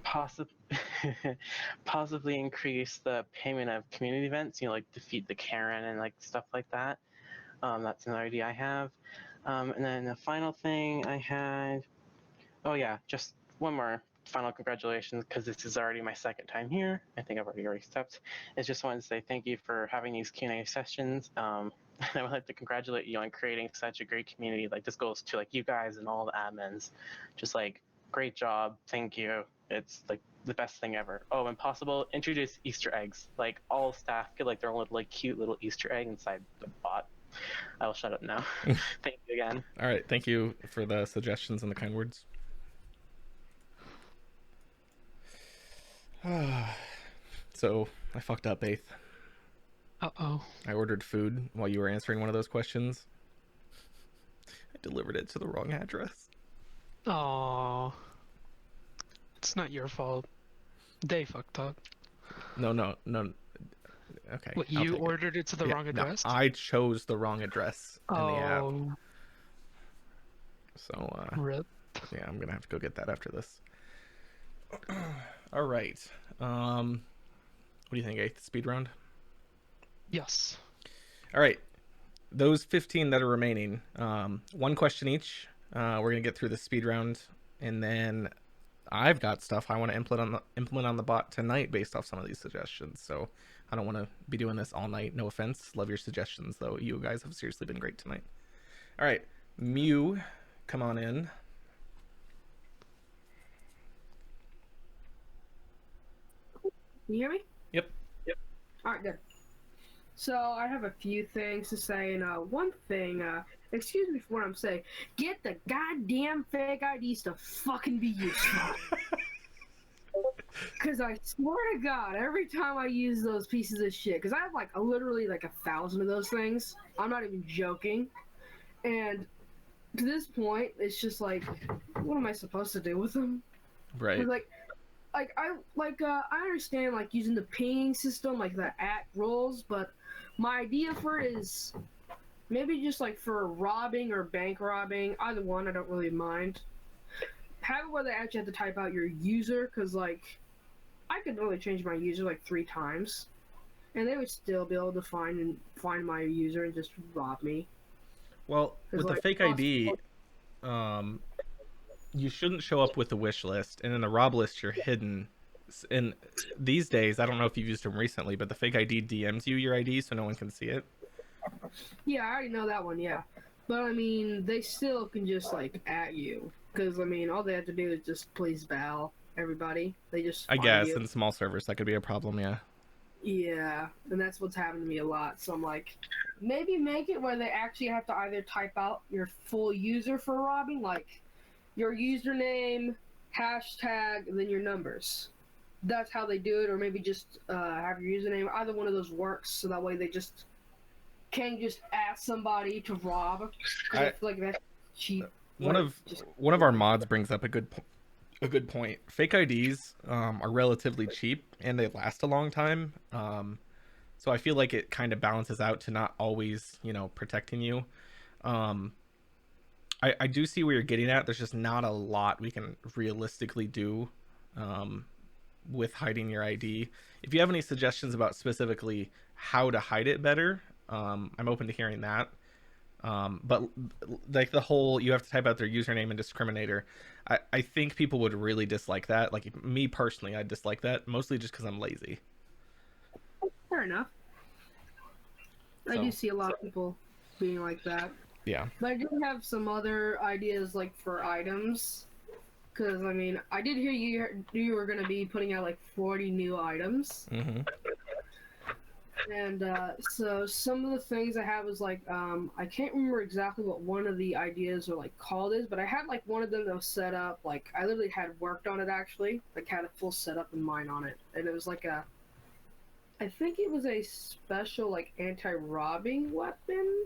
I: Possibly increase the payment of community events, defeat the Karen and stuff like that. That's another idea I have. And then the final thing I had, oh yeah, just one more final congratulations, because this is already my second time here. I think I've already stepped. I just wanted to say thank you for having these Q&A sessions. I would like to congratulate you on creating such a great community. Like, this goes to like you guys and all the admins. Just like, great job. Thank you. It's like the best thing ever. Oh, and possible, introduce Easter eggs. Like, all staff get like their own like cute little Easter egg inside the bot. I will shut up now. Thank you again.
A: All right, thank you for the suggestions and the kind words. So I fucked up, Baith.
F: Uh-oh.
A: I ordered food while you were answering one of those questions. I delivered it to the wrong address.
F: Oh, it's not your fault. They fucked up.
A: No. Okay.
F: What, you ordered it to the wrong address?
A: No, I chose the wrong address in the app. So,
F: RIP.
A: Yeah, I'm gonna have to go get that after this. All right. What do you think, 8th speed round?
F: Yes.
A: All right. Those 15 that are remaining, one question each. We're gonna get through the speed round, and then I've got stuff I want to implement on the bot tonight based off some of these suggestions. So I don't want to be doing this all night. No offense. Love your suggestions, though. You guys have seriously been great tonight. All right, Mew, come on in.
J: Can you hear me?
A: Yep.
J: All right, good. So I have a few things to say, and one thing, excuse me for what I'm saying, get the goddamn fake IDs to fucking be useful. Because I swear to God, every time I use those pieces of shit, because I have like literally like 1,000 of those things, I'm not even joking, and to this point, it's just like, what am I supposed to do with them?
A: Right.
J: I understand like using the pinging system, like the @ but my idea for it is maybe just like for robbing or bank robbing, either one, I don't really mind. Have it where they actually have to type out your user, because like I could only change my user like 3 times, and they would still be able to find my user and just rob me.
A: Well, with the fake ID, you shouldn't show up with the wish list, and in the rob list you're hidden. And these days, I don't know if you've used them recently, but the fake ID DMs you your ID so no one can see it.
J: Yeah, I already know that one, yeah. But I mean, they still can just like @ you, because I mean, all they have to do is just please bow, everybody. They just
A: I
J: find
A: guess
J: you.
A: in small servers that could be a problem, yeah.
J: Yeah, and that's what's happened to me a lot. So I'm like, maybe make it where they actually have to either type out your full user for robbing, like your username, hashtag, and then your numbers. That's how they do it, or maybe just have your username. Either one of those works, so that way they just can't just ask somebody to rob. I feel like that's cheap.
A: One of our mods brings up a good point. Fake IDs are relatively cheap and they last a long time. So I feel like it kind of balances out to not always, protecting you. I do see where you're getting at. There's just not a lot we can realistically do with hiding your ID. If you have any suggestions about specifically how to hide it better, I'm open to hearing that. But like the whole, you have to type out their username and discriminator. I think people would really dislike that. Like me personally, I dislike that mostly just because I'm lazy.
J: Fair enough. I do see a lot of people being like that.
A: Yeah.
J: But I do have some other ideas like for items. Because, I mean, I did hear you were going to be putting out like 40 new items.
A: Mm-hmm.
J: And so some of the things I have is like, I can't remember exactly what one of the ideas or like called is, but I had like one of them that was set up, like I literally had worked on it actually, like had a full setup in mind on it. And it was like I think it was a special like anti-robbing weapon.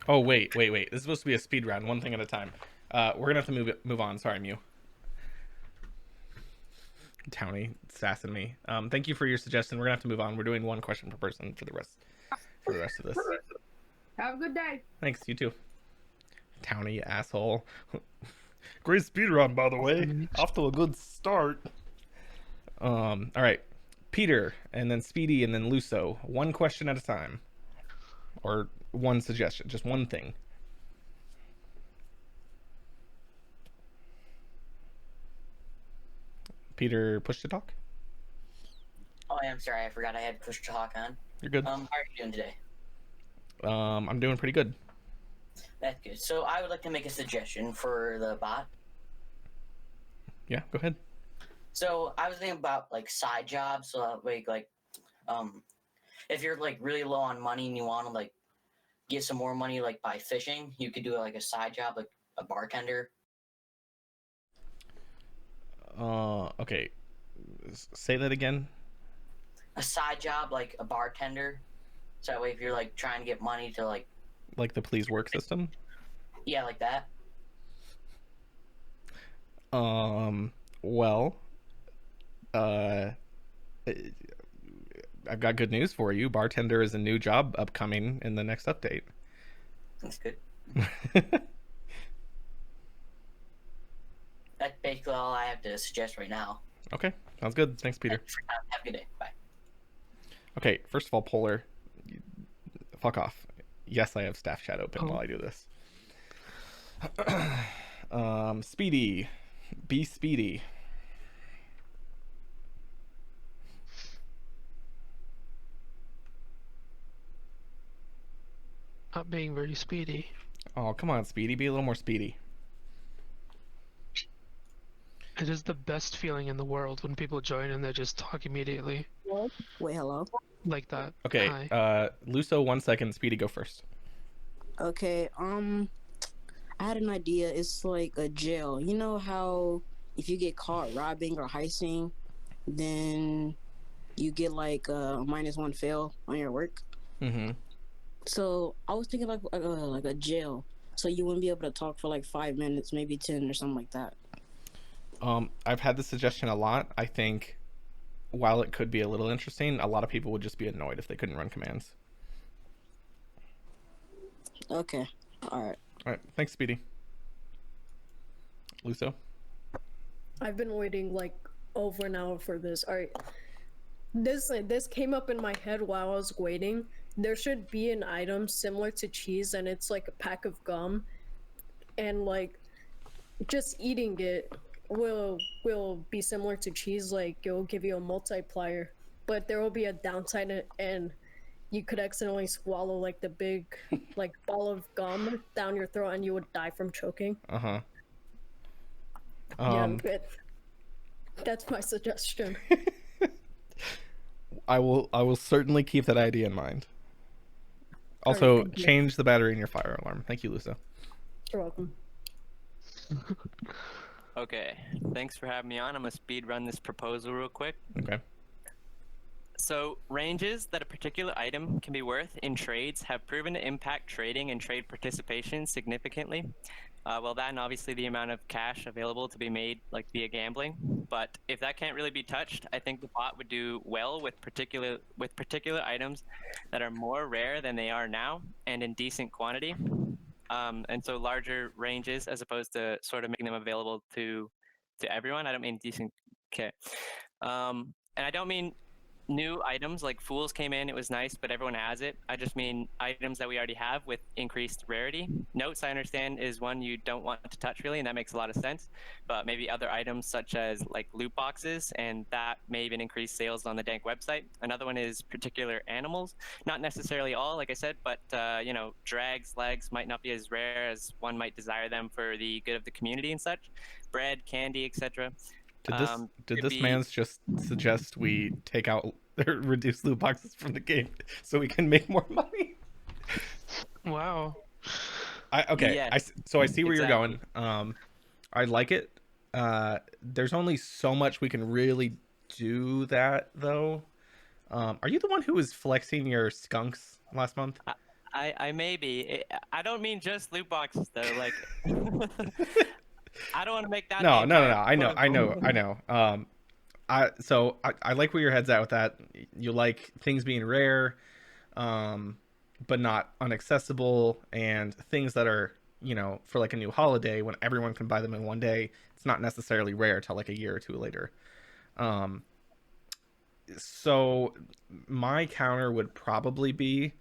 A: Oh, wait. This is supposed to be a speed round, one thing at a time. We're going to have to move on. Sorry, Mew. Townie sassing me. Thank you for your suggestion. We're gonna have to move on. We're doing one question per person for the rest of this.
J: Have a good day.
A: Thanks, you too. Townie, asshole. Great speedrun, by the way. Off to a good start. All right. Peter, and then Speedy, and then Luso. One question at a time. Or one suggestion. Just one thing. Peter push to talk?
G: Oh, I'm sorry. I forgot I had push to talk on.
A: You're good.
G: How are you doing today?
A: I'm doing pretty good.
G: That's good. So I would like to make a suggestion for the bot.
A: Yeah, go ahead.
G: So I was thinking about like side jobs. So like, if you're like really low on money and you want to like get some more money like by fishing, you could do like a side job, like a bartender.
A: Okay. Say that again.
G: A side job like a bartender. So that way, if you're like trying to get money to like
A: the please work system?
G: Yeah, like that.
A: Well, I've got good news for you. Bartender is a new job upcoming in the next update.
G: That's good. That's basically all I have to suggest right now.
A: Okay, sounds good. Thanks, Peter.
G: Have a good day. Bye.
A: Okay, first of all, Polar, fuck off. Yes, I have staff chat open while I do this. Speedy. Be speedy.
F: Not being very speedy.
A: Oh, come on, Speedy. Be a little more speedy.
F: It is the best feeling in the world when people join and they just talk immediately.
K: Wait, hello?
F: Like that.
A: Okay,
F: Hi.
A: Luso, 1 second. Speedy, go first.
K: Okay, I had an idea. It's like a jail. You know how if you get caught robbing or heisting, then you get like a -1 fail on your work?
A: Mm-hmm.
K: So I was thinking like a jail. So you wouldn't be able to talk for like 5 minutes, maybe 10 or something like that.
A: I've had this suggestion a lot. I think while it could be a little interesting, a lot of people would just be annoyed if they couldn't run commands.
K: Okay. Alright.
A: Alright, thanks, Speedy. Luso?
L: I've been waiting like over an hour for this. All right, this came up in my head while I was waiting. There should be an item similar to cheese, and it's like a pack of gum, and like just eating it will be similar to cheese. Like it will give you a multiplier, but there will be a downside, and you could accidentally swallow like the big like ball of gum down your throat, and you would die from choking.
A: Uh-huh.
L: Yeah, but that's my suggestion.
A: I will certainly keep that idea in mind. Also,
L: thank you.
A: change the battery in your fire alarm. Thank you, Luso.
L: You're welcome.
X: Okay, thanks for having me on. I'm gonna speed run this proposal real quick.
A: Okay.
X: So, ranges that a particular item can be worth in trades have proven to impact trading and trade participation significantly. Well, that and obviously the amount of cash available to be made, like via gambling. But if that can't really be touched, I think the bot would do well with particular items that are more rare than they are now and in decent quantity. And so larger ranges as opposed to sort of making them available to everyone. I don't mean decent. Okay. And I don't mean new items like Fools came in, it was nice, but everyone has it. I just mean items that we already have with increased rarity. Notes, I understand, is one you don't want to touch really, and that makes a lot of sense. But maybe other items such as like loot boxes, and that may even increase sales on the Dank website. Another one is particular animals, not necessarily all, like I said, but drags, legs might not be as rare as one might desire them for the good of the community and such. Bread, candy, etc.
A: Did this man's just suggest we take out or reduce loot boxes from the game so we can make more money?
F: Wow.
A: Yes, I see where you're going. I like it. There's only so much we can really do that though. Are you the one who was flexing your skunks last month?
X: I may be. I don't mean just loot boxes though. Like, I don't want to make that.
A: No. I know. I like where your head's at with that. You like things being rare, but not inaccessible, and things that are, for like a new holiday when everyone can buy them in one day. It's not necessarily rare till like a year or two later. So my counter would probably be,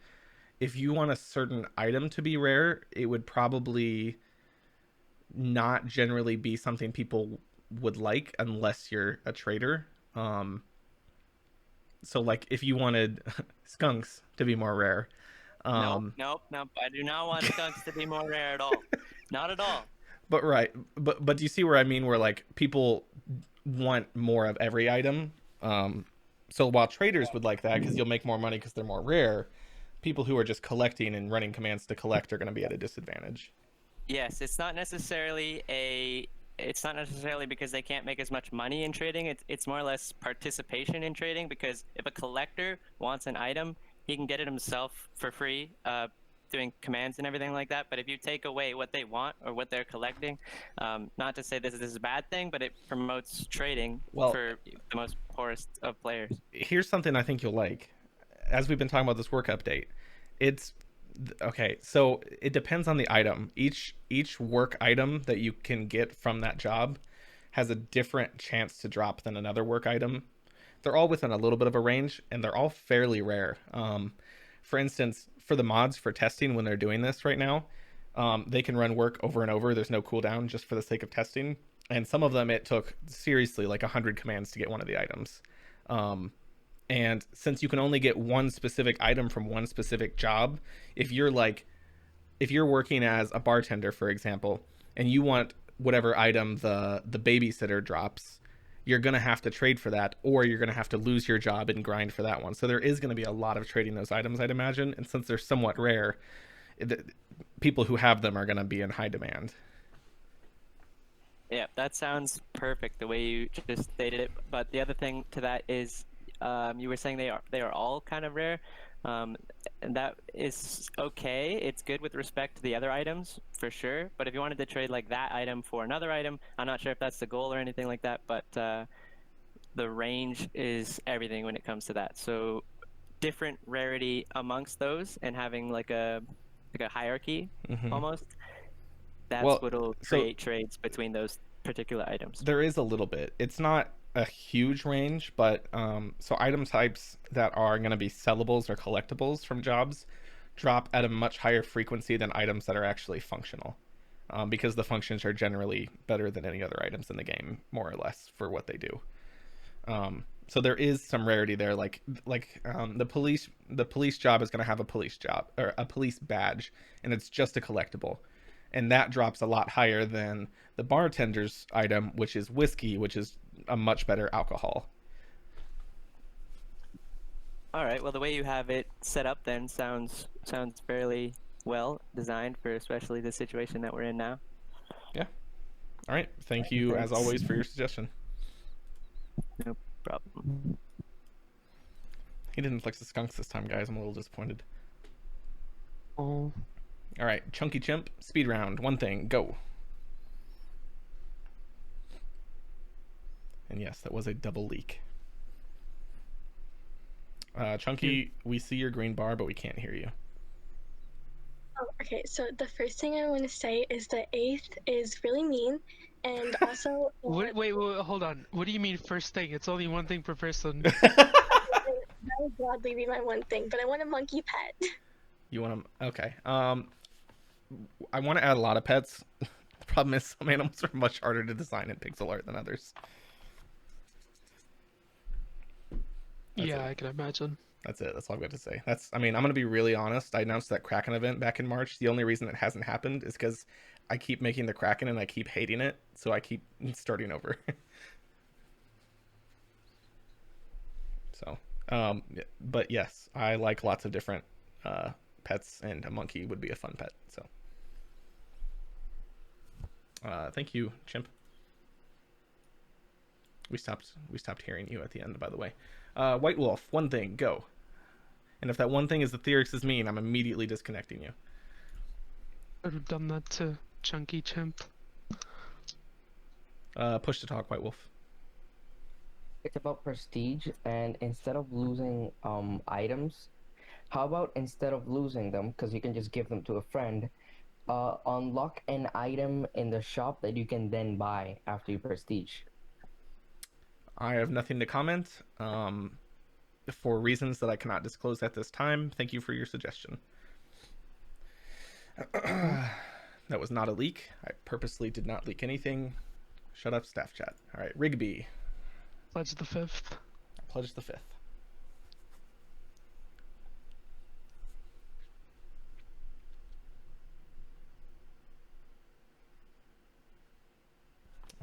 A: if you want a certain item to be rare, it would probably not generally be something people would like unless you're a trader. So like if you wanted skunks to be more rare.
X: Nope. I do not want skunks to be more rare at all. Not at all.
A: But right, but do you see where I mean? Where like people want more of every item. So while traders would like that because you'll make more money because they're more rare, people who are just collecting and running commands to collect are going to be at a disadvantage.
X: Yes, it's not necessarily because they can't make as much money in trading. It's more or less participation in trading, because if a collector wants an item, he can get it himself for free, doing commands and everything like that. But if you take away what they want or what they're collecting, not to say this is a bad thing, but it promotes trading for the most poorest of players.
A: Here's something I think you'll like. As we've been talking about this work update, it's okay. So it depends on the item. Each work item that you can get from that job has a different chance to drop than another work item. They're all within a little bit of a range, and they're all fairly rare. For instance, for the mods for testing, when they're doing this right now, they can run work over and over. There's no cooldown, just for the sake of testing. And some of them, it took seriously like 100 commands to get one of the items. And since you can only get one specific item from one specific job, if you're working as a bartender, for example, and you want whatever item the babysitter drops, you're going to have to trade for that, or you're going to have to lose your job and grind for that one. So there is going to be a lot of trading those items, I'd imagine. And since they're somewhat rare, people who have them are going to be in high demand.
X: Yeah, that sounds perfect the way you just stated it. But the other thing to that is, you were saying they are all kind of rare, and that is okay. It's good with respect to the other items for sure. But if you wanted to trade like that item for another item, I'm not sure if that's the goal or anything like that. But the range is everything when it comes to that. So different rarity amongst those, and having like a hierarchy almost. That's what'll create trades between those particular items.
A: There is a little bit. It's not a huge range, but so item types that are going to be sellables or collectibles from jobs drop at a much higher frequency than items that are actually functional, because the functions are generally better than any other items in the game, more or less, for what they do. So there is some rarity there. Like the police job is going to have a police job or a police badge, and it's just a collectible. And that drops a lot higher than the bartender's item, which is whiskey, which is a much better alcohol.
X: All right. Well, the way you have it set up then sounds fairly well designed for especially the situation that we're in now.
A: Yeah. All right. Thank you, as always, for your suggestion.
X: No problem.
A: He didn't flex the skunks this time, guys. I'm a little disappointed.
I: Oh.
A: All right, Chunky Chimp, speed round. One thing, go. And yes, that was a double leak. Chunky, we see your green bar, but we can't hear you.
M: Oh, okay, so the first thing I want to say is the 8th is really mean, and also...
F: Wait, hold on. What do you mean first thing? It's only one thing per person.
M: That would gladly be my one thing, but I want a monkey pet.
A: You want them? Okay. I want to add a lot of pets. The problem is some animals are much harder to design in pixel art than others.
F: Yeah, I can imagine.
A: That's it. That's all I've got to say. I'm going to be really honest. I announced that Kraken event back in March. The only reason it hasn't happened is because I keep making the Kraken and I keep hating it. So I keep starting over. So, but yes, I like lots of different pets, and a monkey would be a fun pet. So, thank you, Chimp. We stopped hearing you at the end, by the way. White Wolf, one thing, go. And if that one thing is the Theorix is mean, I'm immediately disconnecting you.
F: I would have done that to Chunky Chimp.
A: Push to talk, White Wolf.
N: It's about prestige, and instead of losing items, how about instead of losing them, because you can just give them to a friend, unlock an item in the shop that you can then buy after you prestige?
A: I have nothing to comment, for reasons that I cannot disclose at this time. Thank you for your suggestion. That was not a leak. I purposely did not leak anything. Shut up, staff chat. All right, Rigby.
F: Pledge the fifth.
A: Pledge the fifth.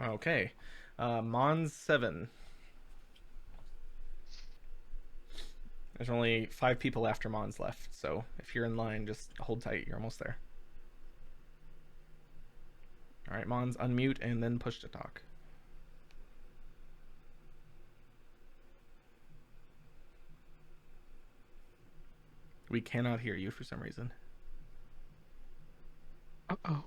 A: Okay. Mons 7. There's only 5 people after Mons left, so if you're in line, just hold tight. You're almost there. All right, Mons, unmute and then push to talk. We cannot hear you for some reason.
F: Uh-oh.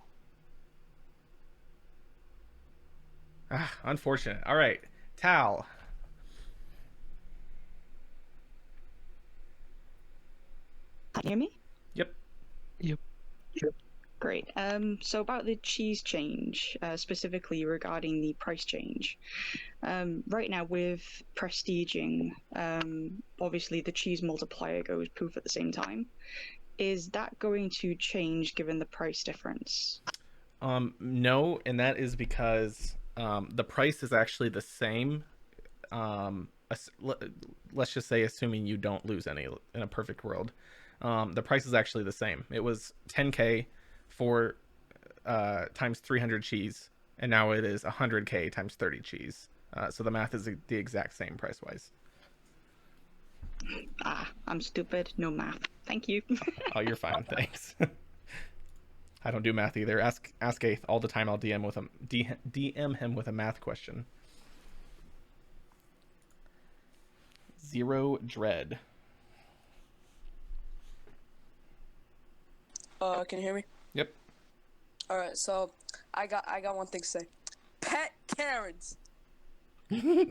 A: Ah, unfortunate. All right, Tal.
O: Can you hear me?
A: Yep.
F: Yep.
O: Great. So about the cheese change, specifically regarding the price change. Right now with prestiging, obviously the cheese multiplier goes poof at the same time. Is that going to change given the price difference?
A: No, and that is because the price is actually the same. Let's just say, assuming you don't lose any in a perfect world, the price is actually the same. It was 10K for times 300 cheese, and now it is 100K times 30 cheese. So the math is the exact same price wise.
O: Ah, I'm stupid. No math. Thank you.
A: Oh, you're fine. Thanks. I don't do math either. Ask Aeth all the time. I'll DM him with a math question. Zero Dread.
P: Can you hear me?
A: Yep.
P: All right, so I got one thing to say. Pet Karens. Yeah,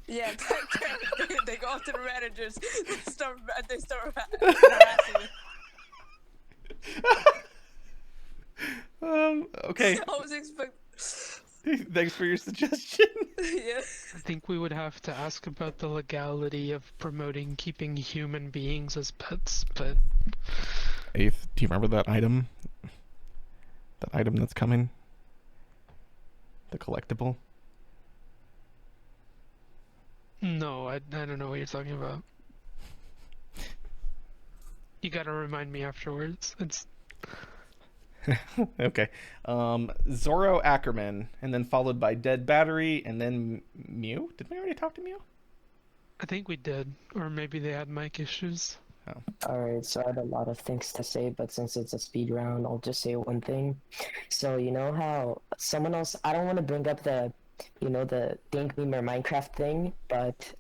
P: pet Karens. They go up to the managers. They start harassing
A: you. Okay.
P: I was expecting.
A: Thanks for your suggestion.
P: Yeah.
F: I think we would have to ask about the legality of promoting keeping human beings as pets, but...
A: Aeth, do you remember that item? That item that's coming? The collectible?
F: No, I don't know what you're talking about. You gotta remind me afterwards. It's...
A: Okay. Zorro Ackerman, and then followed by Dead Battery, and then Mew? Did we already talk to Mew?
F: I think we did. Or maybe they had mic issues.
A: Oh.
Q: Alright, so I have a lot of things to say, but since it's a speed round, I'll just say one thing. So, you know how someone else, I don't want to bring up the Dank meme or Minecraft thing, but,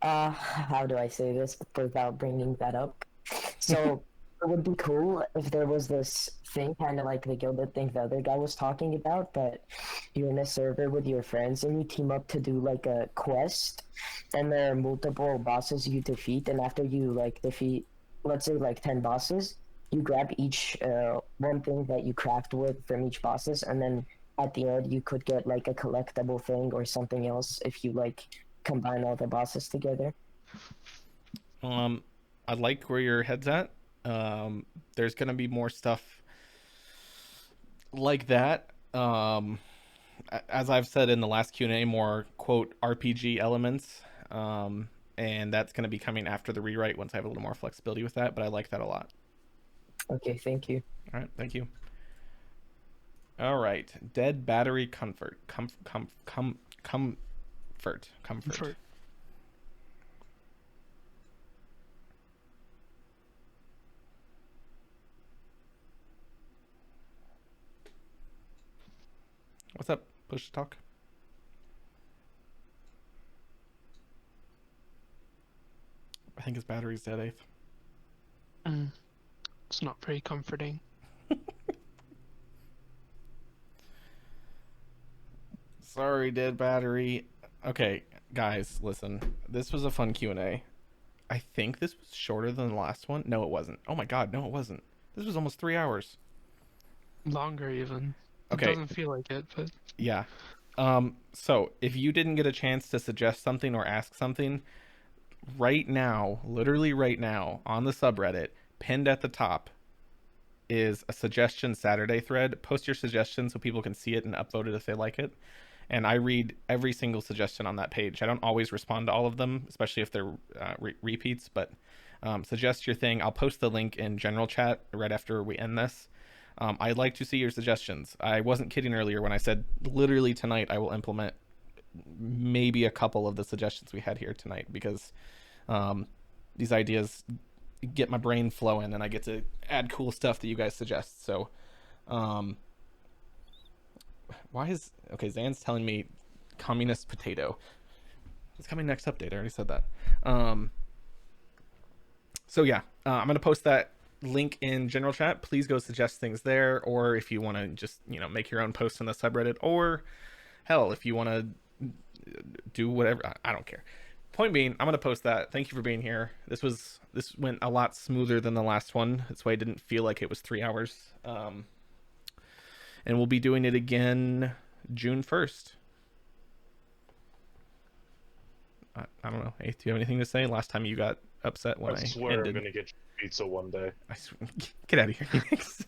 Q: how do I say this without bringing that up? So, it would be cool if there was this thing, kind of like the Gilded thing the other guy was talking about, but you're in a server with your friends and you team up to do like a quest, and there are multiple bosses you defeat, and after you like defeat, let's say like 10 bosses, you grab each one thing that you craft with from each bosses, and then at the end you could get like a collectible thing or something else if you like combine all the bosses together.
A: I like where your head's at. There's gonna be more stuff like that. As I've said in the last Q&A, more quote RPG elements, and that's gonna be coming after the rewrite once I have a little more flexibility with that. But I like that a lot.
Q: Okay, thank you.
A: All right, thank you. All right, Dead Battery Comfort. Comfort. What's up? Push to talk. I think his battery's dead, Aeth.
F: It's not very comforting.
A: Sorry, dead battery. Okay, guys, listen. This was a fun Q&A. I think this was shorter than the last one. No, it wasn't. Oh my god, no, it wasn't. This was almost 3 hours.
F: Longer, even.
A: Okay.
F: It doesn't feel like it, but...
A: Yeah. So, if you didn't get a chance to suggest something or ask something, right now, literally right now, on the subreddit, pinned at the top, is a suggestion Saturday thread. Post your suggestions so people can see it and upvote it if they like it. And I read every single suggestion on that page. I don't always respond to all of them, especially if they're repeats, but suggest your thing. I'll post the link in general chat right after we end this. I'd like to see your suggestions. I wasn't kidding earlier when I said literally tonight I will implement maybe a couple of the suggestions we had here tonight, because these ideas get my brain flowing and I get to add cool stuff that you guys suggest. So why is Zan's telling me communist potato. It's coming next update. I already said that. So yeah, I'm gonna post that link in general chat. Please go suggest things there, or if you want to just make your own post on the subreddit, or hell, if you want to do whatever, I don't care. Point being, I'm gonna post that. Thank you for being here. This went a lot smoother than the last one. That's why I didn't feel like it was 3 hours. And we'll be doing it again June 1st. I don't know. Hey, do you have anything to say? Last time you got upset when I
B: swear
A: ended.
B: I'm gonna get pizza one day.
A: Get out of here, Phoenix.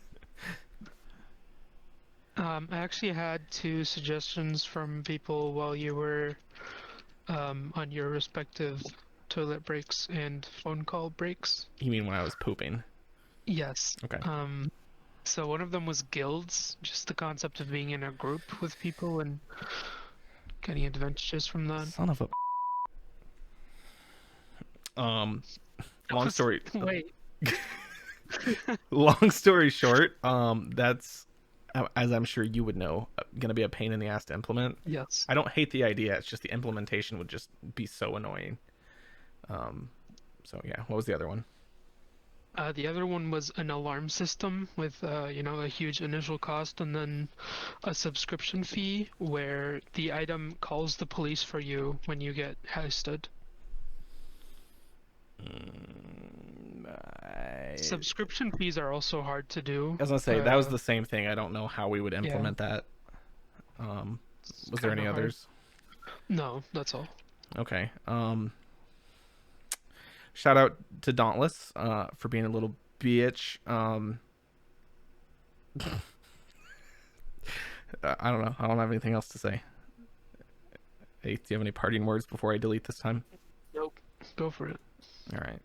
F: I actually had 2 suggestions from people while you were on your respective toilet breaks and phone call breaks.
A: You mean when I was pooping?
F: Yes.
A: Okay.
F: So one of them was guilds, just the concept of being in a group with people and getting advantages from that.
A: Son of a. Long story.
F: Wait.
A: Long story short, that's, as I'm sure you would know, gonna be a pain in the ass to implement.
F: Yes.
A: I don't hate the idea. It's just the implementation would just be so annoying. So yeah, what was the other one?
F: The other one was an alarm system with, a huge initial cost and then a subscription fee where the item calls the police for you when you get heisted. Subscription fees are also hard to do.
A: I was gonna say that was the same thing. I don't know how we would implement that. Was there any others?
F: No, that's all.
A: Okay. Shout out to Dauntless for being a little bitch. I don't know. I don't have anything else to say. Hey, do you have any parting words before I delete this time?
F: Nope. Go for it.
A: All right.